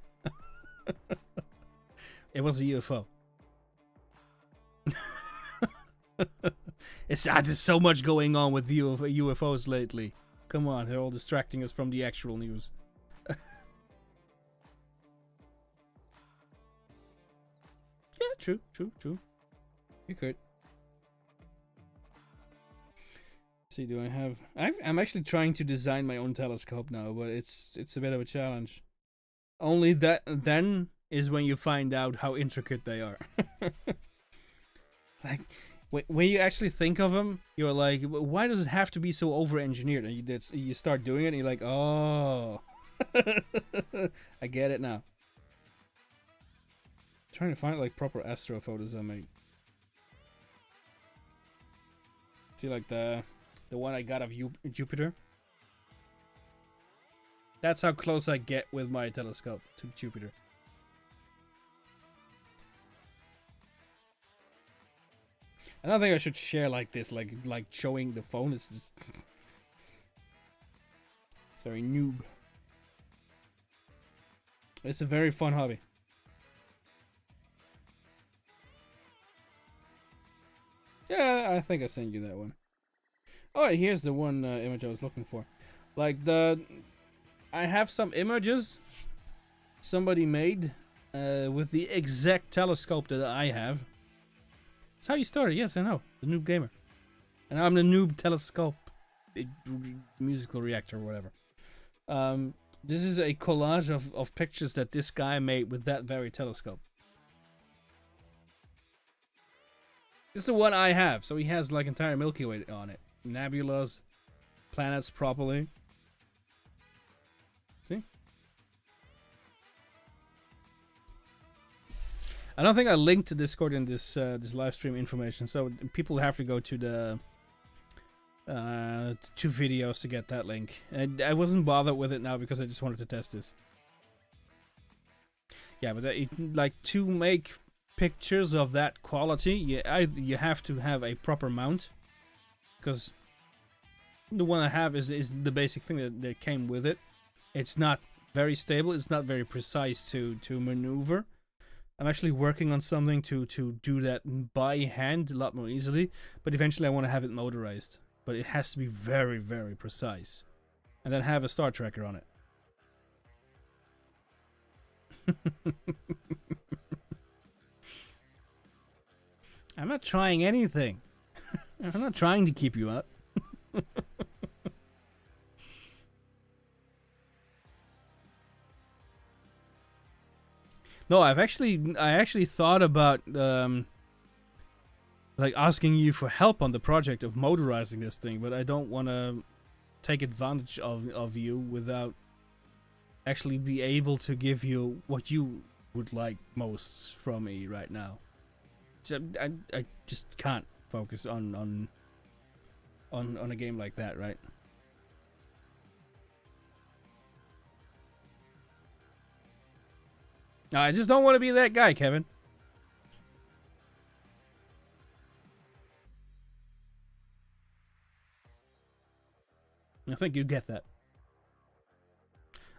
It was a UFO. There's so much going on with UFOs lately. Come on, they're all distracting us from the actual news. Yeah, true. You could. See, do I have? I'm actually trying to design my own telescope now, but it's a bit of a challenge. Only that then is when you find out how intricate they are. Like when you actually think of them, you're like, why does it have to be so over-engineered? And you start doing it, and you're like, oh, I get it now. I'm trying to find like proper astro photos I make. See, like the one I got of Jupiter. That's how close I get with my telescope to Jupiter. I don't think I should share like this, like showing the phone. It's just, it's very noob. It's a very fun hobby. Yeah, I think I sent you that one. Oh, here's the one image I was looking for. Like I have some images somebody made with the exact telescope that I have. That's how you started. Yes, I know. The noob gamer. And I'm the noob telescope musical reactor or whatever. This is a collage of pictures that this guy made with that very telescope. This is the one I have. So he has like entire Milky Way on it. Nebulas, planets properly. See? I don't think I linked to Discord in this this live stream information, so people have to go to the 2 videos to get that link. And I wasn't bothered with it now because I just wanted to test this. Yeah, but like to make pictures of that quality, you have to have a proper mount, because the one I have is the basic thing that came with it. It's not very stable. It's not very precise to maneuver. I'm actually working on something to do that by hand a lot more easily, but eventually I want to have it motorized. But it has to be very, very precise, and then have a star tracker on it. I'm not trying anything. I'm not trying to keep you up. No, I actually thought about like asking you for help on the project of motorizing this thing, but I don't want to take advantage of you without actually be able to give you what you would like most from me right now. So I just can't focus on a game like that, right? I just don't want to be that guy, Kevin. I think you get that.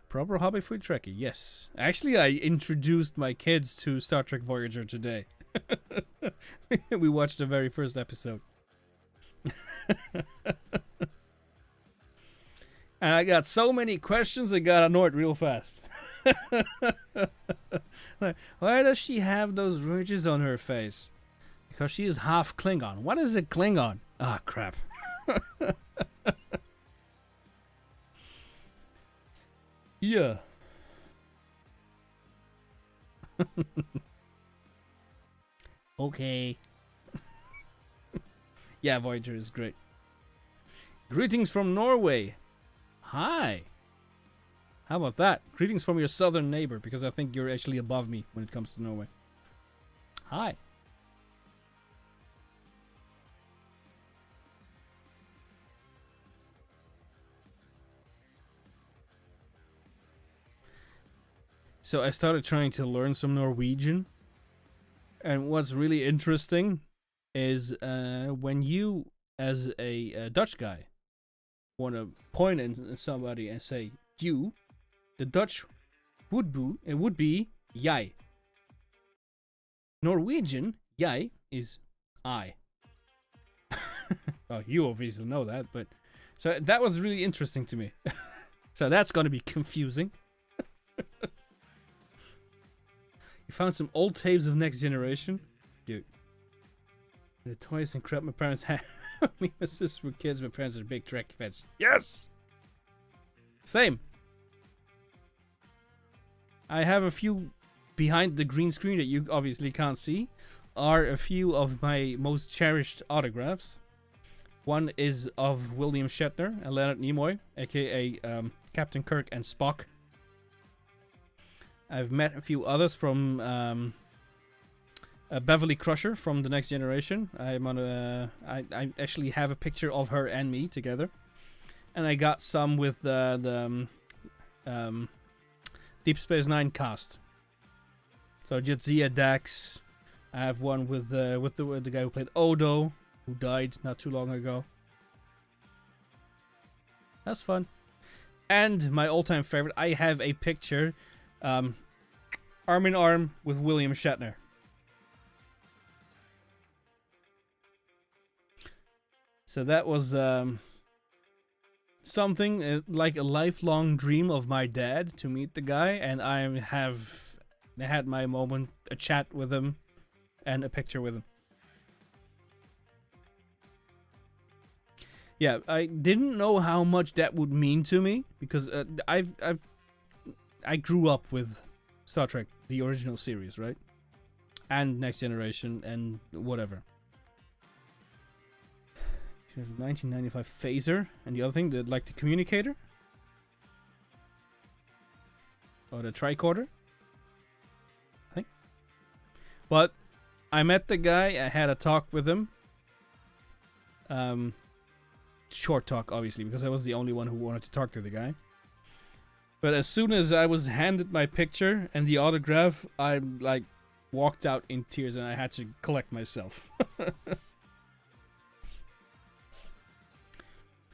Proper hobby food Trekkie, yes. Actually, I introduced my kids to Star Trek Voyager today. We watched the very first episode. And I got so many questions, I got annoyed real fast. Like, why does she have those ridges on her face? Because she is half Klingon. What is a Klingon? Ah, crap. Yeah. Okay. Yeah, Voyager is great. Greetings from Norway. Hi. How about that? Greetings from your southern neighbor, because I think you're actually above me when it comes to Norway. Hi. So I started trying to learn some Norwegian. And what's really interesting is when you, as a Dutch guy, want to point at somebody and say you, the Dutch would be jij. Norwegian, jij, is I. Well, you obviously know that, but so that was really interesting to me. So that's going to be confusing. You found some old tapes of Next Generation? Dude. The toys and crap my parents had. Me and my sister were kids, my parents are big Trek fans. Yes! Same. I have a few behind the green screen that you obviously can't see. Are a few of my most cherished autographs. One is of William Shatner and Leonard Nimoy, aka Captain Kirk and Spock. I've met a few others from Beverly Crusher from The Next Generation. I actually have a picture of her and me together, and I got some with the Deep Space Nine cast. So Jadzia Dax. I have one with the guy who played Odo, who died not too long ago. That's fun. And my all-time favorite, I have a picture. Arm in arm with William Shatner. So that was something like a lifelong dream of my dad to meet the guy, and I have had my moment, a chat with him, and a picture with him. Yeah, I didn't know how much that would mean to me because I grew up with Star Trek, the original series, right? And Next Generation and whatever. 1995 phaser, and the other thing, like the communicator, or the tricorder, I think. But I met the guy. I had a talk with him. Short talk, obviously, because I was the only one who wanted to talk to the guy. But as soon as I was handed my picture and the autograph, I like walked out in tears, and I had to collect myself.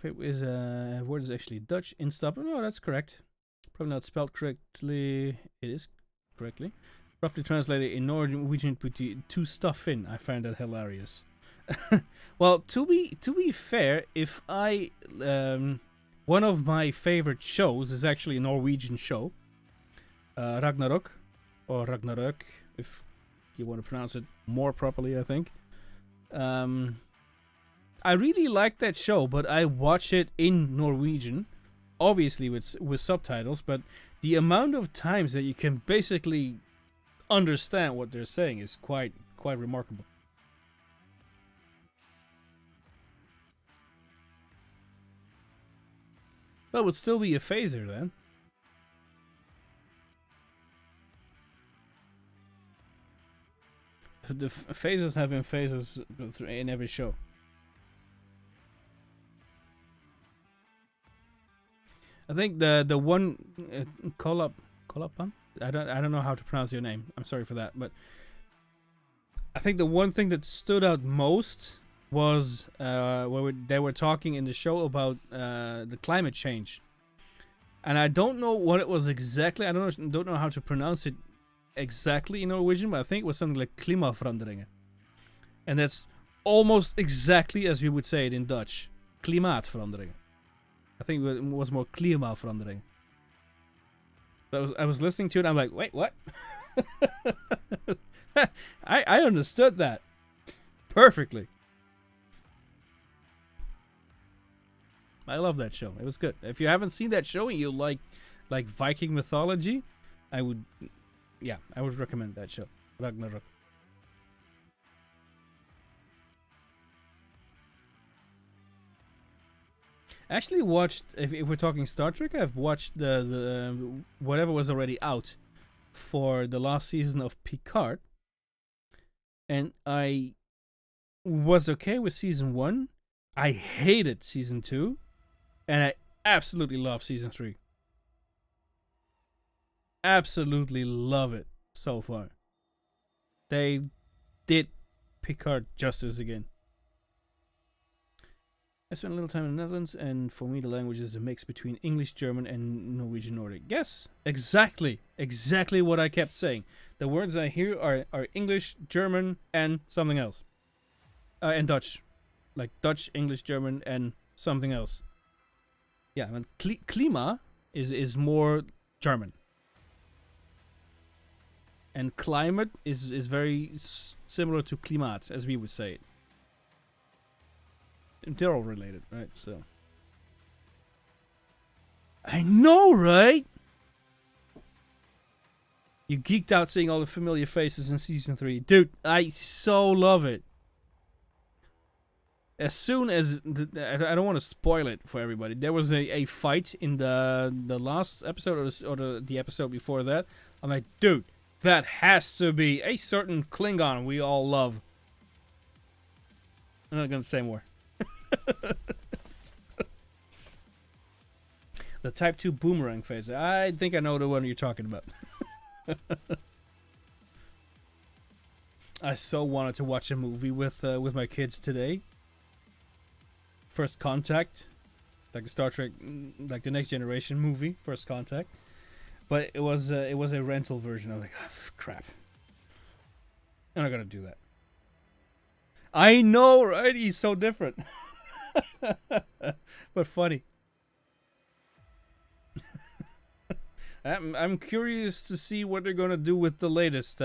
It was word is actually Dutch. Instap. No, that's correct. Probably not spelled correctly. It is correctly. Roughly translated in Norwegian, put the two stuff in. I find that hilarious. Well, to be fair, if I one of my favorite shows is actually a Norwegian show, Ragnarok, or Ragnarök, if you want to pronounce it more properly, I think. I really like that show, but I watch it in Norwegian, obviously with subtitles. But the amount of times that you can basically understand what they're saying is quite remarkable. That would still be a phaser then. The phasers have been phasers in every show. I think the one Kolapan? I don't know how to pronounce your name. I'm sorry for that, but I think the one thing that stood out most was they were talking in the show about the climate change, and I don't know what it was exactly. I don't know how to pronounce it exactly in Norwegian, but I think it was something like klimaforandringen, and that's almost exactly as we would say it in Dutch. Klimaatverandering. I think it was more klimaatverandering. But I was listening to it. I'm like, wait, what? I understood that perfectly. I love that show. It was good. If you haven't seen that show and you like Viking mythology, I would recommend that show. Ragnarok. Actually watched, if we're talking Star Trek, I've watched the whatever was already out for the last season of Picard, and I was okay with season 1. I hated season 2, and I absolutely love season 3. Absolutely love it so far. They did Picard justice again. I spent a little time in the Netherlands, and for me the language is a mix between English, German, and Norwegian Nordic. Yes, exactly what I kept saying. The words I hear are English, German, and something else. And Dutch. Like Dutch, English, German, and something else. Yeah, and klima is more German. And climate is very similar to klimaat, as we would say it. They're all related, right? So I know, right? You geeked out seeing all the familiar faces in season 3. Dude, I so love it. As soon as I don't want to spoil it for everybody. There was a fight in the last episode or the episode before that. I'm like, dude, that has to be a certain Klingon we all love. I'm not gonna say more. The Type 2 boomerang phase. I think I know the one you're talking about. I so wanted to watch a movie with my kids today. First Contact, like a Star Trek, like the Next Generation movie, First Contact. But it was a rental version. I was like, oh, crap. I'm not gonna do that. I know, right? He's so different. But funny. I'm curious to see what they're gonna do with the latest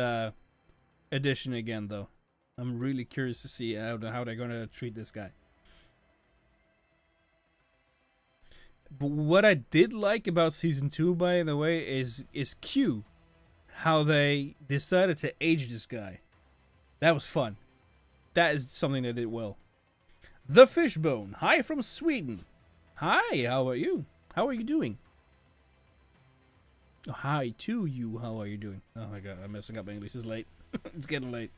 edition again, though. I'm really curious to see how they're gonna treat this guy. But what I did like about season 2, by the way, is Q. How they decided to age this guy. That was fun. That is something they did well. The Fishbone. Hi from Sweden. Hi, how are you? How are you doing? Oh, hi to you. How are you doing? Oh my god, I'm messing up my English. It's late. It's getting late.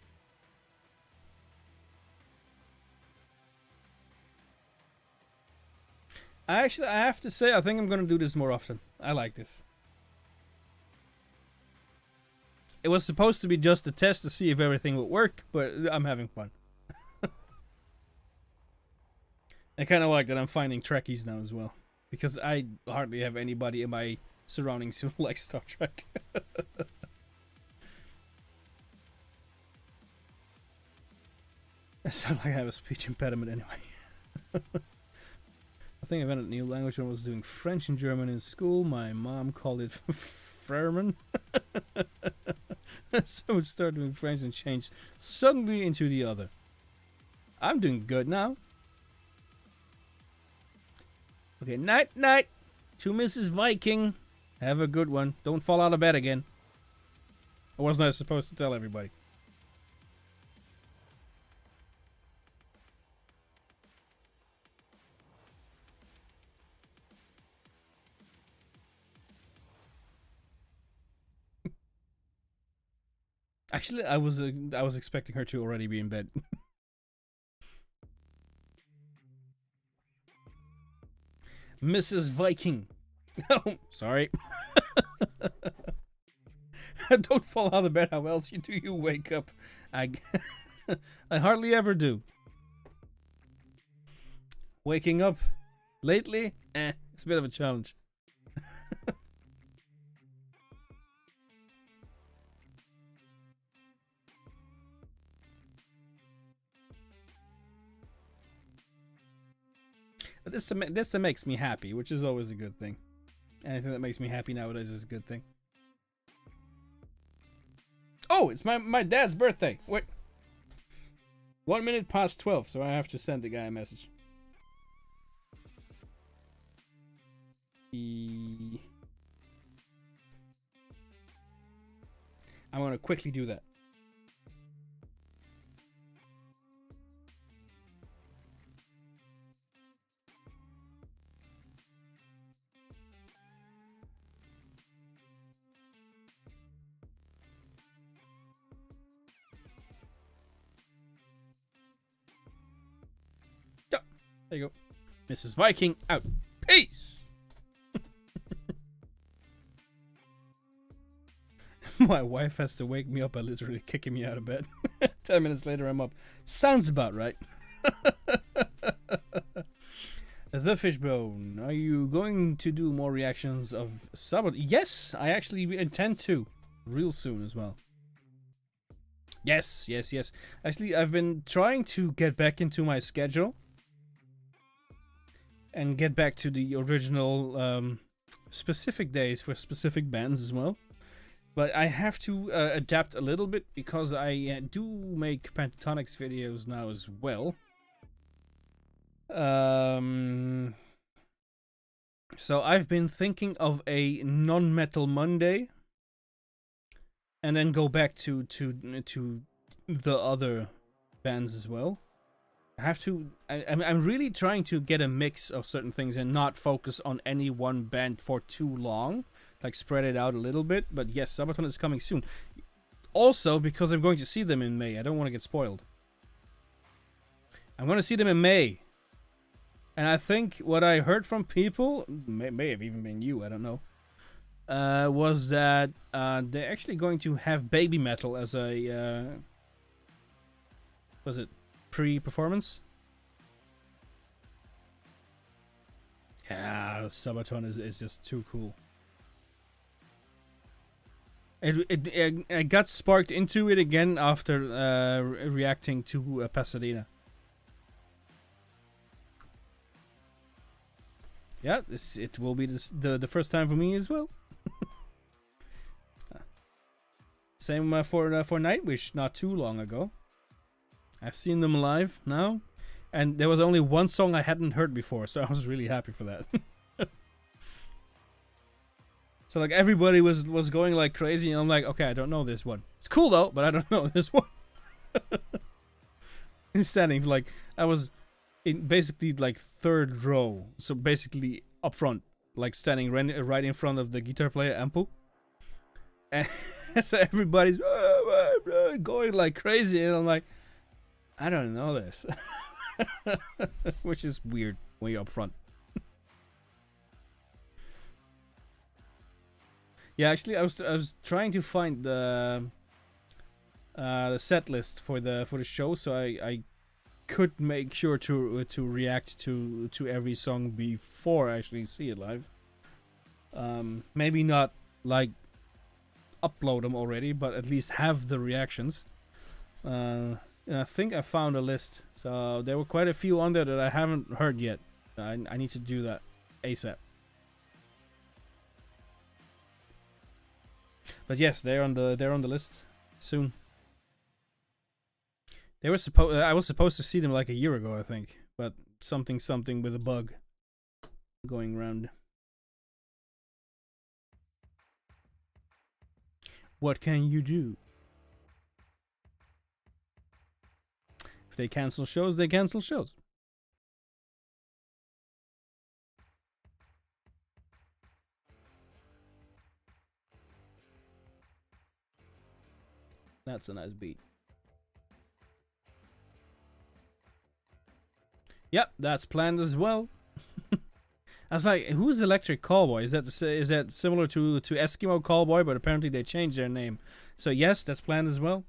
I have to say, I think I'm gonna do this more often. I like this. It was supposed to be just a test to see if everything would work, but I'm having fun. I kind of like that I'm finding Trekkies now as well, because I hardly have anybody in my surroundings who likes Star Trek. I sound like I have a speech impediment anyway. I think I invented a new language when I was doing French and German in school. My mom called it Ferman. So I would start doing French and change suddenly into the other. I'm doing good now. Okay, night, night. To Mrs. Viking. Have a good one. Don't fall out of bed again. I wasn't I supposed to tell everybody. Actually, I was expecting her to already be in bed. Mrs. Viking. Oh, sorry. Don't fall out of bed. How else do you wake up? I hardly ever do. Waking up lately, it's a bit of a challenge. But this makes me happy, which is always a good thing. Anything that makes me happy nowadays is a good thing. Oh, it's my dad's birthday. Wait. 1 minute past 12, so I have to send the guy a message. I'm gonna quickly do that. There you go. Mrs. Viking out. Peace! My wife has to wake me up by literally kicking me out of bed. 10 minutes later, I'm up. Sounds about right. The Fishbone. Are you going to do more reactions of Sabbath? Yes, I actually intend to. Real soon as well. Yes. Actually, I've been trying to get back into my schedule. And get back to the original specific days for specific bands as well. But I have to adapt a little bit because I do make Pentatonics videos now as well. So I've been thinking of a non-metal Monday. And then go back to the other bands as well. I have to. I'm really trying to get a mix of certain things and not focus on any one band for too long. Like spread it out a little bit. But yes, Sabaton is coming soon. Also, because I'm going to see them in May. I don't want to get spoiled. I'm going to see them in May. And I think what I heard from people, may have even been you, I don't know, was that they're actually going to have baby metal as a was it pre-performance? Yeah, Sabaton is just too cool. I got sparked into it again after reacting to Pasadena. Yeah, it will be the first time for me as well. Same for Nightwish not too long ago. I've seen them live now, and there was only one song I hadn't heard before, so I was really happy for that. So like everybody was going like crazy, and I'm like, okay, I don't know this one. It's cool though, but I don't know this one. Standing like I was in basically like third row, so basically up front, like standing right in front of the guitar player Ampu, and so everybody's going like crazy, and I'm like, I don't know this. Which is weird when you're up front. Yeah, actually, I was trying to find the set list for the show, so I could make sure to react to every song before I actually see it live. Maybe not like upload them already, but at least have the reactions. I think I found a list, so there were quite a few on there that I haven't heard yet. I need to do that ASAP. But yes, they're on the list soon. They were I was supposed to see them like a year ago, I think, but something with a bug going around. What can you do? If they cancel shows, they cancel shows. That's a nice beat. Yep, that's planned as well. I was like, who's Electric Callboy? Is that similar to Eskimo Callboy? But apparently they changed their name. So yes, that's planned as well.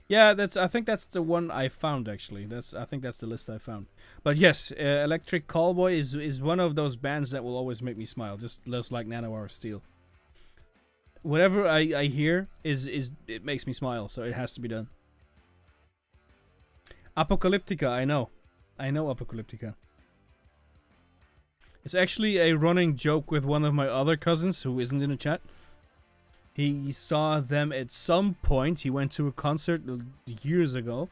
Yeah, that's. I think that's the one I found actually. I think that's the list I found. But yes, Electric Callboy is one of those bands that will always make me smile. Just like Nanowar of Steel. Whatever I hear is it makes me smile, so it has to be done. Apocalyptica, I know Apocalyptica. It's actually a running joke with one of my other cousins who isn't in the chat. He saw them at some point. He went to a concert years ago.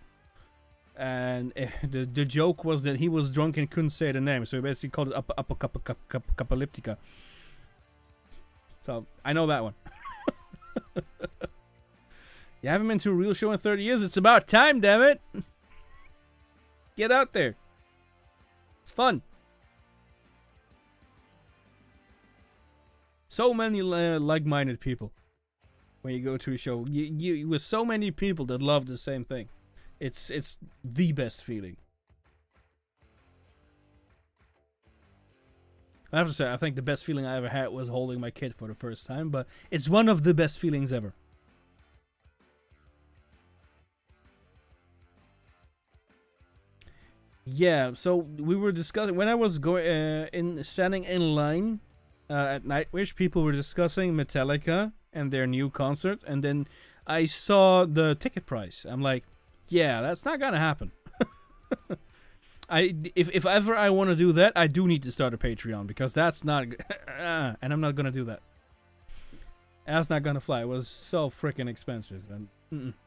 And the joke was that he was drunk and couldn't say the name. So he basically called it Apocalyptica. So I know that one. You haven't been to a real show in 30 years? It's about time, damn it. Get out there. It's fun. So many like-minded people. When you go to a show, you with so many people that love the same thing, it's the best feeling. I have to say, I think the best feeling I ever had was holding my kid for the first time, but it's one of the best feelings ever. Yeah, so we were discussing when I was standing in line at Nightwish. People were discussing Metallica and their new concert, and then I saw the ticket price. I'm like, yeah, that's not gonna happen. If ever I want to do that, I do need to start a Patreon, because that's not and I'm not gonna do that. That's not gonna fly. It was so freaking expensive, and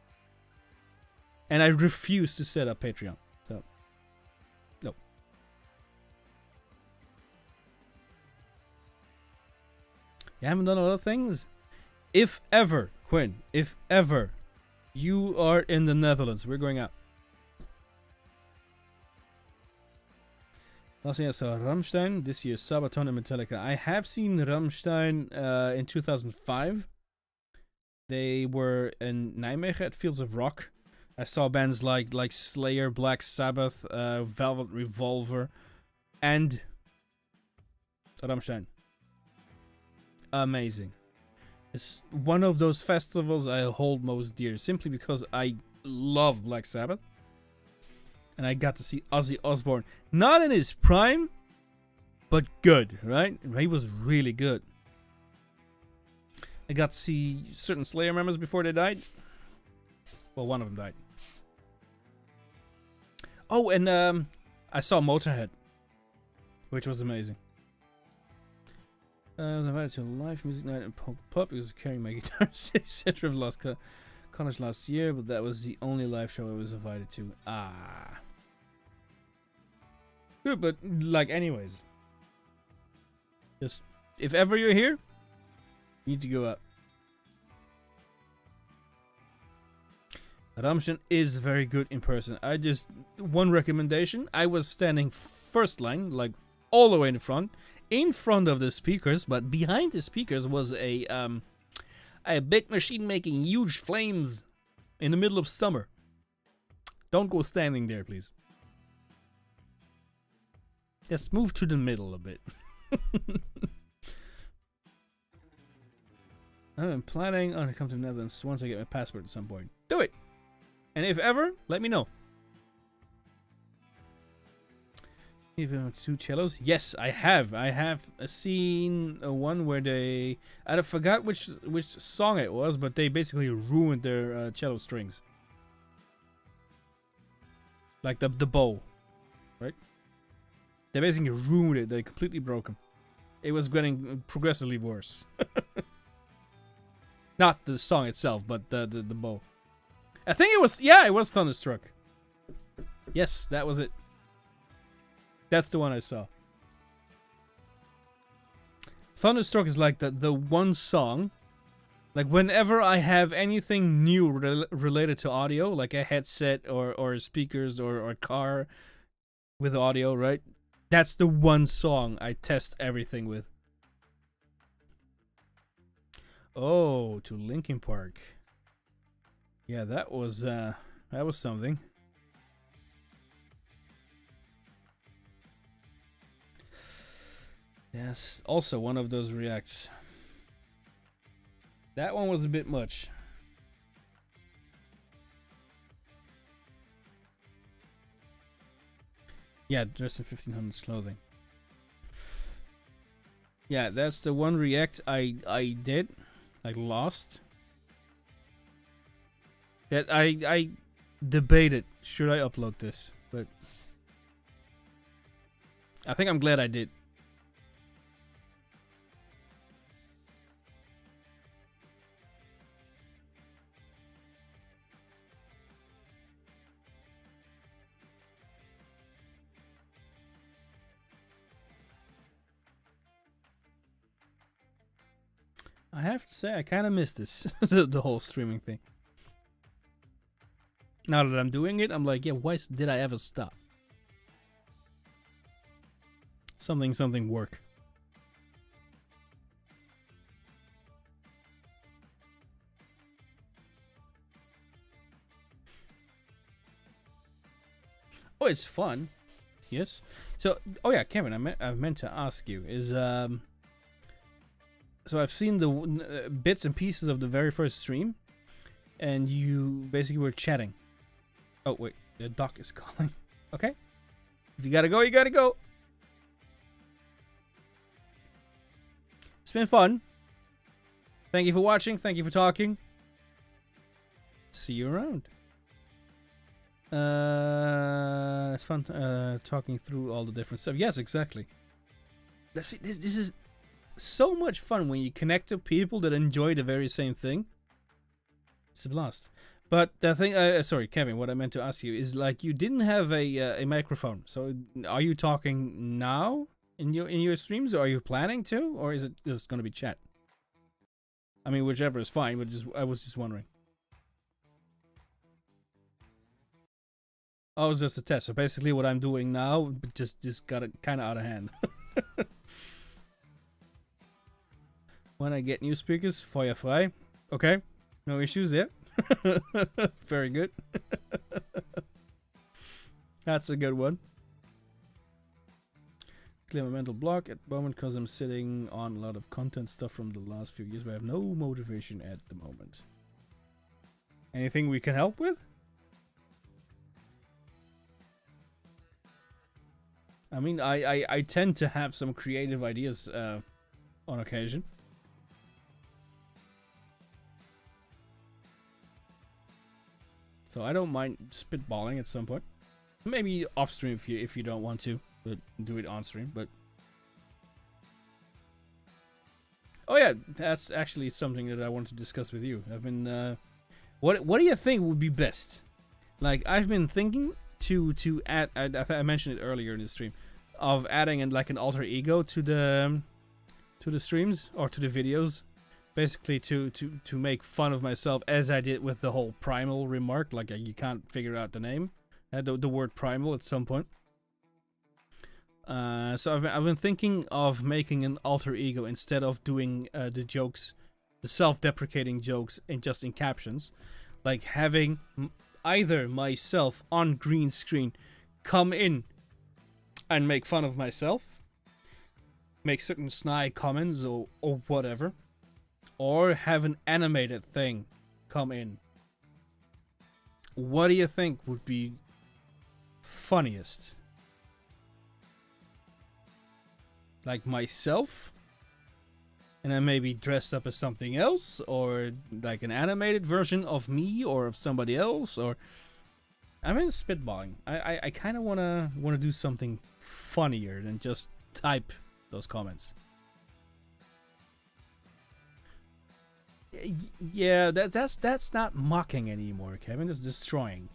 I refuse to set up Patreon. So no. You haven't done other things? If ever, Quinn, if ever you are in the Netherlands, we're going out. Last year I saw Rammstein, this year Sabaton and Metallica. I have seen Rammstein in 2005. They were in Nijmegen at Fields of Rock. I saw bands like Slayer, Black Sabbath, Velvet Revolver, and Rammstein. Amazing. It's one of those festivals I hold most dear, simply because I love Black Sabbath. And I got to see Ozzy Osbourne. Not in his prime, but good, right? He was really good. I got to see certain Slayer members before they died. Well, one of them died. Oh, and I saw Motorhead, which was amazing. I was invited to a live music night in Pub. I was carrying my guitar center of Lost College last year, but that was the only live show I was invited to. Good, but like, anyways, just if ever you're here, you need to go up. Rammstein is very good in person. One recommendation: I was standing first line, like all the way in front of the speakers, but behind the speakers was a big machine making huge flames in the middle of summer. Don't go standing there, please. Just move to the middle a bit. I'm planning on to come to the Netherlands once I get my passport at some point. Do it! And if ever, let me know. Even 2 cellos? Yes, I have. I have seen one where I forgot which song it was, but they basically ruined their cello strings. Like the bow, right? They basically ruined it. They completely broke them. It was getting progressively worse. Not the song itself, but the bow. I think it was Thunderstruck. Yes, that was it. That's the one I saw. Thunderstruck is like the one song. Like, whenever I have anything new related to audio, like a headset or speakers or a car with audio, right? That's the one song I test everything with. Oh, to Linkin Park. Yeah, that was something. Yes, also one of those reacts. That one was a bit much. Yeah, dressed in 1500s clothing. Yeah, that's the one react I did, like lost. That I debated should I upload this, but I think I'm glad I did. I have to say, I kind of missed this, the whole streaming thing. Now that I'm doing it, I'm like, yeah, why did I ever stop? Something work. Oh, it's fun. Yes. So, oh yeah, Kevin, I meant to ask you is so I've seen the bits and pieces of the very first stream, and you basically were chatting. Oh wait, the doc is calling. Okay, if you gotta go, you gotta go. It's been fun. Thank you for watching. Thank you for talking. See you around. It's fun talking through all the different stuff. Yes, exactly. This is so much fun when you connect to people that enjoy the very same thing. It's a blast. But the thing, sorry, Kevin, what I meant to ask you is like you didn't have a microphone. So are you talking now in your streams, or are you planning to, or is it just going to be chat? I mean, whichever is fine. But I was just wondering. Oh, it's just a test. So basically, what I'm doing now just got it kind of out of hand. When I get new speakers, feuerfrei. Okay, no issues there. Very good. That's a good one. Clear my mental block at the moment because I'm sitting on a lot of content stuff from the last few years, but I have no motivation at the moment. Anything we can help with? I mean, I tend to have some creative ideas on occasion. So I don't mind spitballing at some point. Maybe off stream if you don't want to, but do it on stream. But oh yeah, that's actually something that I wanted to discuss with you. I've been what do you think would be best? Like I've been thinking to add. I mentioned it earlier in the stream of adding an alter ego to the streams or to the videos. Basically, to make fun of myself as I did with the whole primal remark, like you can't figure out the name, the word primal at some point. So I've been thinking of making an alter ego instead of doing the jokes, the self-deprecating jokes, in captions, like having either myself on green screen come in and make fun of myself, make certain snide comments or whatever. Or have an animated thing come in. What do you think would be funniest? Like myself? And then maybe dressed up as something else? Or like an animated version of me or of somebody else? Or I'm in spitballing. I kind of wanna do something funnier than just type those comments. Yeah, that's not mocking anymore, Kevin. It's destroying.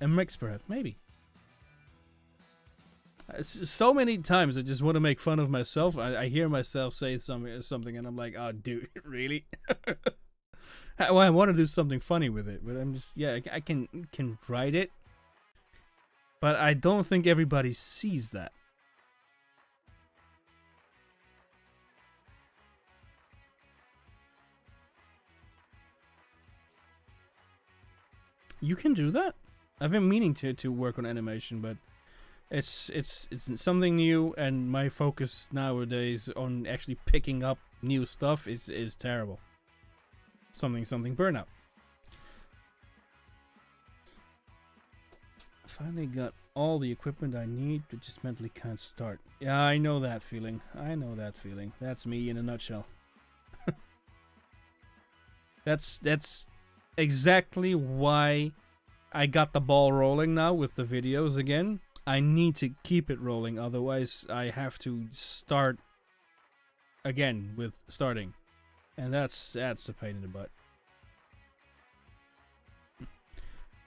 A mix, perhaps, maybe. So many times I just want to make fun of myself. I hear myself say something, and I'm like, "Oh, dude, really?" Well, I want to do something funny with it, but I'm just, yeah, I can write it, but I don't think everybody sees that. You can do that. I've been meaning to work on animation, but it's something new, and my focus nowadays on actually picking up new stuff is terrible. Something burnout. Finally got all the equipment I need, but just mentally can't start. Yeah, I know that feeling. I know that feeling. That's me in a nutshell. That's exactly why I got the ball rolling now with the videos again. I need to keep it rolling, otherwise I have to start again with starting. And that's a pain in the butt.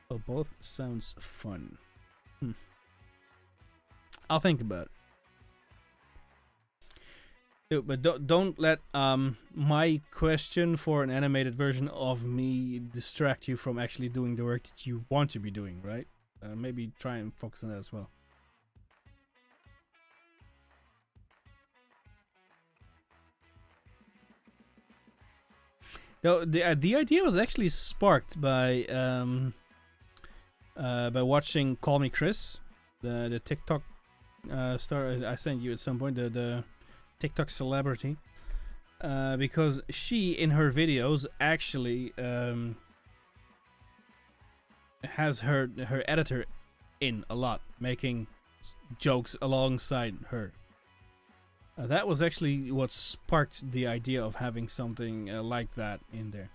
Well, both sounds fun. I'll think about it. But don't let my question for an animated version of me distract you from actually doing the work that you want to be doing, right? Maybe try and focus on that as well. No, the idea was actually sparked by watching Call Me Chris, the TikTok star I sent you at some point, the TikTok celebrity, because she in her videos actually has her editor in a lot, making jokes alongside her. That was actually what sparked the idea of having something like that in there.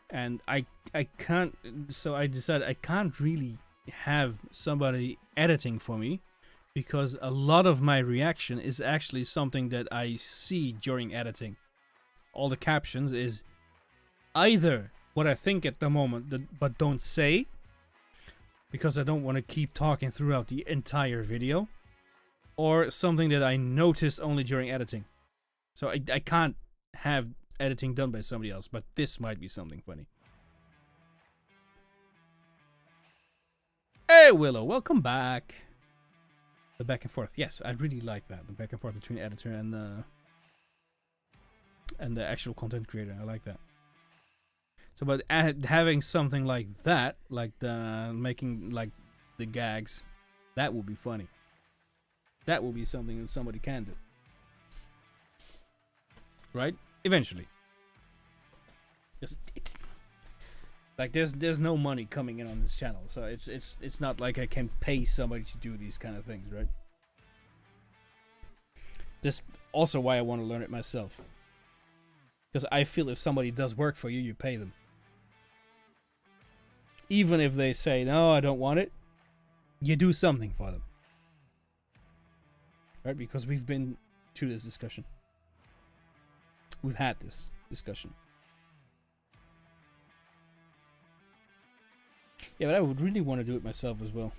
And I can't, so I decided I can't really have somebody editing for me, because a lot of my reaction is actually something that I see during editing. All the captions is either what I think at the moment but don't say, because I don't want to keep talking throughout the entire video, or something that I notice only during editing. So I can't have editing done by somebody else, but this might be something funny. Hey Willow, welcome back. The back and forth. Yes, I really like that. The back and forth between editor and the actual content creator. I like that. So, but having something like that, like making like the gags, that would be funny. That will be something that somebody can do. Right? Eventually. Just like there's no money coming in on this channel, so it's not like I can pay somebody to do these kind of things, right? This also why I want to learn it myself. Because I feel if somebody does work for you, you pay them. Even if they say, no, I don't want it, you do something for them. Right? Because we've been through this discussion. We've had this discussion. Yeah, but I would really want to do it myself as well.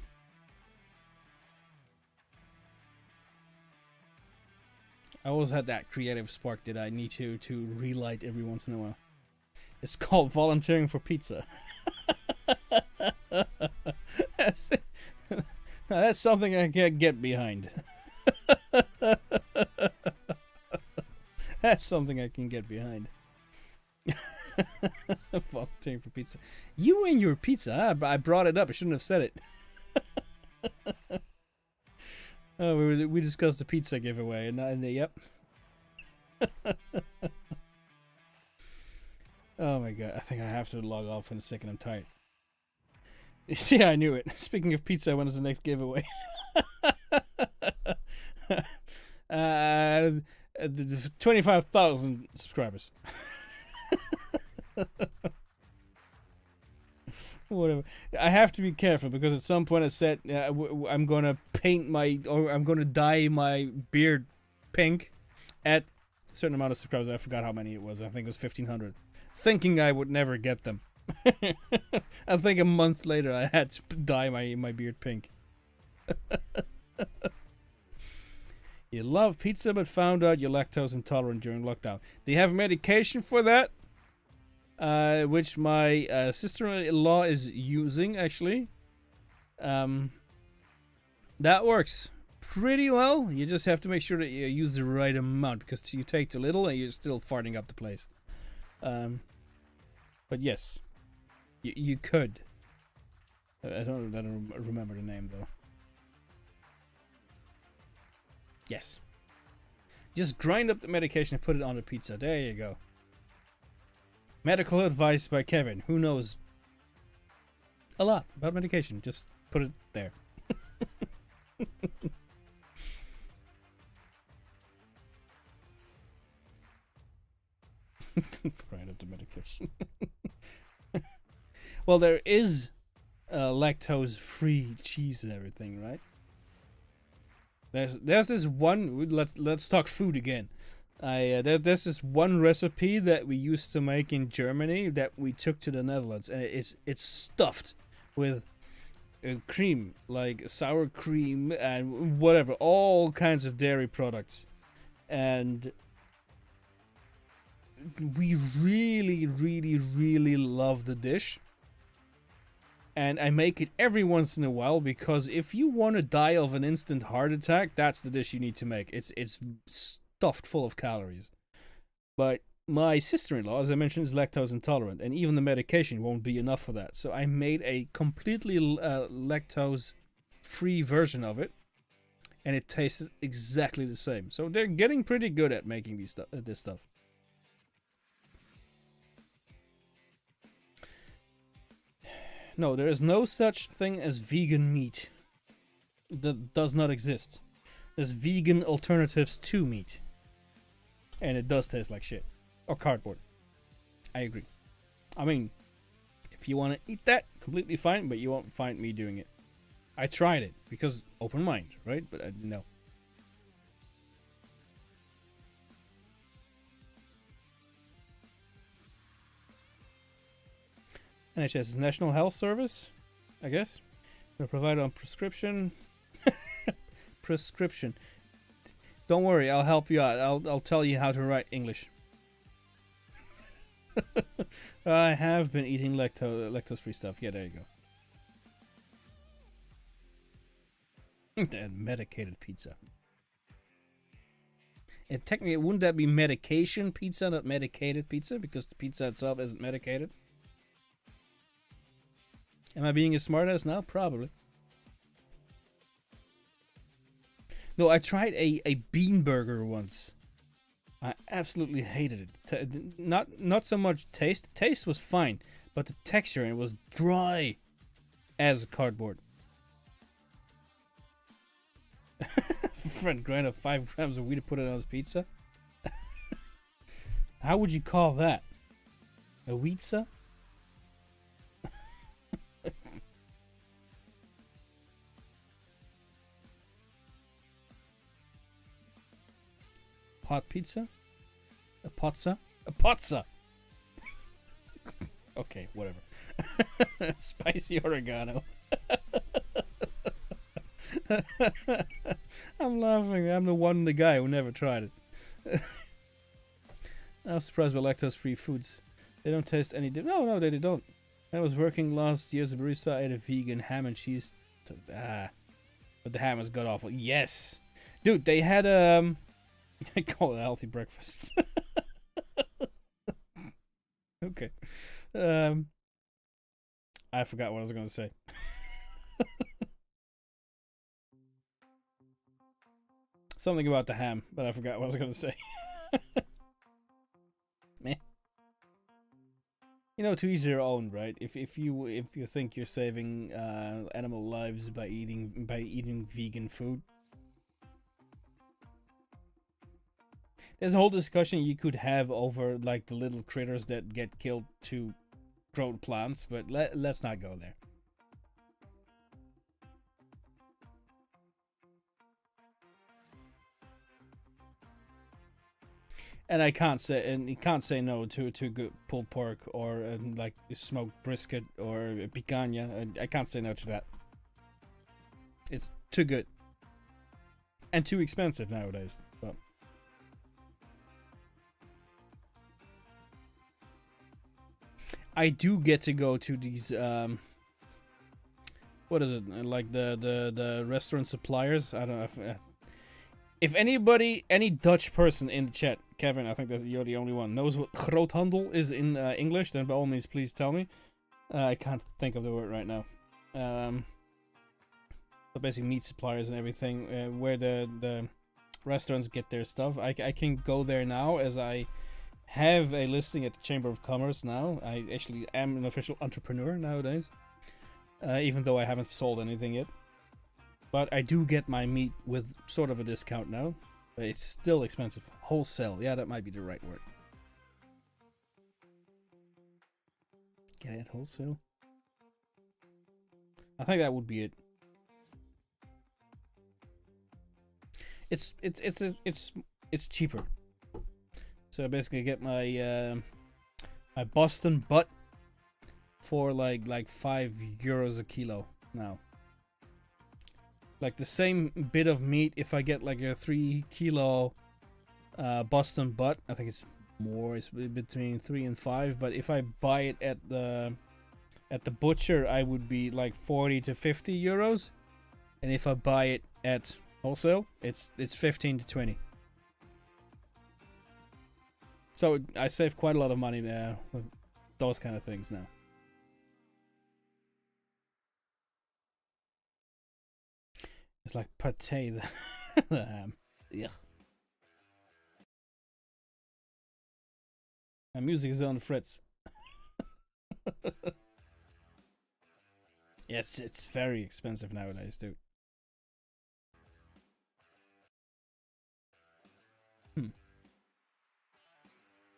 I always had that creative spark that I need to relight every once in a while. It's called volunteering for pizza. That's something I can get behind. That's something I can get behind. Volunteering for pizza. You and your pizza. I brought it up. I shouldn't have said it. Oh, we discussed the pizza giveaway, and yep. Oh my god! I think I have to log off in a second. I'm tired. See, I knew it. Speaking of pizza, when is the next giveaway? 25,000 subscribers. Whatever. I have to be careful because at some point I said I'm gonna I'm gonna dye my beard pink at a certain amount of subscribers. I forgot how many it was. I think it was 1,500. Thinking I would never get them. I think a month later I had to dye my beard pink. You love pizza but found out you're lactose intolerant during lockdown. Do you have medication for that? Which my sister-in-law is using, actually. That works pretty well. You just have to make sure that you use the right amount, because you take too little and you're still farting up the place. But yes, you could. I don't remember the name, though. Yes. Just grind up the medication and put it on the pizza. There you go. Medical advice by Kevin, who knows a lot about medication. Just put it there. Right up the medication. Well, there is lactose-free cheese and everything, right? There's this one. Let's talk food again. There's this one recipe that we used to make in Germany that we took to the Netherlands, and it's stuffed with cream, like sour cream and whatever, all kinds of dairy products, and we really, really, really love the dish. And I make it every once in a while because if you want to die of an instant heart attack, that's the dish you need to make. It's stuffed full of calories. But my sister-in-law, as I mentioned, is lactose intolerant, and even the medication won't be enough for that. So I made a completely lactose-free version of it, and it tasted exactly the same. So they're getting pretty good at making this stuff. No, there is no such thing as vegan meat. That does not exist. There's vegan alternatives to meat. And it does taste like shit. Or cardboard. I agree. I mean, if you want to eat that, completely fine, but you won't find me doing it. I tried it, because open mind, right? But no. NHS is National Health Service, I guess. They're provided on prescription. Prescription. Don't worry, I'll help you out. I'll tell you how to write English. I have been eating lactose-free stuff. Yeah, there you go. And medicated pizza. And technically, wouldn't that be medication pizza, not medicated pizza? Because the pizza itself isn't medicated. Am I being a smartass now? Probably. No, I tried a bean burger once. I absolutely hated it. Not so much taste. Taste was fine, but the texture, it was dry as cardboard. Friend grind up 5 grams of wheat to put it on his pizza. How would you call that? A pizza? Hot pizza? A pozza? A pozza! Okay, whatever. Spicy oregano. I'm laughing. I'm the guy who never tried it. I'm surprised by lactose-free foods. They don't taste any different. No, they don't. I was working last year as a barista. I ate a vegan ham and cheese. But the ham was god awful. Yes! Dude, they had I call it a healthy breakfast. Okay. I forgot what I was going to say. Something about the ham, but I forgot what I was going to say. Meh. You know, to each their own, right? If you think you're saving animal lives by eating vegan food. There's a whole discussion you could have over like the little critters that get killed to grow plants, but let's not go there. And you can't say no to good pulled pork or like smoked brisket or picanha. I can't say no to that. It's too good and too expensive nowadays. But I do get to go to these what is it, like the restaurant suppliers? I don't know if anybody, any Dutch person in the chat, Kevin, I think that you're the only one, knows what groothandel is in English, then by all means please tell me. I can't think of the word right now. But basically meat suppliers and everything, where the restaurants get their stuff. I can go there now, as I have a listing at the Chamber of Commerce now. I actually am an official entrepreneur nowadays. even though I haven't sold anything yet. But I do get my meat with sort of a discount now. But it's still expensive. Wholesale, yeah, that might be the right word. Get it, wholesale? I think that would be it. It's cheaper. So I basically get my my Boston butt for like €5 a kilo now. Like the same bit of meat, if I get like a 3 kilo Boston butt, I think it's more. It's between 3 and 5. But if I buy it at the butcher, I would be like 40 to 50 euros, and if I buy it at wholesale, it's 15 to 20. So I save quite a lot of money there with those kind of things now. It's like pate, the ham. Yeah. My music is on the fritz. Yes, it's very expensive nowadays, dude.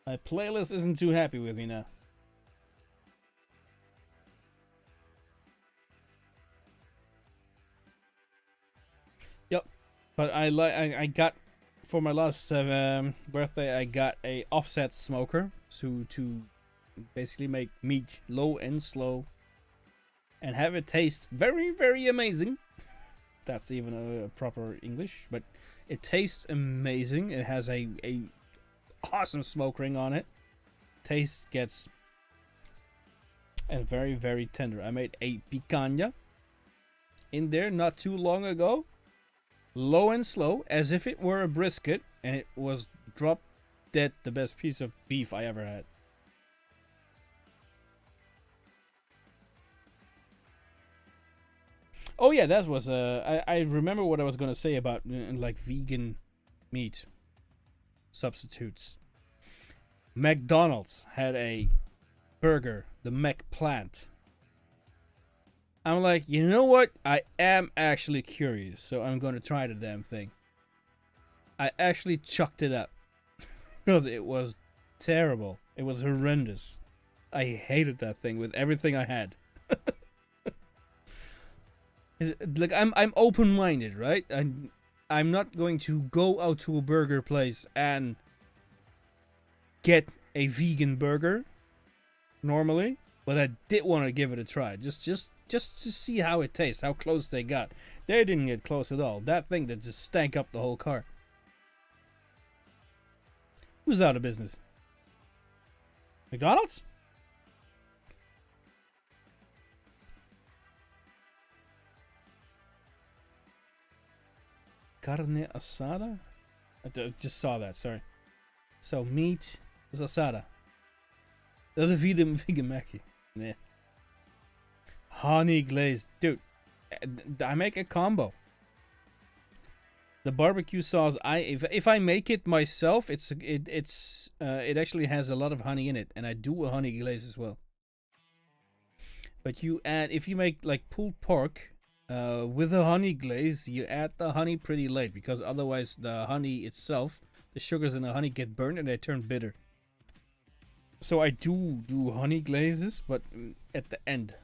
My playlist isn't too happy with me now. Yep, but I got for my last birthday, I got a offset smoker to basically make meat low and slow and have it taste very, very amazing. That's even a proper English, but it tastes amazing. It has a awesome smoke ring on it. Taste gets and very, very tender. I made a picanha in there not too long ago. Low and slow, as if it were a brisket, and it was drop dead the best piece of beef I ever had. Oh yeah, that was I remember what I was gonna say about like vegan meat substitutes. McDonald's had a burger, the McPlant. I'm like, you know what? I am actually curious, so I'm gonna try the damn thing. I actually chucked it up because it was terrible. It was horrendous. I hated that thing with everything I had. Like I'm open-minded, right? I'm not going to go out to a burger place and get a vegan burger normally, but I did want to give it a try, just to see how it tastes, how close they got. They didn't get close at all. That thing that just stank up the whole car. Who's out of business? McDonald's? Carne asada? I just saw that, sorry. So meat is asada. Dat is vegan Mackie. Yeah. Honey glazed. Dude, I make a combo. The barbecue sauce, if I make it myself, it actually has a lot of honey in it, and I do a honey glaze as well. But you add, if you make like pulled pork with a honey glaze, you add the honey pretty late, because otherwise the honey itself, the sugars in the honey get burnt and they turn bitter. So I do honey glazes, but at the end.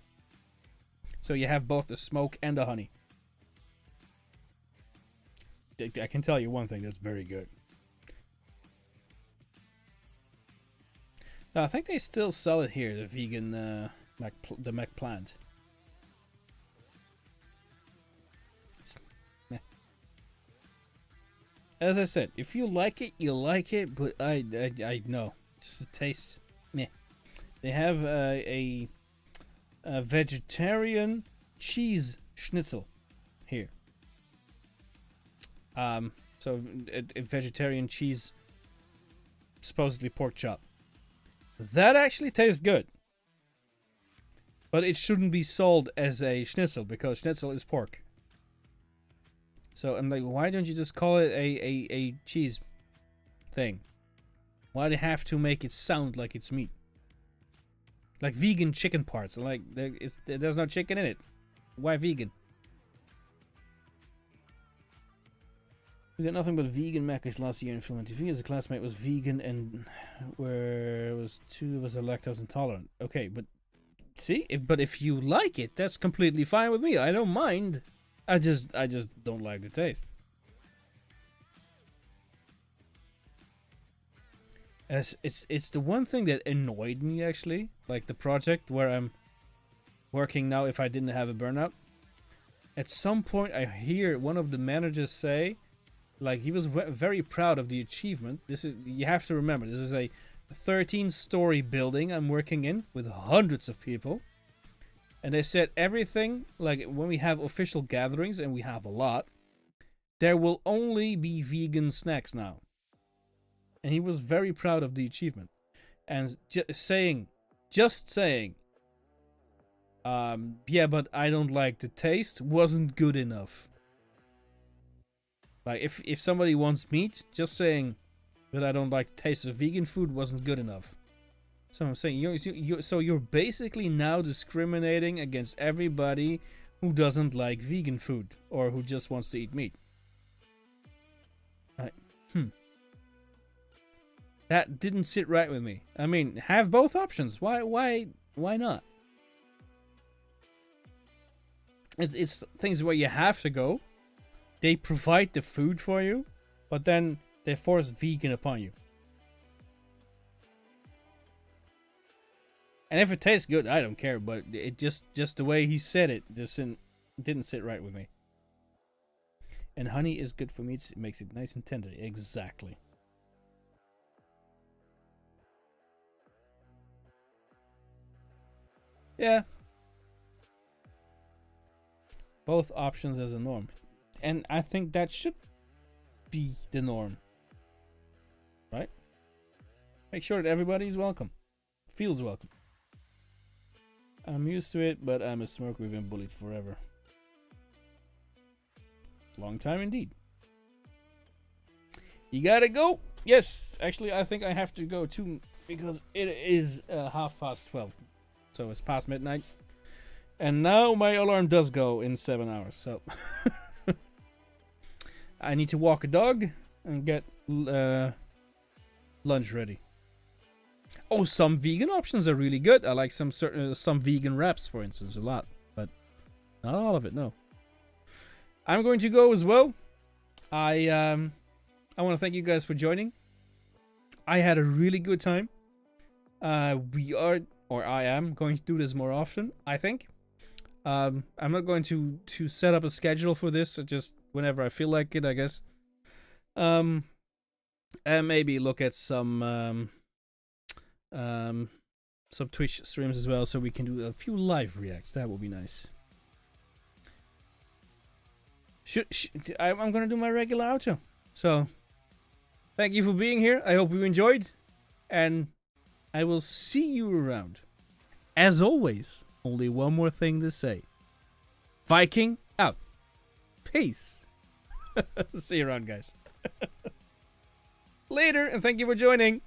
So you have both the smoke and the honey. I can tell you one thing that's very good. I think they still sell it here, the vegan the McPlant. As I said, if you like it, you like it, but I know. Just the taste, meh. They have a vegetarian cheese schnitzel here. So a vegetarian cheese, supposedly pork chop. That actually tastes good. But it shouldn't be sold as a schnitzel, because schnitzel is pork. So I'm like, why don't you just call it a cheese thing? Why do you have to make it sound like it's meat? Like vegan chicken parts. Like there's no chicken in it. Why vegan? We got nothing but vegan Macca's last year in film and TV. As a classmate was vegan, and where was 2 of us are lactose intolerant. Okay, but see, if you like it, that's completely fine with me. I don't mind. I just don't like the taste. And it's the one thing that annoyed me actually, like the project where I'm working now. If I didn't have a burnout, at some point I hear one of the managers say, like he was very proud of the achievement. This is, you have to remember, this is a 13-story building I'm working in with hundreds of people. And they said everything, like when we have official gatherings, and we have a lot, there will only be vegan snacks now. And he was very proud of the achievement. And just saying, yeah, but I don't like the taste, wasn't good enough. Like, if somebody wants meat, just saying that I don't like the taste of vegan food wasn't good enough. So I'm saying, you're basically now discriminating against everybody who doesn't like vegan food or who just wants to eat meat. That didn't sit right with me. I mean, have both options. Why not? It's things where you have to go. They provide the food for you, but then they force vegan upon you. And if it tastes good, I don't care. But it just the way he said it just didn't sit right with me. And honey is good for meats. It makes it nice and tender. Exactly. Yeah. Both options as a norm. And I think that should be the norm. Right? Make sure that everybody's welcome. Feels welcome. I'm used to it, but I'm a smoker. We've been bullied forever. Long time indeed. You gotta go. Yes, actually, I think I have to go too, because it is 12:30. So it's past midnight. And now my alarm does go in 7 hours. So I need to walk a dog and get lunch ready. Oh, some vegan options are really good. I like some vegan wraps, for instance, a lot, but not all of it. No. I'm going to go as well. I want to thank you guys for joining. I had a really good time. I am going to do this more often, I think. I'm not going to set up a schedule for this. Just whenever I feel like it, I guess. And maybe look at some Twitch streams as well, so we can do a few live reacts. That would be nice. I'm gonna do my regular outro. So, thank you for being here. I hope you enjoyed, and I will see you around. As always, only one more thing to say. Viking out. Peace. See you around, guys. Later, and thank you for joining.